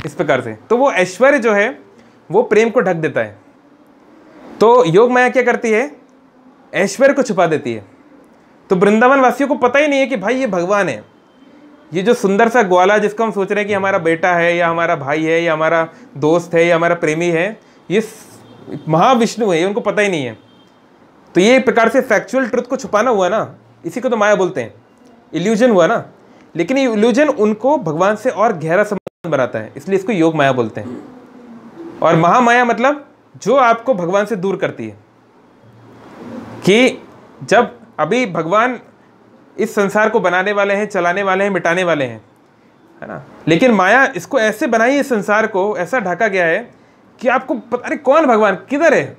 इस प्रकार से। तो वो ऐश्वर्य जो है वो प्रेम को ढक देता है। तो योग माया क्या करती है, ऐश्वर्य को छुपा देती है। तो वृंदावन वासियों को पता ही नहीं है कि भाई ये भगवान है, ये जो सुंदर सा ग्वाला जिसको हम सोच रहे हैं कि हमारा बेटा है या हमारा भाई है या हमारा दोस्त है या हमारा प्रेमी है, ये महाविष्णु है, ये उनको पता ही नहीं है। तो ये एक प्रकार से फैक्चुअल ट्रुथ को छुपाना हुआ ना, इसी को तो माया बोलते हैं, इल्यूजन हुआ ना। लेकिन ये इल्यूजन उनको भगवान से और गहरा संबंध बनाता है, इसलिए इसको योग माया बोलते हैं। और महामाया मतलब जो आपको भगवान से दूर करती है, कि जब अभी भगवान इस संसार को बनाने वाले हैं, चलाने वाले हैं, मिटाने वाले हैं, है ना, लेकिन माया इसको ऐसे बनाई, इस संसार को ऐसा ढका गया है कि आपको पता अरे कौन भगवान, किधर है,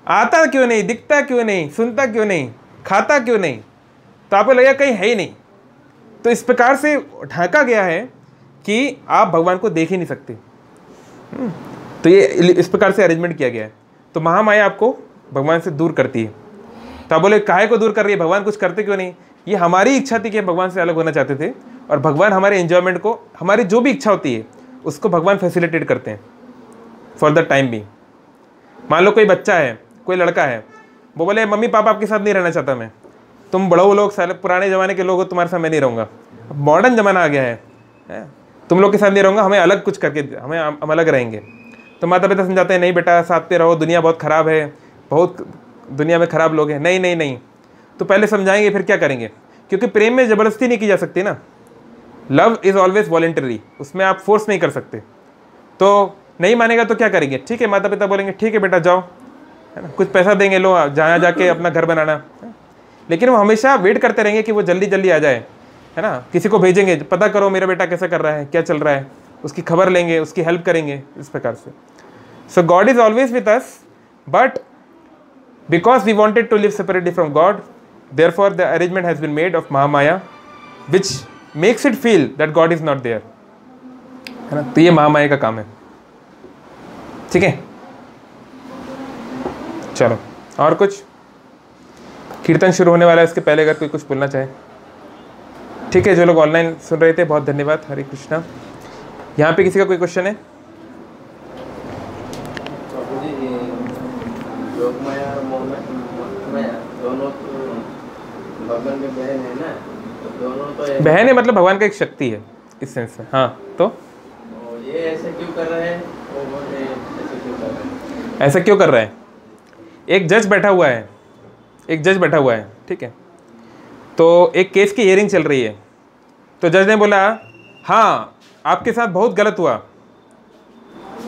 आता क्यों नहीं, दिखता क्यों नहीं, सुनता क्यों नहीं, खाता क्यों नहीं, तो आपको लगेगा कहीं है ही नहीं। तो इस प्रकार से ढका गया है कि आप भगवान को देख ही नहीं सकते। तो ये इस प्रकार से अरेंजमेंट किया गया है। तो महामाया आपको भगवान से दूर करती है। तो आप बोले काहे को दूर कर रही है, भगवान कुछ करते क्यों नहीं? ये हमारी इच्छा थी कि हम भगवान से अलग होना चाहते थे, और भगवान हमारे एंजॉयमेंट को, हमारी जो भी इच्छा होती है उसको भगवान फैसिलिटेट करते हैं फॉर द टाइम भी। मान लो कोई बच्चा है, कोई लड़का है, वो बोले मम्मी पापा आपके साथ नहीं रहना चाहता मैं, तुम बड़ो लोग सारे पुराने ज़माने के लोग हो, तुम्हारे साथ मैं नहीं रहूँगा, अब मॉडर्न ज़माना आ गया है, तुम लोग के साथ नहीं रहूँगा, हमें अलग कुछ करके, हम अलग रहेंगे। तो माता पिता समझाते हैं नहीं बेटा साथ पे रहो, दुनिया बहुत ख़राब है, बहुत दुनिया में ख़राब लोग हैं। नहीं नहीं नहीं, तो पहले समझाएंगे फिर क्या करेंगे, क्योंकि प्रेम में ज़बरदस्ती नहीं की जा सकती ना। लव इज़ ऑलवेज वॉलेंटरी, उसमें आप फोर्स नहीं कर सकते। तो नहीं मानेगा तो क्या करेंगे, ठीक है माता पिता बोलेंगे ठीक है बेटा जाओ, है ना, कुछ पैसा देंगे, लो जहाँ जाके अपना घर बनाना, लेकिन वो हमेशा वेट करते रहेंगे कि वो जल्दी जल्दी आ जाए, है ना, किसी को भेजेंगे पता करो मेरा बेटा कैसा कर रहा है, क्या चल रहा है, उसकी खबर लेंगे, उसकी हेल्प करेंगे, इस प्रकार से। So God is always with us, but because we wanted to live separately from God, therefore the arrangement has been made of Mahamaya which makes it feel that God is not there, है ना। तो ये महामाया का काम है, ठीक है। चलो और कुछ, कीर्तन शुरू होने वाला है, इसके पहले अगर कोई कुछ बोलना चाहे, ठीक है। जो लोग ऑनलाइन सुन रहे थे बहुत धन्यवाद, हरे कृष्णा। यहाँ पे किसी का कोई क्वेश्चन है? योग माया और मोह माया दोनों तो भगवान के बहन है ना, तो दोनों तो बहन है, मतलब भगवान का एक शक्ति है इस सेंस में। हाँ तो ये ऐसे क्यों कर रहे हैं, वो बोले ऐसे क्यों कर रहे हैं? ऐसा क्यों कर रहा है? एक जज बैठा हुआ है, एक जज बैठा हुआ है, ठीक है। तो एक केस की हियरिंग चल रही है, तो जज ने बोला हाँ आपके साथ बहुत गलत हुआ,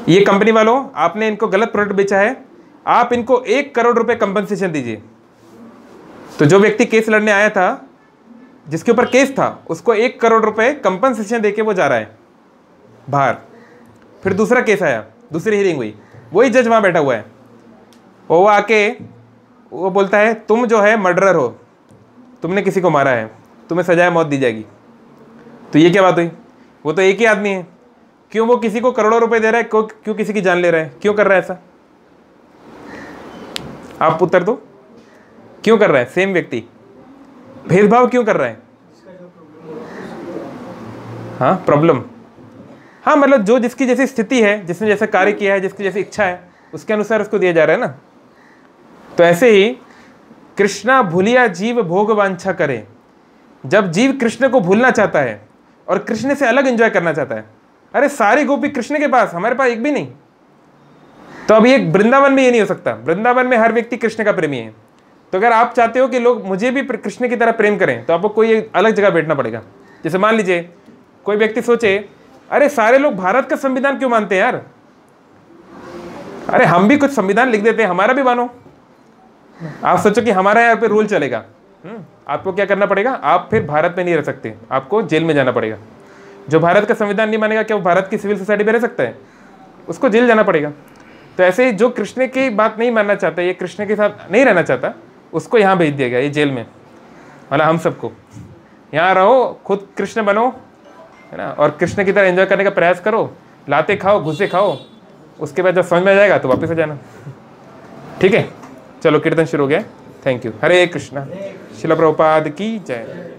ये कंपनी वालों आपने इनको गलत प्रोडक्ट बेचा है, आप इनको 1 करोड़ रुपए कंपनसेशन दीजिए। तो जो व्यक्ति केस लड़ने आया था, जिसके ऊपर केस था, उसको 1 करोड़ रुपए कंपनसेशन देके वो जा रहा है बाहर। फिर दूसरा केस आया, दूसरी हियरिंग हुई, वही जज वहाँ बैठा हुआ है, वो आके वो बोलता है तुम जो है मर्डरर हो, तुमने किसी को मारा है, तुम्हें सजाए मौत दी जाएगी। तो ये क्या बात हुई? वो तो एक ही आदमी है, क्यों वो किसी को करोड़ों रुपए दे रहा है, क्यों किसी की जान ले रहा है, क्यों कर रहा है ऐसा? आप उत्तर दो, क्यों कर रहा है? सेम व्यक्ति भेदभाव क्यों कर रहा है? हाँ प्रॉब्लम, हाँ मतलब जो जिसकी जैसी स्थिति है, जिसने जैसा कार्य किया है, जिसकी जैसी इच्छा है, उसके अनुसार उसको दिया जा रहा है ना। तो ऐसे ही कृष्णा भूलिया जीव भोग वांछा करे, जब जीव कृष्ण को भूलना चाहता है और कृष्ण से अलग एंजॉय करना चाहता है, अरे सारी गोपी कृष्ण के पास, हमारे पास एक भी नहीं। तो अब ये वृंदावन में ये नहीं हो सकता, वृंदावन में हर व्यक्ति कृष्ण का प्रेमी है। तो अगर आप चाहते हो कि लोग मुझे भी कृष्ण की तरह प्रेम करें, तो आपको कोई अलग जगह बैठना पड़ेगा। जैसे मान लीजिए कोई व्यक्ति सोचे अरे सारे लोग भारत का संविधान क्यों मानते हैं यार, अरे हम भी कुछ संविधान लिख देते हैं, हमारा भी मानो। आप सोचो कि हमारा यहाँ पे रूल चलेगा, आपको क्या करना पड़ेगा? आप फिर भारत में नहीं रह सकते, आपको जेल में जाना पड़ेगा। जो भारत का संविधान नहीं मानेगा, क्या वो भारत की सिविल सोसाइटी में रह सकता है? उसको जेल जाना पड़ेगा। तो ऐसे ही जो कृष्ण की बात नहीं मानना चाहता, ये कृष्ण के साथ नहीं रहना चाहता, उसको यहाँ भेज दिया गया, ये जेल में, मतलब हम सबको। यहाँ रहो, खुद कृष्ण बनो, है ना, और कृष्ण की तरह एंजॉय करने का प्रयास करो, लाते खाओ, घुसे खाओ, उसके बाद जब समझ में आ जाएगा तो वापस आ जाना। ठीक है, चलो कीर्तन शुरू हो गया। Thank you. हरे कृष्णा। शिला प्रभुपाद की जय।